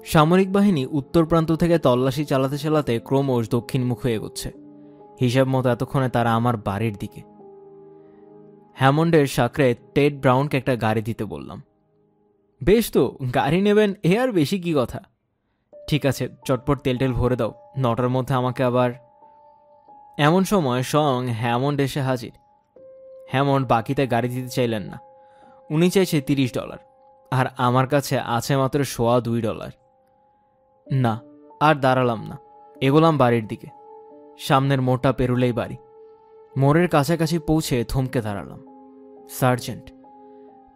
সামরিক বাহিনী উত্তর প্রান্ত থেকে তল্লাশি চালাতে চালাতে ক্রমশ দক্ষিণমুখে এগোচ্ছে। হিসাব মতো এতক্ষণে তারা আমার বাড়ির দিকে। হ্যামন্ডের সাকরে টেড ব্রাউনকে একটা গাড়ি দিতে বললাম। বেশ তো, গাড়ি নেবেন, এ আর বেশি কি কথা। ঠিক আছে, চটপট তেল টেল ভরে দাও, 9টার মধ্যে আমাকে আবার। এমন সময় স্বয়ং হ্যামন্ড এসে হাজির। হ্যামন্ড বাকিতে গাড়ি দিতে চাইলেন না। উনি চাইছে $30, আর আমার কাছে আছে মাত্র $2.25। না, আর দাঁড়ালাম না, এগোলাম বাড়ির দিকে। সামনের মোড়টা পেরুলেই বাড়ি। মোড়ের কাছাকাছি পৌঁছে থমকে দাঁড়ালাম। সার্জেন্ট!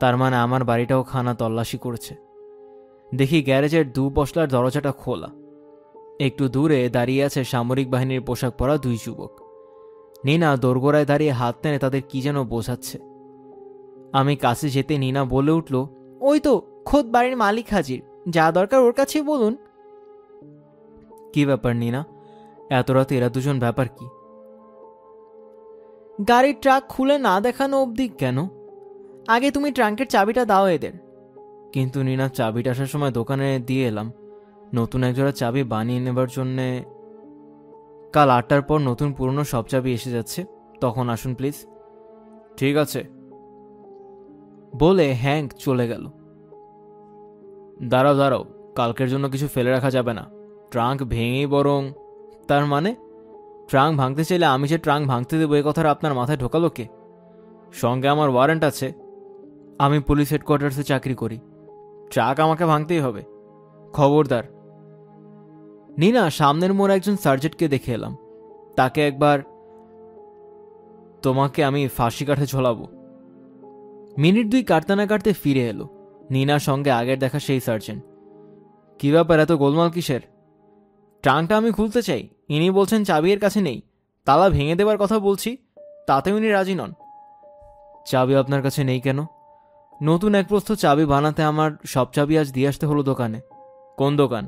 তার মানে আমার বাড়িটাও খানা তল্লাশি করেছে। দেখি গ্যারেজের 2 পশলার দরজাটা খোলা। একটু দূরে দাঁড়িয়ে আছে সামরিক বাহিনীর পোশাক পরা 2 যুবক। নিনা দোরগোড়ায় দাঁড়িয়ে হাত টেনে তাদের কি যেন বোঝাচ্ছে। আমি কাছে যেতে নিনা বলে উঠল, ওই তো খোদ বাড়ির মালিক হাজির, যা দরকার ওর কাছেই বলুন। কি ব্যাপার নিনা, এত রাতে এরা দুজন ব্যাপার কি? গাড়ির ট্রাক খুলে না দেখানো অবধি কেন? আগে তুমি ট্রাঙ্কের চাবিটা দাও এদের। কিন্তু নিনা, চাবিটা আসার সময় দোকানে দিয়ে এলাম। নতুন একজোড়া চাবি বানিয়ে নেবার জন্যে। কাল 8টার পর নতুন পুরনো সব চাবি এসে যাচ্ছে, তখন আসুন প্লিজ। ঠিক আছে বলে হ্যাঙ্ক চলে গেল। দাঁড়াও দাঁড়াও, কালকের জন্য কিছু ফেলে রাখা যাবে না। ট্রাঙ্ক ভেঙেই বরং। তার মানে ট্রাঙ্ক ভাঙতে চাইলে আমি যে ট্রাঙ্ক ভাঙতে দেবো এ কথাটা আপনার মাথায় ঢোকালো কে? সঙ্গে আমার ওয়ারেন্ট আছে। আমি পুলিশ হেডকোয়ার্টার্সে চাকরি করি। ট্রাক আমাকে ভাঙতেই হবে, খবরদার। নিনা সামনের মোড় একজন সার্জেন্টকে দেখে এলাম। তাকে একবার, তোমাকে আমি ফাঁসি কাঠে ঝোলাবো। মিনিট 2 কাটতে না কাটতে ফিরে এলো নিনার সঙ্গে আগের দেখা সেই সার্জেন্ট। কি ব্যাপার, এত গোলমাল কিসের? ট্রাঙ্কটা আমি খুলতে চাই, ইনি বলছেন চাবি এর কাছে নেই। তালা ভেঙে দেবার কথা বলছি, তাতে উনি রাজি নন। চাবি আপনার কাছে নেই কেন? নতুন এক প্রস্থ চাবি বানাতে আমার সব চাবি আজ দিয়ে আসতে হলো দোকানে। কোন দোকান?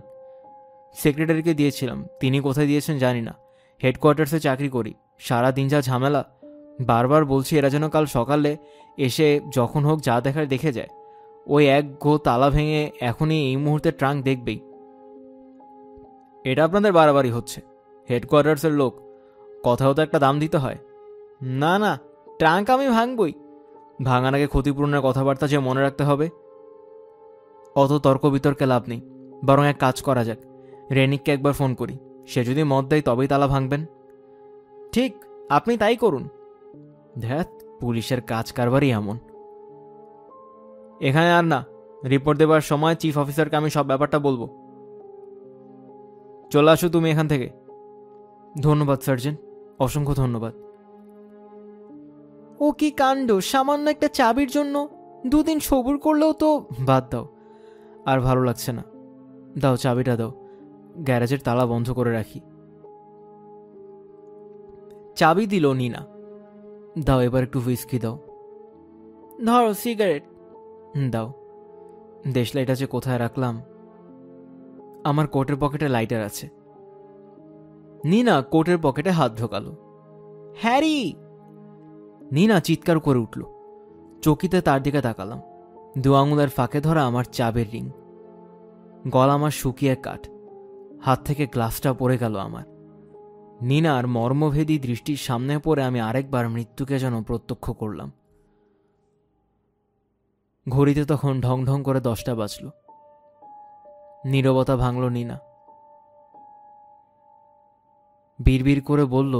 সেক্রেটারিকে দিয়েছিলাম, তিনি কোথায় দিয়েছেন জানি না। হেডকোয়ার্টার্সে চাকরি করি, সারা দিন যা ঝামেলা। বারবার বলছি এরা যেন কাল সকালে এসে যখন হোক যা দেখার দেখে যায়। ওই এক গো তালা ভেঙে এখনই এই মুহূর্তে ট্রাঙ্ক দেখবেই। এটা আপনাদের বাড়াবাড়ি হচ্ছে। হেডকোয়ার্টার্সের লোক, কথাও তো একটা দাম দিতে হয়। না না, ট্রাঙ্ক আমি ভাঙবই। ভাঙার আগে ক্ষতিপূরণের কথাবার্তা যে মনে রাখতে হবে। অত তর্ক বিতর্কে লাভ নেই, বরং এক কাজ করা যাক, রেনিককে একবার ফোন করি, সে যদি মত দেয় তবেই তালা ভাঙবেন। ঠিক, আপনি তাই করুন। ধ্যাত, পুলিশের কাজ কারবারই এমন। এখানে আর না, রিপোর্ট দেবার সময় চিফ অফিসারকে আমি সব ব্যাপারটা বলবো। চলে আসো তুমি এখান থেকে। ধন্যবাদ সার্জেন্ট, অসংখ্য ধন্যবাদ। ও কি কাণ্ড! সামান্য একটা চাবির জন্য 2 দিন সবুর করলেও তো। বাদ দাও, আর ভালো লাগছে না। দাও চাবিটা দাও, গ্যারেজের তালা বন্ধ করে রাখি। চাবি দিল নিনা। দাও এবার একটু হুইস্কি দাও। ধরো সিগারেট। দাও। দেশলাইটা যে কোথায় রাখলাম? আমার কোটের পকেটে লাইটার আছে। নিনা কোটের পকেটে হাত ঢোকালো। হ্যারি! নিনা চিৎকার করে উঠল। চকিতে তার দিকে তাকালাম। 2 আঙুলের ফাঁকে ধরা আমার চাবের রিং। গলা আমার শুকিয়ে কাঠ। হাত থেকে গ্লাসটা পড়ে গেল আমার। নিনার মর্মভেদী দৃষ্টির সামনে পড়ে আমি আরেকবার মৃত্যুকে যেন প্রত্যক্ষ করলাম। ঘড়িতে তখন ঢং ঢং করে 10টা বাজল। নীরবতা ভাঙল নিনা। বিড়বিড় করে বলল,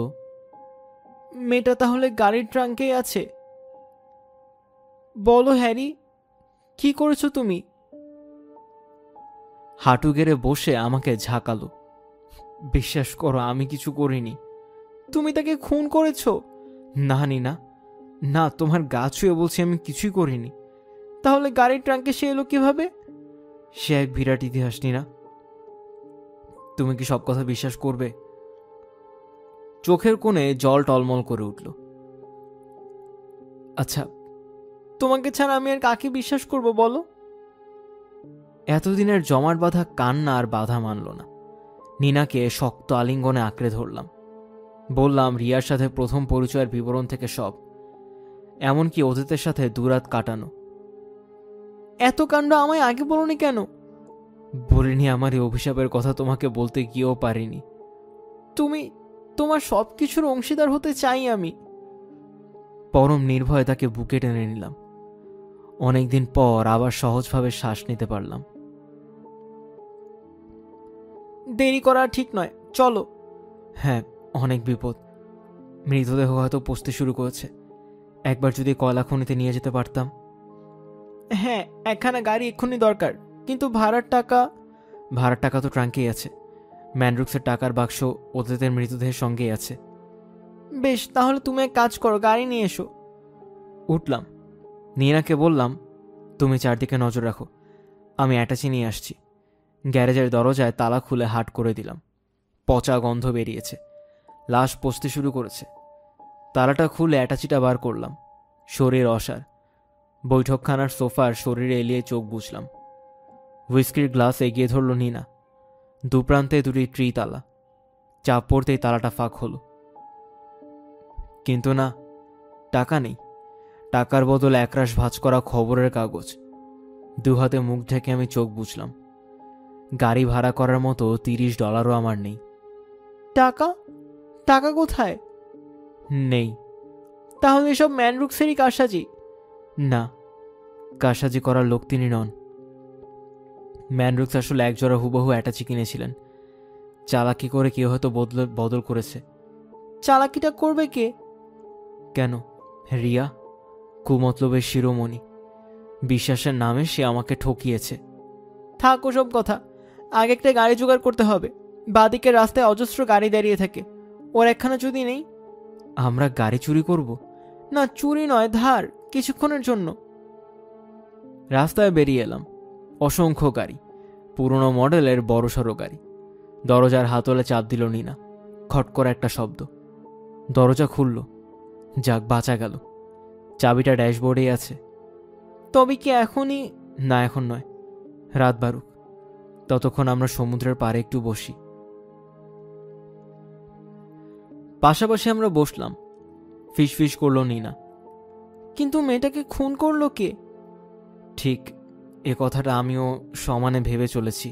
মেয়েটা তাহলে গাড়ির ট্রাঙ্কেই আছে? বলো হ্যারি, কি করেছো তুমি? হাঁটু গেড়ে বসে আমাকে ঝাঁকালো। বিশ্বাস করো, আমি কিছু করিনি। তুমি তাকে খুন করেছো? না নিনা, না, তোমার গা ছুঁয়ে বলছি আমি কিছুই করিনি। তাহলে গাড়ির ট্রাঙ্কে সে এলো কিভাবে? সে এক বিরাট ইতিহাস নিনা। তুমি কি সব কথা বিশ্বাস করবে? চোখের কোণে জল টলমল করে উঠল। আচ্ছা, তোমাকে ছাড়া আমি আর কাকে বিশ্বাস করব বলো? এতদিনের জমাট বাঁধা কান্না আর বাধা মানল না। নিনাকে শক্ত আলিঙ্গনে আঁকড়ে ধরলাম। বললাম রিয়ার সাথে প্রথম পরিচয়ের বিবরণ থেকে সব, এমনকি অতীতের সাথে 2 রাত কাটানো। এত কাণ্ড আমায় আগে বলোনি কেন? বলিনি আমার এই অভিশাপের কথা তোমাকে বলতে গিয়েও পারিনি। তোমার সব কিছুর অংশীদার হতে চাই আমি। পরম নির্ভয়ে তাকে বুকে টেনে নিলাম। অনেকদিন পর আবার সহজভাবে শ্বাস নিতে পারলাম। দেরি করা ঠিক নয়, চলো। হ্যাঁ, অনেক বিপদ। মৃতদেহ হয়তো পচতে শুরু করেছে। একবার যদি কয়লা খনিতে নিয়ে যেতে পারতাম। হ্যাঁ, একখানা গাড়ি এক্ষুনি দরকার, কিন্তু ভাড়ার টাকা তো ট্রাঙ্কেই আছে। ম্যানরুক্সের টাকার বাক্স অতীতের মৃতদেহের সঙ্গেই আছে। বেশ, তাহলে তুমি এক কাজ করো, গাড়ি নিয়ে এসো। উঠলাম। নীনাকে বললাম, তুমি চারদিকে নজর রাখো, আমি অ্যাটাচি নিয়ে আসছি। গ্যারেজের দরজায় তালা খুলে হাট করে দিলাম। পচা গন্ধ বেরিয়েছে, লাশ পচতে শুরু করেছে। তালাটা খুলে অ্যাটাচিটা বার করলাম। শরীর অসার। বৈঠকখানার সোফার শরীরে এলিয়ে চোখ বুঝলাম। হুইস্কির গ্লাস এগিয়ে ধরল নিনা। দুপ্রান্তে 2টি ট্রি তালা। চাপ পড়তেই তালাটা ফাঁক হলো। কিন্তু না, টাকা নেই। টাকার বদলে একরাশ ভাঁজ করা খবরের কাগজ। 2 হাতে মুখ ঢেকে আমি চোখ বুঝলাম। গাড়ি ভাড়া করার মতো $30ও আমার নেই। টাকা কোথায়? নেই। তাহলে এসব ম্যানরুক্সেরই কারসাজি? না, কারসাজি করার লোক তিনি নন। ম্যানরুক্স আসলে একজোড়া হুবহু অ্যাটাচি কিনেছিলেন। চালাকি করে কেউ হয়তো বদল করেছে। চালাকিটা করবে কে? কেন? রিয়া, কুমতলবের শিরোমণি। বিশ্বাসের নামে সে আমাকে ঠকিয়েছে। থাক ওসব কথা, আগে একটা গাড়ি জোগাড় করতে হবে। বাদিকে রাস্তায় অজস্র গাড়ি দাঁড়িয়ে থাকে, ওর একখানা যদি নেই। আমরা গাড়ি চুরি করব? না, চুরি নয়, ধার, কিছুক্ষণের জন্য। রাস্তায় বেরিয়ে এলাম। অসংখ্য গাড়ি, পুরনো মডেলের বড়সড় গাড়ি। দরজার হাতলে চাপ দিল নিনা। খট করে একটা শব্দ। দরজা খুলল। যাক, বাঁচা গেল। চাবিটা ড্যাশবোর্ডেই আছে। তবে কি এখনই? না, এখন নয়, রাত বারুক। ততক্ষণ আমরা সমুদ্রের পাড়ে একটু বসি। পাশাপাশি আমরা বসলাম। ফিসফিস করল নিনা। কিন্তু মেয়েটাকে খুন করলো কে? ঠিক এ কথাটা আমিও সমানে ভেবে চলেছি।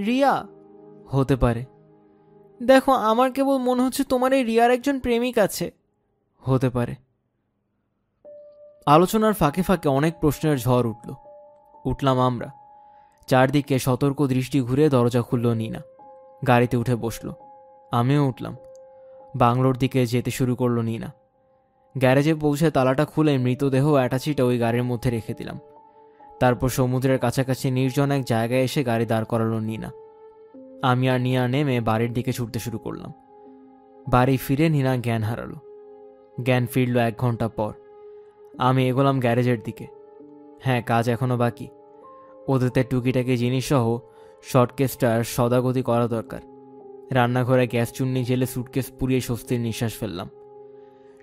রিয়া হতে পারে। দেখো, আমার কেবল মনে হচ্ছে তোমার এই রিয়ার একজন প্রেমিক আছে। হতে পারে। আলোচনার ফাঁকে ফাঁকে অনেক প্রশ্নের ঝড় উঠলাম আমরা। চারদিকে সতর্ক দৃষ্টি ঘুরে দরজা খুলল নিনা। গাড়িতে উঠে বসল, আমিও উঠলাম। বাংলোর দিকে যেতে শুরু করলো নিনা। গ্যারেজে পৌঁছে তালাটা খুলে মৃতদেহ অ্যাটাচিটা ওই গাড়ির মধ্যে রেখে দিলাম। তারপর সমুদ্রের কাছাকাছি নির্জন এক জায়গায় এসে গাড়ি দাঁড় করালো নিনা। আমি আর নিনা নেমে বাড়ির দিকে ছুটতে শুরু করলাম। বাড়ি ফিরে নিনা জ্ঞান হারালো। জ্ঞান ফিরল 1 ঘন্টা পর। আমি এগোলাম গ্যারেজের দিকে। হ্যাঁ, কাজ এখনো বাকি। ওদের টুকিটাকি জিনিসসহ শর্টকেসটার সদাগতি করা দরকার। রান্নাঘরে গ্যাস চুন্নি জেলে সুটকেস পুড়িয়ে স্বস্তির নিঃশ্বাস ফেললাম।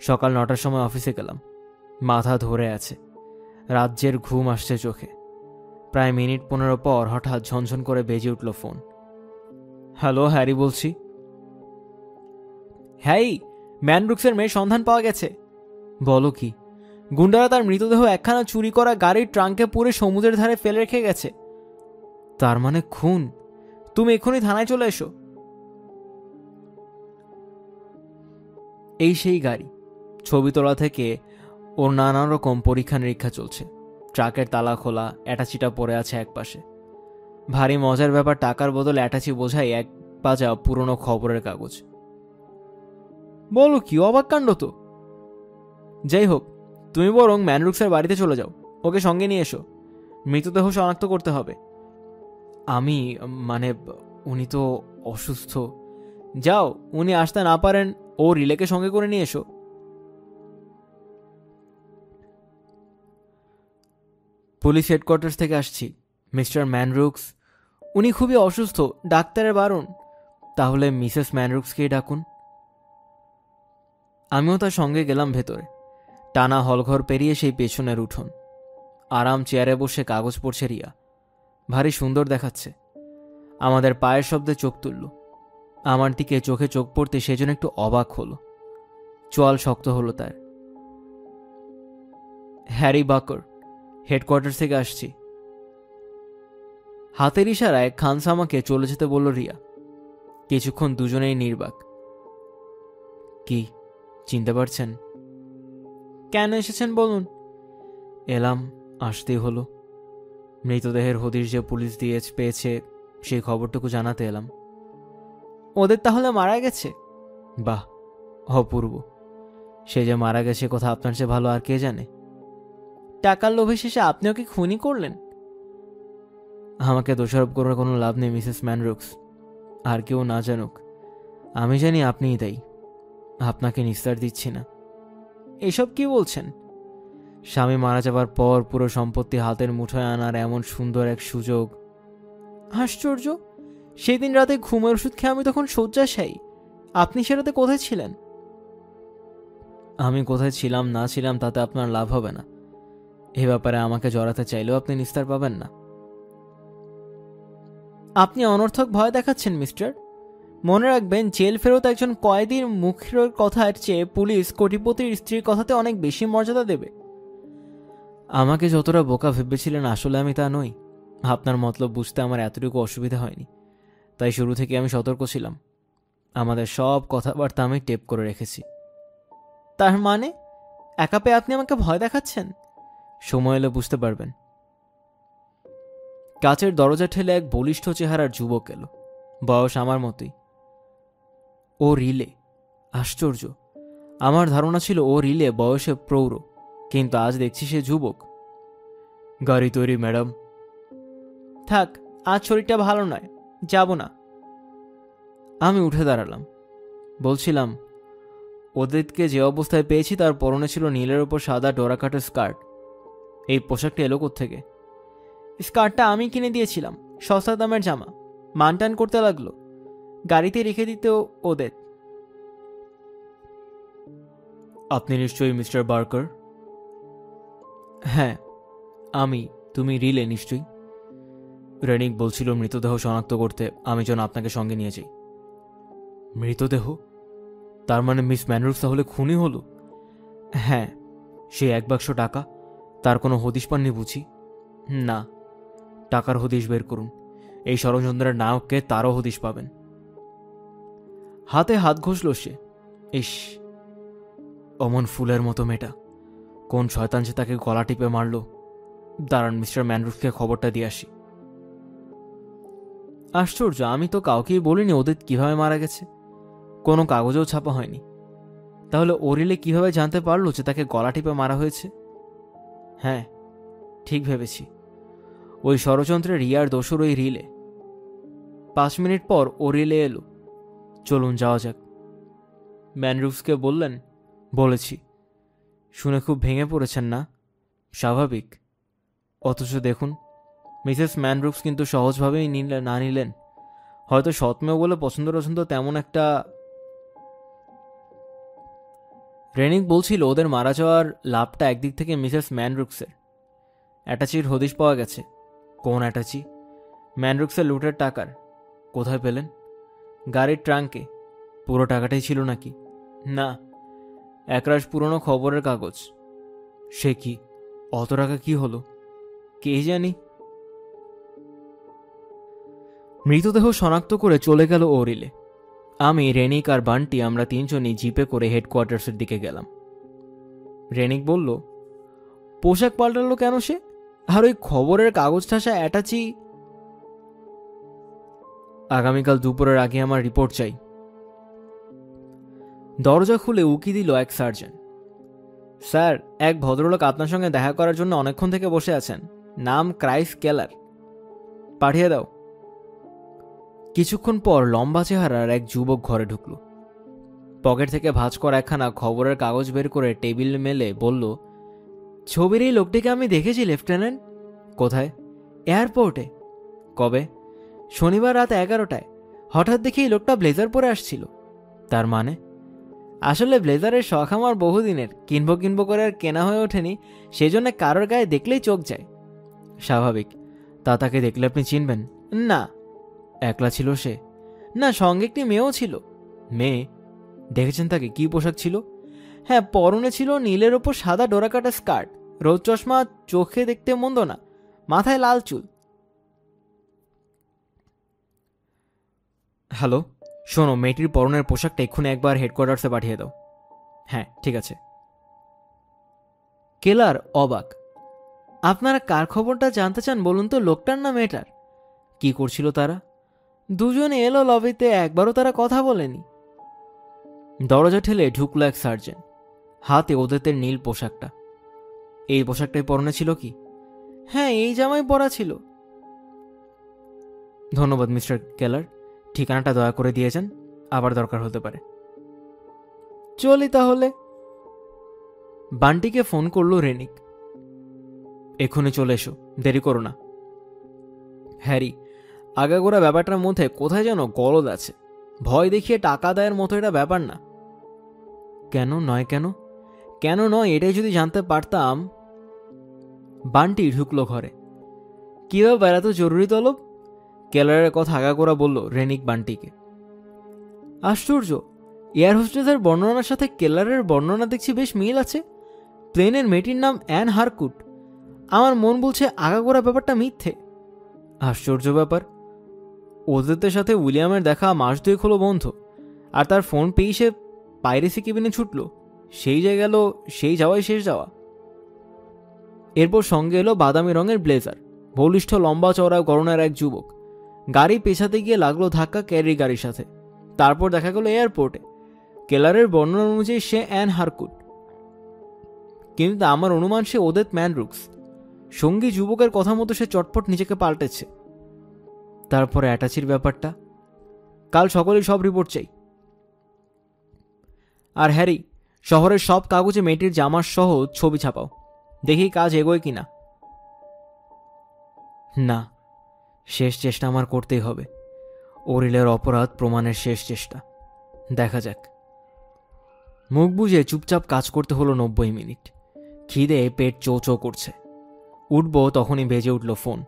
সকাল 9টার সময় অফিসে গেলাম। মাথা ধরে আছে, রাজ্যের ঘুম আসছে চোখে। প্রায় মিনিট 15 পর হঠাৎ ঝনঝন করে বেজে উঠল ফোন। হ্যালো, হ্যারি বলছি। হ্যাঁ, ম্যানব্রুক্সের মেয়ের সন্ধান পাওয়া গেছে। বলো কি? গুন্ডারা তার মৃতদেহ একখানা চুরি করা গাড়ির ট্রাঙ্কে পুরে সমুদ্রের ধারে ফেলে রেখে গেছে। তার মানে খুন? তুমি এক্ষুনি থানায় চলে এসো। এই সেই গাড়ি। ছবি তোলা থেকে ওর নানা রকম পরীক্ষা নিরীক্ষা চলছে। ট্রাকের তালা খোলা, অ্যাটাচিটা পড়ে আছে একপাশে। ভারী মজার ব্যাপার, টাকার বদলে অ্যাটাচি বোঝাই 1 পাজা পুরনো খবরের কাগজ। বলো কি, অবাক কাণ্ড তো। যাই হোক, তুমি বরং ম্যানব্রুক্সের বাড়িতে চলে যাও, ওকে সঙ্গে নিয়ে এসো। মৃতদেহ শনাক্ত করতে হবে। আমি মানে, উনি তো অসুস্থ। যাও, উনি আসতে না পারেন, ও রিলেকে সঙ্গে করে নিয়ে এসো। পুলিশ হেডকোয়ার্টার্স থেকে আসছি, মিস্টার ম্যানব্রুক্স। উনি খুবই অসুস্থ, ডাক্তারের বারণ। তাহলে মিসেস ম্যানব্রুক্সকেই ডাকুন। আমিও তার সঙ্গে গেলাম ভেতরে। টানা হলঘর পেরিয়ে সেই পেছনের উঠোন। আরাম চেয়ারে বসে কাগজ পড়ছে রিয়া। ভারী সুন্দর দেখাচ্ছে। আমাদের পায়ের শব্দে চোখ তুলল। আমার দিকে চোখে চোখ পড়তে সেজন্য একটু অবাক হলো। চোয়াল শক্ত হলো তার। হ্যারি বাকার, হেডকোয়ার্টার্স থেকে আসছি। হাতের ইশারায় খানসামাকে চলে যেতে বলল রিয়া। কিছুক্ষণ দুজনেই নির্বাক। কি, চিনতে পারছেন? কেন এসেছেন বলুন। এলাম, আসতেই হলো। মৃতদেহের হদিশ যে পুলিশ দিয়ে পেয়েছে সেই খবরটুকু জানাতে এলাম। ওদের তাহলে মারা গেছে? বাহ, অপূর্ব। সে যে মারা গেছে কথা আপনার চেয়ে ভালো আর কে জানে। টাকার লোভে শেষে আপনিও কি খুনই করলেন? আমাকে দোষারোপ করার কোনো লাভ নেই মিসেস ম্যানব্রুক্স। আর কেউ না জানুক, আমি জানি আপনিই দায়ী। আপনাকে নিস্তার দিচ্ছি না। এসব কি বলছেন? স্বামী মারা যাবার পর পুরো সম্পত্তি হাতের মুঠোয় আনার এমন সুন্দর এক সুযোগ। আশ্চর্য, সেদিন রাতে ঘুমের ওষুধ খেয়ে আমি তখন শয্যাশায়ী। আপনি সে রাতে কোথায় ছিলেন? আমি কোথায় ছিলাম না ছিলাম তাতে আপনার লাভ হবে না। এ ব্যাপারে আমাকে জড়াতে চাইলেও আপনি নিস্তার পাবেন না। আপনি অনর্থক ভয় দেখাচ্ছেন মিস্টার। মনে রাখবেন, জেল ফেরত একজন কয়েদির মুখের কথার চেয়ে পুলিশ কোটিপতির স্ত্রীর কথাতে অনেক বেশি মর্যাদা দেবে। আমাকে যতটা বোকা ভেবেছিলেন আসলে আমি তা নই। আপনার মতলব বুঝতে আমার এতটুকু অসুবিধা হয়নি। তাই শুরু থেকে আমি সতর্ক ছিলাম। আমাদের সব কথাবার্তা আমি টেপ করে রেখেছি। তার মানে একা পেয়ে আপনি আমাকে ভয় দেখাচ্ছেন? সময় এলে বুঝতে পারবেন। কাচের দরজা ঠেলে এক বলিষ্ঠ চেহারার যুবক এলো। বয়স আমার মতোই। ও রিলে। আশ্চর্য, আমার ধারণা ছিল ও রিলে বয়সে প্রৌঢ়, কিন্তু আজ দেখছি সে যুবক। গাড়ি তৈরি ম্যাডাম। থাক, আজ শরীরটা ভালো নয়, যাব না। আমি উঠে দাঁড়ালাম। বলছিলাম, ওদেরকে যে অবস্থায় পেয়েছি তার পরনে ছিল নীলের ওপর সাদা ডোরাকাটের স্কার্ট। এই পোশাকটা এলো কোত্থেকে? স্কার্টটা আমি কিনে দিয়েছিলাম, সস্তা দামের জামা। মানটান করতে লাগলো, গাড়িতে রেখে দিতেও ওদের। আপনি নিশ্চয়ই মিস্টার বার্কার? হ্যাঁ আমি। তুমি রিলে নিশ্চয়ই? রেনিক বলছিল মৃতদেহ শনাক্ত করতে আমি যেন আপনাকে সঙ্গে নিয়ে যাই। মৃতদেহ? তার মানে মিস ম্যানব্রুক্স তাহলে খুনি হলো? হ্যাঁ। সে 1 বাক্স টাকা, তার কোনো হদিশ পাননি বুঝি? না। টাকার হদিশ বের করুন। এই ষড়যন্ত্রের নায়ককে তারও হদিশ পাবেন। হাতে হাত ঘষল সে। ইস, অমন ফুলের মতো মেয়েটা, কোন শয়তান যে তাকে গলা টিপে মারল। দাঁড়ান, মিস্টার ম্যানরুফকে খবরটা দিয়ে আসি। আশ্চর্য, আমি তো কাউকেই বলিনি ওদের কিভাবে মারা গেছে, কোনো কাগজেও ছাপা হয়নি। তাহলে ওরিলে কিভাবে জানতে পারলো যে তাকে গলা টিপে মারা হয়েছে? হ্যাঁ, ঠিক ভেবেছি, ওই ষড়যন্ত্রে রিয়ার দোসর ওই রিলে। 5 মিনিট পর ও রিলে এলো। চলুন যাওয়া যাক। ম্যানরুফসকে বললেন। বলেছি। শুনে খুব ভেঙে পড়েছেন না? স্বাভাবিক। অথচ দেখুন, মিসেস ম্যানরুফস কিন্তু সহজভাবেই নিলেন। হয়তো সৎমেয় বলে পছন্দ টছন্দ তেমন একটা। রেনিক বলছিল ওদের মারা যাওয়ার লাভটা একদিক থেকে মিসেস ম্যানরুফসের। অ্যাটাচির হদিশ পাওয়া গেছে। কোন অ্যাটাচি? ম্যানরুফসের লুটের টাকার। কোথায় পেলেন? গাড়ির ট্রাঙ্কে। পুরো টাকাটাই ছিল নাকি? না, একরাশ পুরনো খবরের কাগজ। সে কি? অত টাকা কি হলো? কে জানি। মৃতদেহ শনাক্ত করে চলে গেল ওরিলে। আমি, রেনিক আর বান্টি আমরা 3 জনই জিপে করে হেডকোয়ার্টার্সের দিকে গেলাম। রেনিক বলল, পোশাক পাল্টালো কেন সে? আর ওই খবরের কাগজ ঠাসা অ্যাটাচি? আগামীকাল দুপুরের আগে আমার রিপোর্ট চাই। দরজা খুলে উকি দিল এক সার্জেন্ট। স্যার, এক ভদ্রলোক আপনার সঙ্গে দেখা করার জন্য অনেকক্ষণ থেকে বসে আছেন। নাম ক্রাইস কেলার। পাঠিয়ে দাও। কিছুক্ষণ পর লম্বা চেহারার এক যুবক ঘরে ঢুকল। পকেট থেকে ভাঁজ করা একখানা খবরের কাগজ বের করে টেবিল মেলে বলল, ছবির এই লোকটিকে আমি দেখেছি লেফটেন্যান্ট। কোথায়? এয়ারপোর্টে। কবে? শনিবার রাত 11টায়। হঠাৎ দেখি এই লোকটা ব্লেজার পরে আসছিল। তার মানে? আসলে ব্লেজারের শখ আমার বহুদিনের, কিনবো করে আর কেনা হয়ে ওঠেনি, সেই জন্য কারোর গায়ে দেখলেই চোখ যায়। স্বাভাবিক। তা তাকে দেখলে আপনি চিনবেন? না। একলা ছিল সে? না, সঙ্গে একটি মেয়েও ছিল। মেয়ে? দেখেছেন তাকে? কি পোশাক ছিল? হ্যাঁ, পরনে ছিল নীলের ওপর সাদা ডোরাকাটা স্কার্ট, রোদ চশমা, চোখে দেখতে মন্দ না, মাথায় লাল চুল। হ্যালো, শোনো, মেয়েটির পরনের পোশাকটা এক্ষুনি একবার হেডকোয়ার্টার্সে পাঠিয়ে দাও। হ্যাঁ, ঠিক আছে। কেলার অবাক। আপনারা কার খবরটা জানতে চান বলুন তো, লোকটার না মেয়েটার? কি করছিল তারা? দুজনে এলো লবিতে, একবারও তারা কথা বলেনি। দরজা ঠেলে ঢুকলো এক সার্জেন্ট, হাতে ওদের নীল পোশাকটা। এই পোশাকটাই পরনে ছিল কি? হ্যাঁ, এই জামাই পরা ছিল। ধন্যবাদ মিস্টার কেলার, ঠিকানাটা দয়া করে দিয়ে যান, আবার দরকার হতে পারে। চলি তাহলে। বান্টিকে ফোন করলো রেনিক। এক্ষুনি চলে এসো, দেরি করো না। হ্যারি, আগাগোড়া ব্যাপারটার মধ্যে কোথায় যেন গলদ আছে। ভয় দেখিয়ে টাকা দেয়ের মতো এটা ব্যাপার না। কেন নয়? কেন নয় এটাই যদি জানতে পারতাম। বান্টি ঢুকলো ঘরে। কি ব্যাপার, এত জরুরি তলব? কেলারের কথা আগাগোড়া বলল রেনিক বান্টিকে। আশ্চর্য, এয়ার হোস্টেসের বর্ণনার সাথে কেলারের বর্ণনা দেখছি বেশ মিল আছে। প্লেনের মেয়েটির নাম অ্যান হারকুট। আমার মন বলছে আগাগোড়া ব্যাপারটা মিথ্যে। আশ্চর্য ব্যাপার, ওদের সাথে উইলিয়ামের দেখা মাস 2 হলো বন্ধ, আর তার ফোন পেয়েই সে পাইরেসি কেবিনে ছুটল। সেই যে গেল, সেই যাওয়াই শেষ যাওয়া। এরপর সঙ্গে এলো বাদামি রঙের ব্লেজার, বলিষ্ঠ লম্বা চওড়া গড়নের এক যুবক। গাড়ি পেছাতে গিয়ে লাগলো ধাক্কা ক্যারি গাড়ির সাথে। তারপর দেখা গেল এয়ারপোর্টে। কেলারের বর্ণনা অনুযায়ী সে অ্যান হারকুট, কিন্তু আমার অনুমান সে ওদেত ম্যানরুফস। সঙ্গী যুবকের কথা মতো সে চটপট নিজেকে পাল্টেছে। তারপরে অ্যাটাচির ব্যাপারটা। কাল সকলেই সব রিপোর্ট চাই। আর হ্যারি, শহরের সব কাগজে মেয়েটির জামার সহ ছবি ছাপাও, দেখি কাজ এগোয় কিনা। না, শেষ চেষ্টা আমার করতেই হবে। ওরিলের অপরাধ প্রমাণের শেষ চেষ্টা। দেখা যাক। মুখ বুঝে চুপচাপ কাজ করতে হলো 90 মিনিট। খিদে পেট চৌ করছে। উঠব তখনই বেজে উঠল ফোন।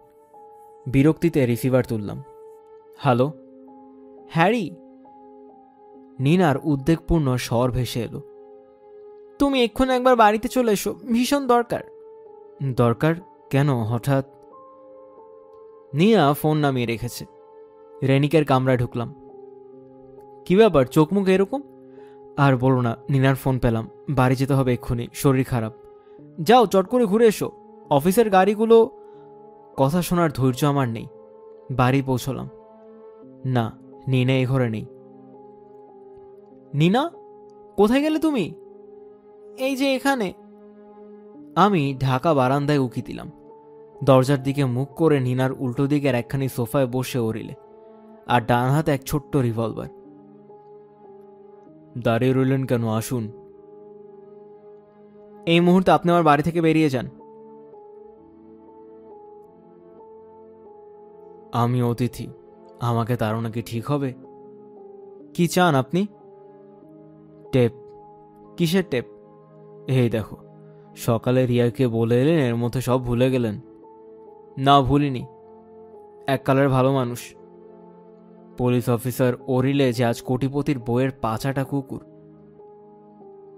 বিরক্তিতে রিসিভার তুললাম। হ্যালো? হ্যারি। নিনার উদ্বেগপূর্ণ স্বর ভেসে এলো। তুমি এক্ষুনি একবার বাড়িতে চলে এসো, ভীষণ দরকার। দরকার কেন হঠাৎ? নিনা ফোন নামিয়ে রেখেছে। রেনিকের কামরায় ঢুকলাম। কি ব্যাপার, চোখ মুখ এরকম? আর বলো না, নিনার ফোন পেলাম, বাড়ি যেতে হবে এক্ষুনি, শরীর খারাপ। যাও চট করে ঘুরে এসো, অফিসের গাড়িগুলো। কথা শোনার ধৈর্য আমার নেই। বাড়ি পৌঁছলাম। না, নিনা এই ঘরে নেই। নিনা, কোথায় গেলে তুমি? এই যে এখানে। আমি ঢাকা বারান্দায় উকি দিলাম। দরজার দিকে মুখ করে নিনার উল্টো দিকের একখানি সোফায় বসে ওরিলে, আর ডান হাতে এক ছোট্ট রিভলভার। দাঁড়িয়ে রইলেন কেন? আসুন। এই মুহূর্তে আপনি আমার বাড়ি থেকে বেরিয়ে যান। আমি অতিথি, আমাকে তাড়ানো কি ঠিক হবে? কি চান আপনি? টেপ। কিসের টেপ? এই দেখো, সকালে রিয়াকে বলে এলেন, এর মধ্যে সব ভুলে গেলেন। না, ভুলিনি। এককালের ভালো মানুষ। পুলিশ অফিসার ওরিলে যে আজ কোটিপতির বইয়ের পাচাটা কুকুর।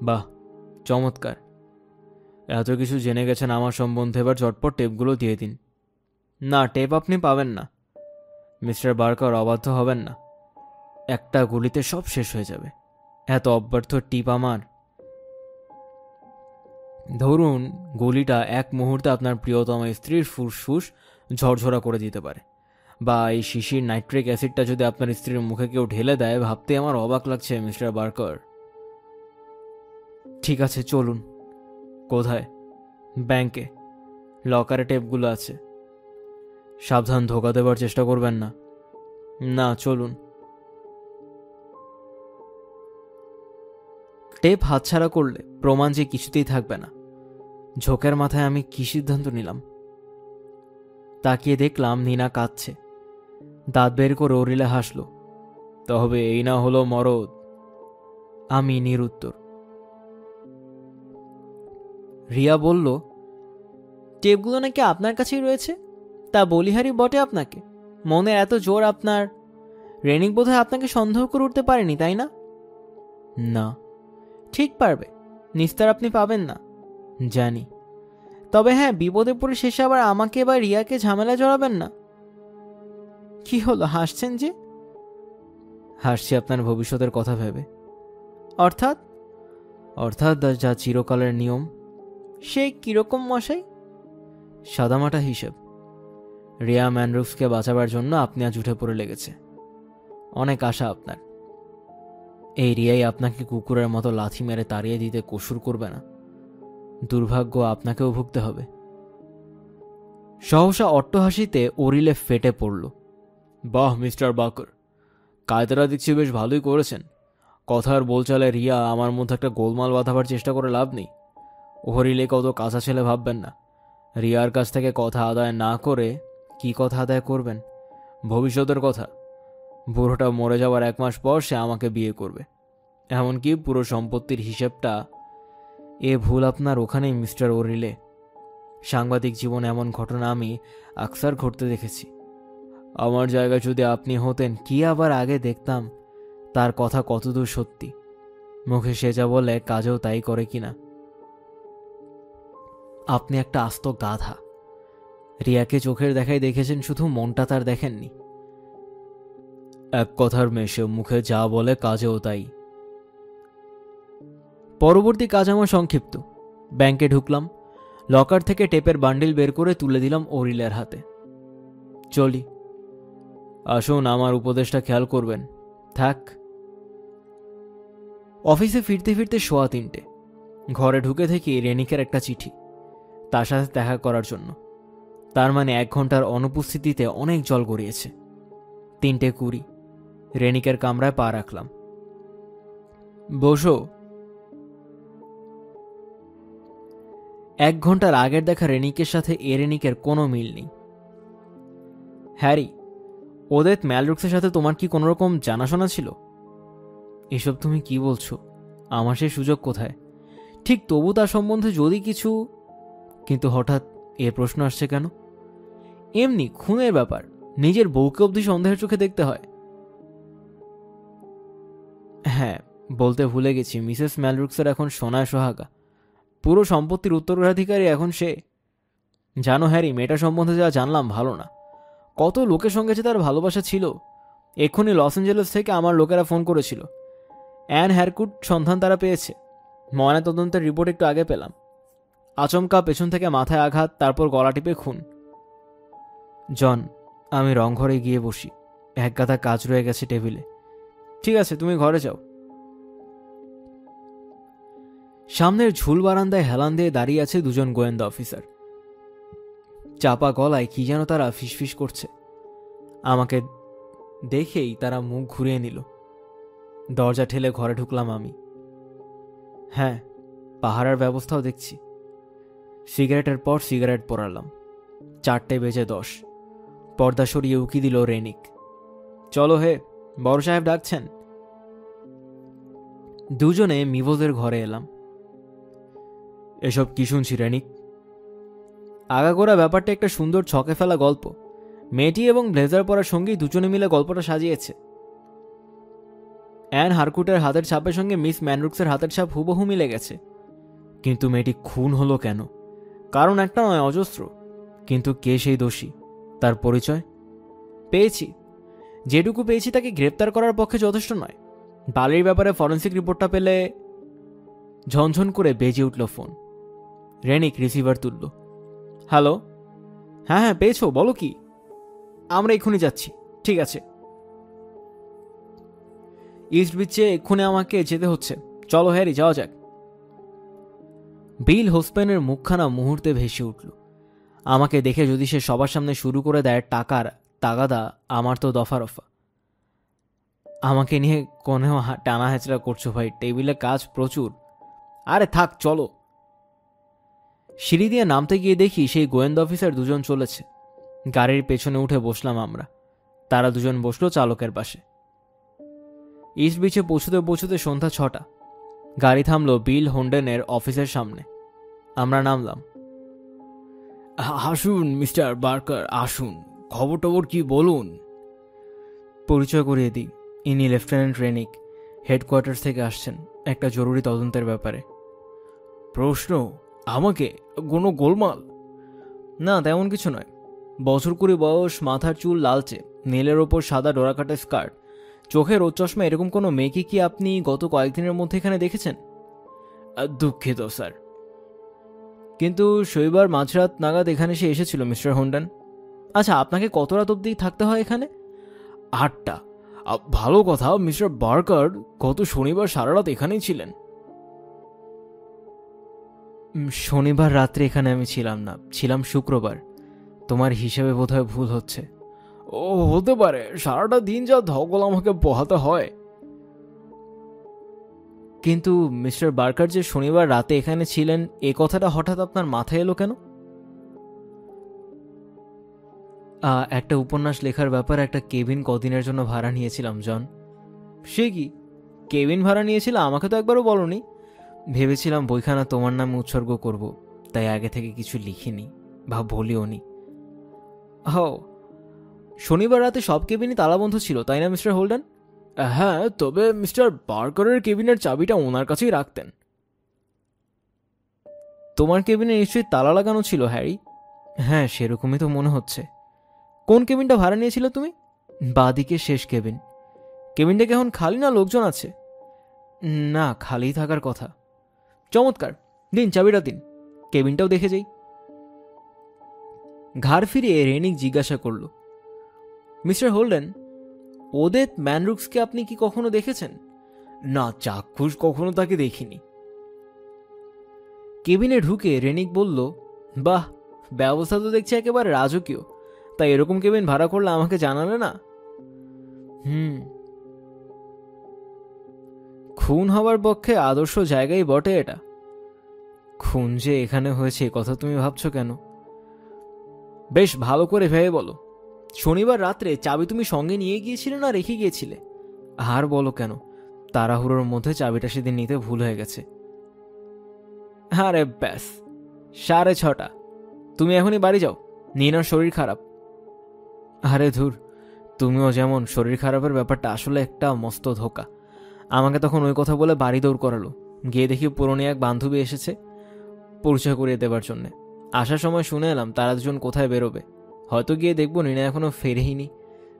বাহ, চমৎকার। এত কিছু জেনে গেছেন আমার সম্বন্ধে, এবার চটপট টেপগুলো দিয়ে দিন। না, টেপ আপনি পাবেন না। মিস্টার বার্কার, অবাধ্য হবেন না। একটা গুলিতে সব শেষ হয়ে যাবে। এত অব্যর্থ টিপ আমার। ধরুন, গুলিটা এক মুহূর্তে আপনার প্রিয়তম স্ত্রীর ফুসফুস ঝরঝরা করে দিতে পারে, বা এই শিশির নাইট্রিক অ্যাসিডটা যদি আপনার স্ত্রীর মুখে কেউ ঢেলে দেয়, ভাবতে আমার অবাক লাগছে মিস্টার বার্কার। ঠিক আছে, চলুন। কোথায়? ব্যাংকে। লকারে টেপগুলো আছে। সাবধান, ধোকা দেবার চেষ্টা করবেন না। না, চলুন। টেপ হাতছাড়া করলে প্রমাণ যে কিছুতেই থাকবে না, ঝোঁকের মাথায় আমি কি সিদ্ধান্ত নিলাম। তাকিয়ে দেখলাম নিনা কাঁদছে। দাঁত বের করে ওরিলে হাসল। তবে এই না হলো মরদ। আমি নিরুত্তর। রিয়া বলল, টেপগুলো নাকি আপনার কাছেই রয়েছে? তা বলিহারি বটে আপনাকে। মনের এত জোর আপনার। রেনিক বোধহয় আপনাকে সন্দেহ করে উঠতে পারেনি, তাই না? না। ঠিক পারবে, নিস্তার আপনি পাবেন না, জানি। তবে হ্যাঁ, বিপদে পড়ে শেষে আবার আমাকে বা রিয়াকে ঝামেলা জড়াবেন না। কি হলো, হাসছেন যে? হাসছি আপনার ভবিষ্যতের কথা ভেবে। অর্থাৎ? অর্থাৎ যা চিরকালের নিয়ম। সে কিরকম মশাই? সাদামাটা হিসেব। রিয়া ম্যানরুফকে বাঁচাবার জন্য আপনি আজ উঠে পড়ে লেগেছে। অনেক আশা আপনার। এই রিয়াই আপনাকে কুকুরের মতো লাথি মেরে তাড়িয়ে দিতে কসুর করবে না। দুর্ভাগ্য আপনাকেও ভুগতে হবে। সহসা অট্টহাসিতে ওরিলে ফেটে পড়ল। বাহ মিস্টার বার্কার, কায়দারা দেখছি বেশ ভালোই করেছেন। কথার বলচালে রিয়া আমার মধ্যে একটা গোলমাল বাঁধাবার চেষ্টা করে লাভ নেই। ওরিলে কত কাঁচা ছেলে ভাববেন না। রিয়ার কাছ থেকে কথা আদায় না করে কি কথা আদায় করবেন? ভবিষ্যতের কথা। বুড়োটা মরে যাওয়ার 1 মাস পর সে আমাকে বিয়ে করবে, এমনকি পুরো সম্পত্তির হিসেবটা। এ ভুল আপনার ওখানেই মিস্টার ওরিলে। সাংবাদিক জীবন এমন ঘটনা আমি আকসার ঘটতে দেখেছি। আমার জায়গায় যদি আপনি হতেন, কি আবার আগে দেখতাম তার কথা কতদূর সত্যি। মুখে সে যা বলে কাজেও তাই করে কিনা। আপনি একটা আস্ত গাধা। রিয়াকে চোখের দেখাই দেখেছেন, শুধু মনটা তার দেখেননি। এক কথার মেশে মুখে যা বলে কাজেও তাই। পরবর্তী কাজ আমার সংক্ষিপ্ত। ব্যাংকে ঢুকলাম। লকার থেকে টেপের বান্ডিল বের করে তুলে দিলাম ওরিলের হাতে। চলি। আসুন, আমার উপদেশটা খেয়াল করবেন। থাক। অফিসে ফিরতে ফিরতে 3:15। ঘরে ঢুকে থেকে রেনিকের একটা চিঠি, তার সাথে দেখা করার জন্য। তার মানে 1 ঘন্টার অনুপস্থিতিতে অনেক জল গড়িয়েছে। 3:20। রেনিকের কামরায় পা রাখলাম। বসো। 1 ঘন্টার আগের দেখা রেনিকের সাথে এ রেনিকের কোনো মিল নেই। হ্যারি, ওদেত ম্যালরুক্সের সাথে তোমার কি কোনোরকম জানাশোনা ছিল? এসব তুমি কি বলছো? আমার সে সুযোগ কোথায়? ঠিক তবু তার সম্বন্ধে যদি কিছু। কিন্তু হঠাৎ এ প্রশ্ন আসছে কেন? এমনি খুনের ব্যাপার, নিজের বউকে অবধি সন্দেহের চোখে দেখতে হয়। হ্যাঁ, বলতে ভুলে গেছি, মিসেস ম্যালরুক্সের এখন সোনায় সোহাগা। পুরো সম্পত্তির উত্তরাধিকারী এখন সে। জানো হ্যারি, মেয়েটা সম্বন্ধে যা জানলাম ভালো না। কত লোকের সঙ্গে যে তার ভালোবাসা ছিল। এক্ষুনি লস অ্যাঞ্জেলেস থেকে আমার লোকেরা ফোন করেছিল। অ্যান হ্যারকুট সন্ধান তারা পেয়েছে। ময়নাতদন্তের রিপোর্ট একটু আগে পেলাম। আচমকা পেছন থেকে মাথায় আঘাত, তারপর গলা টিপে খুন। জন, আমি রংঘরে গিয়ে বসি, এক গাদা কাজ রয়ে গেছে টেবিলে। ঠিক আছে, তুমি ঘরে যাও। সামনের ঝুল বারান্দায় হেলান দিয়ে দাঁড়িয়ে আছে দুজন গোয়েন্দা অফিসার। চাপা গলায় কি যেন তারা ফিসফিস করছে। আমাকে দেখেই তারা মুখ ঘুরিয়ে নিল। দরজা ঠেলে ঘরে ঢুকলাম আমি। হ্যাঁ, পাহারার ব্যবস্থাও দেখছি। সিগারেটের পর সিগারেট পোড়ালাম। 4:10 পর্দা সরিয়ে উকি দিল রেনিক। চলো হে, বড় সাহেব ডাকছেন। দুজনে মিভোজের ঘরে এলাম। এসব কি শুনছি রেনিক? আগাগোড়া ব্যাপারটা একটা সুন্দর ছকে ফেলা গল্প। মেয়েটি এবং ব্লেজার পরার সঙ্গেই দুজনে মিলে গল্পটা সাজিয়েছে। অ্যান হারকুটের হাতের ছাপের সঙ্গে মিস ম্যানরুক্সের হাতের ছাপ হুবহু মিলে গেছে। কিন্তু মেয়েটি খুন হলো কেন? কারণ একটা নয়, অজস্র। কিন্তু কে সেই দোষী? তার পরিচয় পেয়েছি। যেটুকু পেয়েছি তাকে গ্রেপ্তার করার পক্ষে যথেষ্ট নয়। বালির ব্যাপারে ফরেন্সিক রিপোর্টটা পেলে। ঝনঝন করে বেজে উঠল ফোন। রেনিক রিসিভার তুলল। হ্যালো। হ্যাঁ হ্যাঁ, পেয়েছো, বলো কি? আমরা এক্ষুনি যাচ্ছি। ঠিক আছে। ইস্ট বিচে এক্ষুনি আমাকে যেতে হচ্ছে। চলো হ্যারি, যাওয়া যাক। বিল হোসপেনের মুখখানা মুহূর্তে ভেসে উঠল। আমাকে দেখে যদি সে সবার সামনে শুরু করে দেয় টাকার তাগাদা, আমার তো দফা রফা। আমাকে নিয়ে কোনেও টানা হেঁচড়া করছো ভাই, টেবিলে কাজ প্রচুর। আরে থাক, চলো। সিঁড়ি দিয়ে নামতে গিয়ে দেখি সেই গোয়েন্দা অফিসার দুজন চলেছে। গাড়ির পেছনে উঠে বসলাম আমরা। তারা দুজন বসলো চালকের পাশে। ইস্ট বিচে পৌঁছতে পৌঁছতে সন্ধ্যা 6টা। গাড়ি থামলো বিল হোন্ডেনের অফিসের সামনে। আমরা নামলাম। আসুন মিস্টার বার্কার, আসুন। খবর টবর কি বলুন? পরিচয় করিয়ে দিই, ইনি লেফটেন্যান্ট রেনিক, হেডকোয়ার্টার্স থেকে আসছেন একটা জরুরি তদন্তের ব্যাপারে। প্রশ্ন? আমাকে? কোনো গোলমাল? না, তেমন কিছু নয়। বছর 20 বয়স, মাথার চুল লালচে, নীলের ওপর সাদা ডোরাকাটা স্কার্ট, চোখে রোদ চশমা, এরকম কোনো মেয়েকে কি আপনি গত কয়েকদিনের মধ্যে এখানে দেখেছেন? দুঃখিত স্যার। কিন্তু শনিবার মাঝরাত নাগাদ এখানে সে এসেছিল মিস্টার হোন্ডেন। আচ্ছা, আপনাকে কত রাত অবধি থাকতে হয় এখানে? 8টা। ভালো কথা, মিস্টার বার্কার গত শনিবার সারা রাত এখানেই ছিলেন। শনিবার রাত্রে এখানে আমি ছিলাম না, ছিলাম শুক্রবার। তোমার হিসেবে বোধহয় ভুল হচ্ছে। ও হতে পারে, সারাটা দিন যা ধকল আমাকে পোহাতে হয়। কিন্তু মিস্টার বার্কার যে শনিবার রাতে এখানে ছিলেন, এ কথাটা হঠাৎ আপনার মাথায় এলো কেন? একটা উপন্যাস লেখার ব্যাপারে একটা কেবিন কদিনের জন্য ভাড়া নিয়েছিলাম জন। সে কি, কেবিন ভাড়া নিয়েছিল? আমাকে তো একবারও বলনি। ভেবেছিলাম বইখানা তোমার নামে উৎসর্গ করব, তাই আগে থেকে কিছু লিখিনি বা বলিও নি। ও, শনিবার রাতে সব কেবিনই তালাবন্ধ ছিল, তাই না মিস্টার হোল্ডেন? হ্যাঁ, তবে মিস্টার বার্কারের কেবিনের চাবিটা ওনার কাছেই রাখতেন। তোমার কেবিনে নিশ্চয়ই তালা লাগানো ছিল হ্যারি? হ্যাঁ, সেরকমই তো মনে হচ্ছে। কোন কেবিনটা ভাড়া নিয়েছিল তুমি? বাদিকে শেষ কেবিন। কেবিনটা কি এখন খালি না লোকজন আছে? না, খালি থাকার কথা। চমৎকার, দিন চাবিটা দিন, কেবিনটাও দেখে যাই। ঘাড় ফিরিয়ে রেনিক জিজ্ঞাসা করল, মিস্টার হোল্ডেন, ওদেত ম্যানরুক্সকে আপনি কি কখনো দেখেছেন? না, চাক্ষুষ কখনো তাকে দেখিনি। কেবিনে ঢুকে রেনিক বলল, বাহ, ব্যবস্থা তো দেখছি একেবারে রাজকীয়। তাই এরকম কেবিন ভাড়া করলে আমাকে জানালে না? খুন হবার পক্ষে আদর্শ জায়গাই বটে এটা। খুন যে এখানে হয়েছে কথা তুমি ভাবছো কেন? বেশ ভালো করে ভেবে বলো। শনিবার রাত্রে চাবি তুমি সঙ্গে নিয়ে গিয়েছিলে না রেখে গিয়েছিলে? আর বলো কেন, তাড়াহুড়োর মধ্যে চাবিটা সেদিন নিতে ভুল হয়ে গেছে। আরে ব্যাস, 6:30। তুমি এখনই বাড়ি যাও, নিনার শরীর খারাপ। আরে ধুর, তুমিও যেমন, শরীর খারাপের ব্যাপারটা আসলে একটা মস্ত ধোকা। আমাকে তখন ওই কথা বলে বাড়ি দৌড় করালো। গিয়ে দেখি পুরনো এক বান্ধবী এসেছে পরিচয় করিয়ে দেবার জন্যে। আসার সময় শুনে এলাম তারা দুজন কোথায় বেরোবে। হয়তো গিয়ে দেখবো নিনা এখনো ফেরেইনি,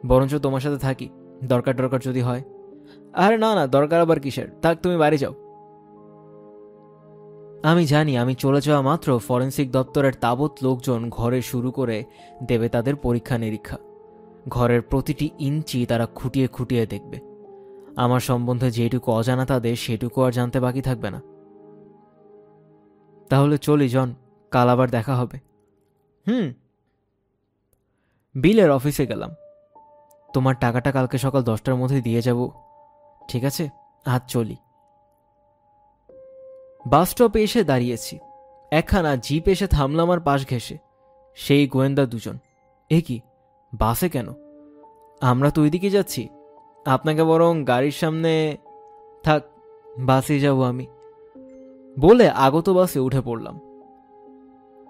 বরঞ্চ তোমার সাথে থাকি, দরকার যদি হয়। আরে না না, দরকার আবার কিসের, থাক তুমি বাড়ি যাও। আমি জানি আমি চলে যাওয়া মাত্র ফরেন্সিক দপ্তরের তাবৎ লোকজন ঘরে শুরু করে দেবে তাদের পরীক্ষা নিরীক্ষা। ঘরের প্রতিটি ইঞ্চি তারা খুঁটিয়ে খুঁটিয়ে দেখবে। আমার সম্বন্ধে যেটুকু অজানা তাদের সেটুকু আর জানতে বাকি থাকবে না। তাহলে চলি জন, কাল আবার দেখা হবে। বিলের অফিসে গেলাম। তোমার টাকাটা কালকে সকাল 10টার মধ্যে দিয়ে যাব, ঠিক আছে? আজ চলি। বাস স্টপে এসে দাঁড়িয়েছি। একখানা জিপ এসে থামল আমার পাশ ঘেঁষে। সেই গোয়েন্দা দুজন। এ কি, বাসে কেন? আমরা তো ওইদিকে যাচ্ছি। আপনাকে বরং গাড়ির সামনে। থাক, বাসে যাব আমি, বলে আগত বাসে উঠে পড়লাম।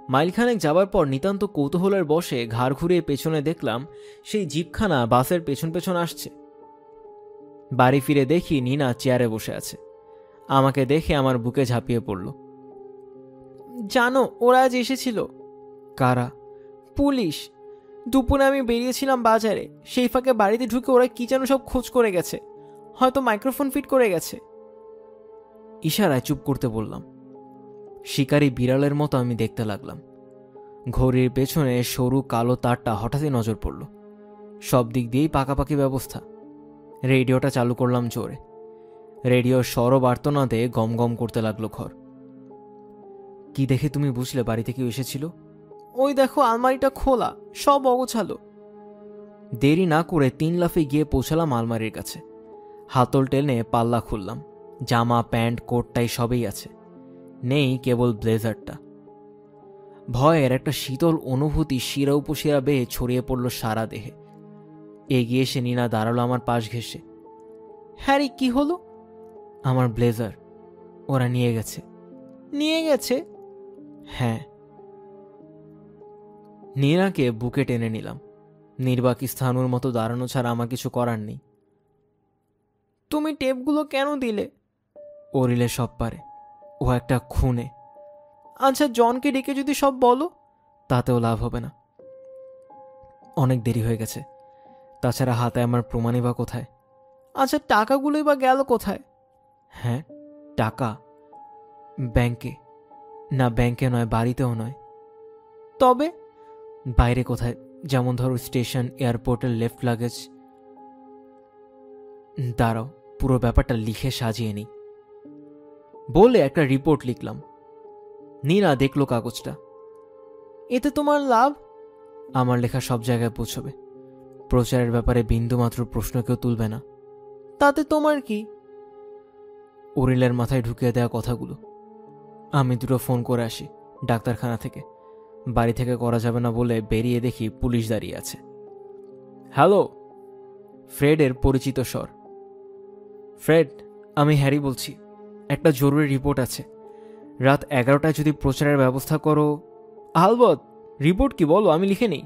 মাইলখানেক যাবার পর নিতান্ত কৌতূহলের বশে ঘাড় ঘুরিয়ে পেছনে দেখলাম সেই জিপখানা বাসের পেছন পেছন আসছে। বাড়ি ফিরে দেখি নীনা চেয়ারে বসে আছে। আমাকে দেখে আমার বুকে ঝাঁপিয়ে পড়ল। জানো ওরা আজ এসেছিল? কারা? পুলিশ। দুপুরে আমি বেরিয়েছিলাম বাজারে, সেই ফাঁকে বাড়িতে ঢুকে ওরা কি যেন সব খোঁজ করে গেছে, হয়তো মাইক্রোফোন ফিট করে গেছে। ইশারায় চুপ করতে বললাম। শিকারী বিড়ালের মতো আমি দেখতে লাগলাম। ঘড়ির পেছনে সরু কালো তারটা হঠাৎই নজর পড়ল। সব দিক দিয়েই পাকাপাকি ব্যবস্থা। রেডিওটা চালু করলাম জোরে। রেডিওর সরব আর্তনাদে গম গম করতে লাগলো ঘর। কি দেখে তুমি বুঝলে বাড়িতে কেউ এসেছিল? ওই দেখো, আলমারিটা খোলা, সব অগোছালো। দেরি না করে 3 লাফে গিয়ে পৌঁছালাম আলমারির কাছে। হাতল টেনে পাল্লা খুললাম। জামা, প্যান্ট, কোট, টাই সবই আছে, নেই কেবল ব্লেজারটা। ভয়ের একটা শীতল অনুভূতি শিরা উপশিরা বেয়ে ছড়িয়ে পড়ল সারা দেহে। এগিয়ে এসে নীনা দাঁড়ালো আমার পাশ ঘেঁষে। হ্যারি, কি হলো? আমার ব্লেজার ওরা নিয়ে গেছে। নিয়ে গেছে? হ্যাঁ। নীনাকে বুকে টেনে নিলাম। নির্বাক স্থানুর মতো দাঁড়ানো ছাড়া আমার কিছু করার নেই। তুমি টেপগুলো কেন দিলে? ওরিলে সব পারে, ও একটা খুনে। আচ্ছা, জনকে ডেকে যদি সব বলো? তাতেও লাভ হবে না, অনেক দেরি হয়ে গেছে। তাছাড়া হাতে আমার প্রমাণই বা কোথায়? আচ্ছা, টাকাগুলোই বা গেল কোথায়? হ্যাঁ, টাকা ব্যাংকে। না, ব্যাংকে নয়, বাড়িতেও নয়। তবে? বাইরে কোথায়, যেমন ধরো স্টেশন, এয়ারপোর্টের লেফট লাগেজ। দাঁড়াও, পুরো ব্যাপারটা লিখে সাজিয়ে নিই, বলে একটা রিপোর্ট লিখলাম। নীনা দেখলো কাগজটা। এতে তোমার লাভ? আমার লেখা সব জায়গায় পৌঁছবে। প্রচারের ব্যাপারে বিন্দুমাত্র প্রশ্ন কেউ তুলবে না। তাতে তোমার কি? উরিলের মাথায় ঢুকিয়ে দেওয়া কথাগুলো। আমি দুটো ফোন করে আসি ডাক্তারখানা থেকে। বাড়ি থেকে করা যাবে না বলে বেরিয়ে দেখি পুলিশ দাঁড়িয়ে আছে। হ্যালো, ফ্রেডের পরিচিত স্বর। ফ্রেড, আমি হ্যারি বলছি। একটা জরুরি রিপোর্ট আছে। রাত 11টায় যদি প্রচারের ব্যবস্থা করো। আলবৎ, রিপোর্ট কি বলো, আমি লিখে নিই।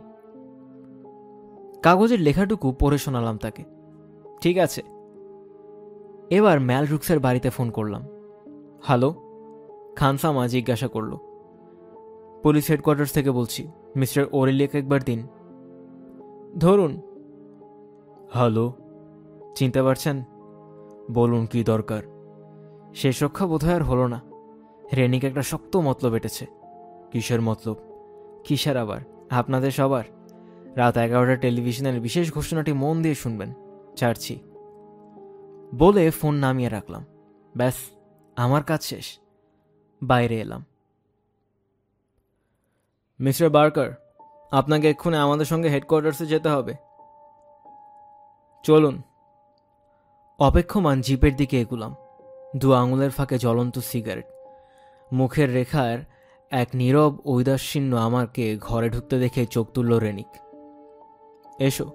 কাগজের লেখাটুকু পড়ে শোনালাম তাকে। ঠিক আছে। এবার ম্যালরুক্সের বাড়িতে ফোন করলাম। হ্যালো, খানসামা জিজ্ঞাসা করল। পুলিশ হেডকোয়ার্টার্স থেকে বলছি, মিস্টার ওরেলিয়াকে একবার দিন। ধরুন। হ্যালো, চিনতে পারছেন? বলুন কি দরকার? শেষ রক্ষা বোধহয় আর হলো না। রেনিক একটা শক্ত মতলব এটেছে। কিসের মতলব? কিসের আবার, আপনাদের সবার। রাত 11টার টেলিভিশনের বিশেষ ঘোষণাটি মন দিয়ে শুনবেন, ছাড়ছি। বলে ফোন নামিয়ে রাখলাম। ব্যাস, আমার কাজ শেষ। বাইরে এলাম। মিস্টার বার্কার, আপনাকে এক্ষুনি আমাদের সঙ্গে হেডকোয়ার্টার্সে যেতে হবে। চলুন। অপেক্ষমান জিপের দিকে এগুলাম। 2 আঙুলের ফাঁকে জ্বলন্ত সিগারেট। মুখের রেখার এক নীরব ঔদাসীন্য আমাকে ঘরে ঢুকতে দেখে চোখ তুলল রেনিক। এসো।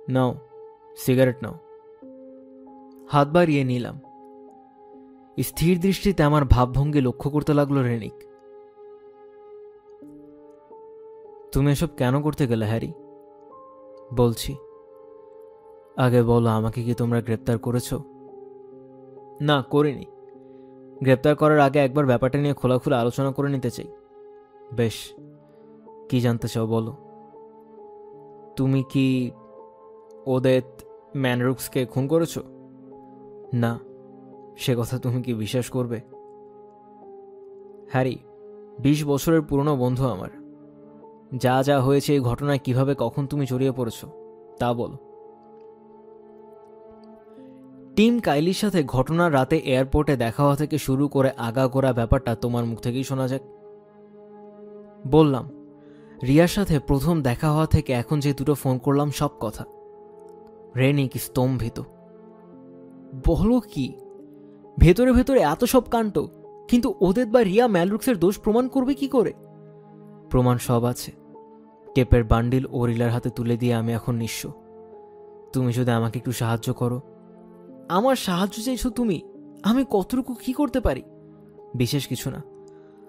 নাও, সিগারেট নাও। হাত বাড়িয়ে নিলাম। স্থির দৃষ্টিতে আমার ভাবভঙ্গি লক্ষ্য করতে লাগলো রেনিক। তুমি এসব কেন করতে গেলে হ্যারি? বলছি, আগে বলো, আমাকে কি তোমরা গ্রেপ্তার করেছ? না, করিনি। গ্রেপ্তার করার আগে একবার ব্যাপারটা নিয়ে খোলাখুলা আলোচনা করে নিতে চাই। বেশ, কি জানতে চাও বলো। তুমি কি ওদের ম্যানরুক্সকে খুন করেছ? না। সে কথা তুমি কি বিশ্বাস করবে? হ্যারি 20 বছরের পুরনো বন্ধু আমার। যা যা হয়েছে এই ঘটনায় কিভাবে কখন তুমি জড়িয়ে পড়েছ তা বলো। টিম কাইলির সাথে ঘটনার রাতে এয়ারপোর্টে দেখা হওয়া থেকে শুরু করে আগাগোড়া ব্যাপারটা তোমার মুখ থেকেই শোনা যাক। বললাম, রিয়ার সাথে প্রথম দেখা হওয়া থেকে এখন যে দুটো ফোন করলাম সব কথা। রেনিক স্তম্ভিত। বলো কি? ভেতরে ভেতরে এত সব কাণ্ড, কিন্তু ওদের বা রিয়া ম্যালরুক্সের দোষ প্রমাণ করবে কি করে? প্রমাণ সব আছে। টেপের বান্ডিল ওরিলার হাতে তুলে দিয়ে আমি এখন নিঃস্ব। তুমি যদি আমাকে একটু সাহায্য করো। আমার সাহায্য চাইছো তুমি? আমি কতটুকু কি করতে পারি? বিশেষ কিছু না।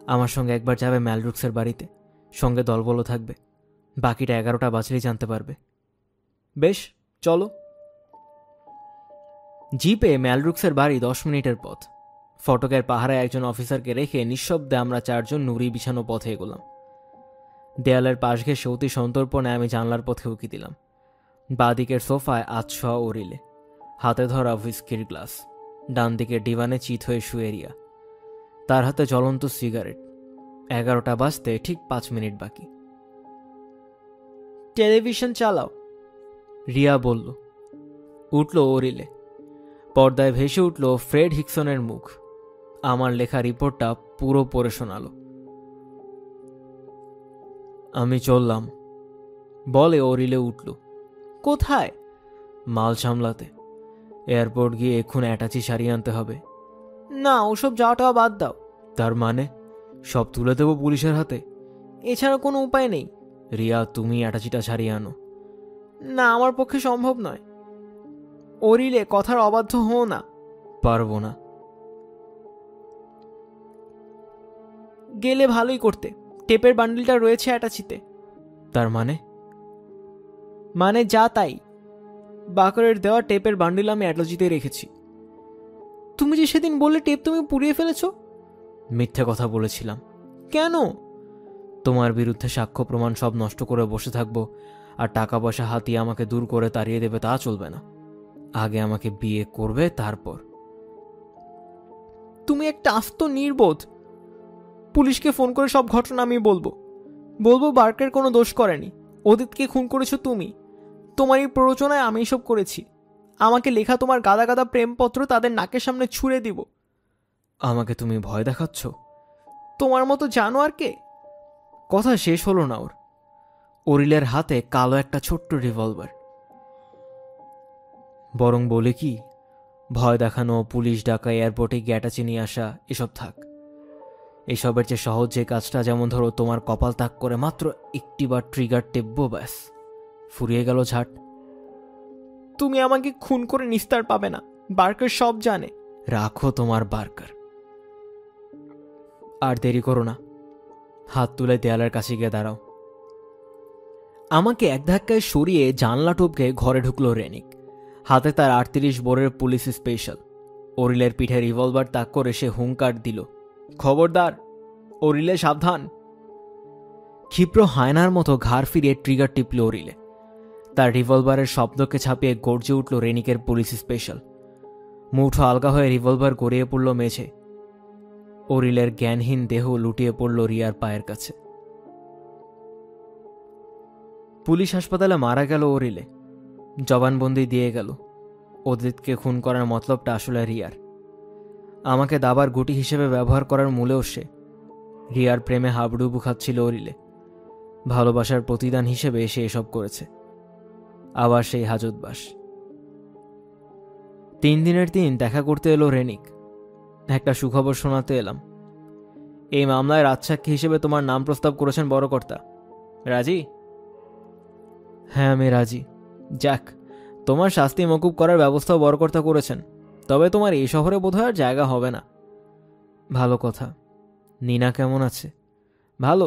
আমার সঙ্গে একবার যাবে ম্যালরুক্সের বাড়িতে, সঙ্গে দলবলও থাকবে। বাকিটা 11টা বাজলেই জানতে পারবে। বেশ, চলো। জিপে ম্যালরুক্সের বাড়ি 10 মিনিটের পথ। ফটকের পাহারায় একজন অফিসারকে রেখে নিঃশব্দে আমরা 4 জন নুড়ি বিছানো পথে এগোলাম। দেয়ালের পাশ ঘেঁষে অতি সন্তর্পণে আমি জানলার পথে উকি দিলাম। বাঁদিকের সোফায় আতশোয়া ওরিলে, হাতে ধরা হুইস্কির গ্লাস। ডান দিকের ডিভানে চিত হয়ে শুয়ে রিয়া, তার হাতে জ্বলন্ত সিগারেট। 11টা বাজতে ঠিক 5 মিনিট বাকি। টেলিভিশন চালাও, রিয়া বলল। উঠল ওরিলে। পর্দায় ভেসে উঠল ফ্রেড হিকসনের মুখ। আমার লেখা রিপোর্টটা পুরো পড়ে শোনালো। আমি চললাম বলে ওরিলে উঠল। কোথায়? মাল সামলাতে। এয়ারপোর্ট গিয়ে এখন অ্যাটাচি সারিয়ে আনতে হবে। না, ওসব যাওয়াটা বাদ দাও। তার মানে সব তুলে দেবো পুলিশের হাতে? এছাড়া কোনো উপায় নেই। রিয়া, তুমি অ্যাটাচিটা সারিয়ে আনো। না, আমার পক্ষে সম্ভব নয়। ওরিলে, কথার অবাধ্য হও না। পারবো না। গেলে ভালোই করতে। টেপের বান্ডিলটা রয়েছে অ্যাটাচিতে। তার মানে যা তাই। বাকরের দেওয়া টেপের বান্ডিল আমি অ্যাটাচিতে রেখেছি। তুমি যে সেদিন বললে টেপ তুমি পুড়িয়ে ফেলেছ। মিথ্যে কথা বলেছিলাম। কেন? তোমার বিরুদ্ধে সাক্ষ্য প্রমাণ সব নষ্ট করে বসে থাকবো আর টাকা পয়সা হাতিয়ে আমাকে দূর করে তাড়িয়ে দেবে, তা চলবে না। আগে আমাকে বিয়ে করবে, তারপর। তুমি একটা আস্ত নির্বোধ। পুলিশকে ফোন করে সব ঘটনা আমি বলবো বার্কের কোনো দোষ করেনি। ওদিতকে খুন করেছো তুমি। তোমার এই প্ররোচনায় আমি সব করেছি। আমাকে লেখা তোমার গাদা গাদা প্রেমপত্র তাদের নাকের সামনে ছুঁড়ে দিব। আমাকে তুমি ভয় দেখাচ্ছ? তোমার মতো জানোয়ারকে? কথা শেষ হলো না ওর। ওরিলের হাতে কালো একটা ছোট্ট রিভলভার। বরং বলে কি, ভয় দেখানো, পুলিশ ডাকা, এয়ারপোর্টে গিয়ে অ্যাটাচি নিয়ে আসা, এসব থাক। এসবের চেয়ে সহজ যে কাজটা, যেমন ধরো তোমার কপাল তাক করে মাত্র একটিবার ট্রিগার টেপবো, ব্যাস ফুরিয়ে গেল ঝাট। তুমি আমাকে খুন করে নিস্তার পাবে না। বার্কার সব জানে। রাখো তোমার বার্কার। আর দেরি করো না। হাত তুলে দেয়ালের কাছে গিয়ে দাঁড়াও। আমাকে এক ধাক্কায় সরিয়ে জানলা টপকে ঘরে ঢুকলো রেনিক। হাতে তার 38 বোরের পুলিশ স্পেশাল। ওরিলের পিঠে রিভলভার তাক করে সে হুঙ্কার দিল, খবরদার, ওরিলে সাবধান। ক্ষিপ্র হায়নার মতো ঘাড় ফিরিয়ে ট্রিগার টিপল ওরিলে। তার রিভলভারের শব্দকে ছাপিয়ে গর্জে উঠল রেনিকের পুলিশ স্পেশাল। মুঠো আলগা হয়ে রিভলভার গড়িয়ে পড়ল মেঝে। ওরিলের জ্ঞানহীন দেহ লুটিয়ে পড়ল রিয়ার পায়ের কাছে। পুলিশ হাসপাতালে মারা গেল ওরিলে। জবানবন্দি দিয়ে গেল। ওদিতকে খুন করার মতলবটা আসলে রিয়ার। আমাকে দাবার গুটি হিসেবে ব্যবহার করার মূলেও সে। রিয়ার প্রেমে হাবুডুবু খাচ্ছিল ওরিলে। ভালোবাসার প্রতিদান হিসেবে সে এসব করেছে। আবার সেই হাজতবাস। 3 দিনের দিন দেখা করতে এলো রেনিক। একটা সুখবর শোনাতে এলাম। এই মামলায় রাজসাক্ষী হিসেবে তোমার নাম প্রস্তাব করেছেন বড় কর্তা। রাজি? হ্যাঁ, আমি রাজি। যাক, তোমার শাস্তি মকুব করার ব্যবস্থাও বড় কর্তা করেছেন। তবে তোমার এই শহরে বোধহয় আর জায়গা হবে না। ভালো কথা। নিনা কেমন আছে? ভালো।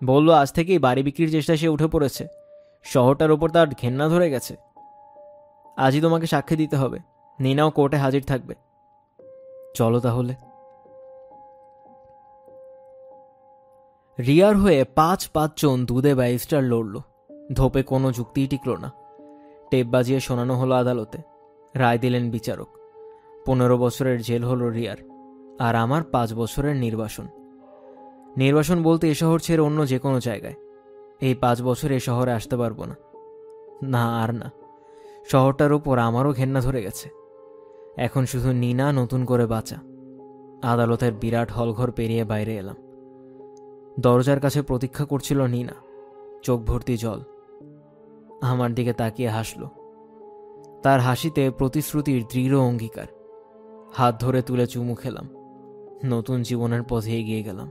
বলল আজ থেকেই বাড়ি বিক্রির চেষ্টা সে উঠে পড়েছে। শহরটার ওপর তার ঘেন্না ধরে গেছে। আজই তোমাকে সাক্ষী দিতে হবে। নিনাও কোর্টে হাজির থাকবে। চলো তাহলে। রিয়ার হয়ে 5 জন দুধে ব্যারিস্টার লড়ল। ধোপে কোনো যুক্তিই টিকল না। টেপ বাজিয়ে শোনানো হলো আদালতে। রায় দিলেন বিচারক। 15 বছরের জেল হলো রিয়ার, আর আমার 5 বছরের নির্বাসন। নির্বাসন বলতে এ শহর ছেড়ে অন্য যে কোনো জায়গায়। এই 5 বছর এ শহরে আসতে পারবো না। না, আর না। শহরটার ওপর আমারও ঘেন্না ধরে গেছে। এখন শুধু নিনা নতুন করে বাঁচা। আদালতের বিরাট হলঘর পেরিয়ে বাইরে এলাম। দরজার কাছে প্রতীক্ষা করছিল নিনা, চোখ ভর্তি জল। আমার দিকে তাকিয়ে হাসল। তার হাসিতে প্রতিশ্রুতির দৃঢ় অঙ্গীকার। হাত ধরে তুলে চুমু খেলাম। নতুন জীবনের পথে এগিয়ে গেলাম।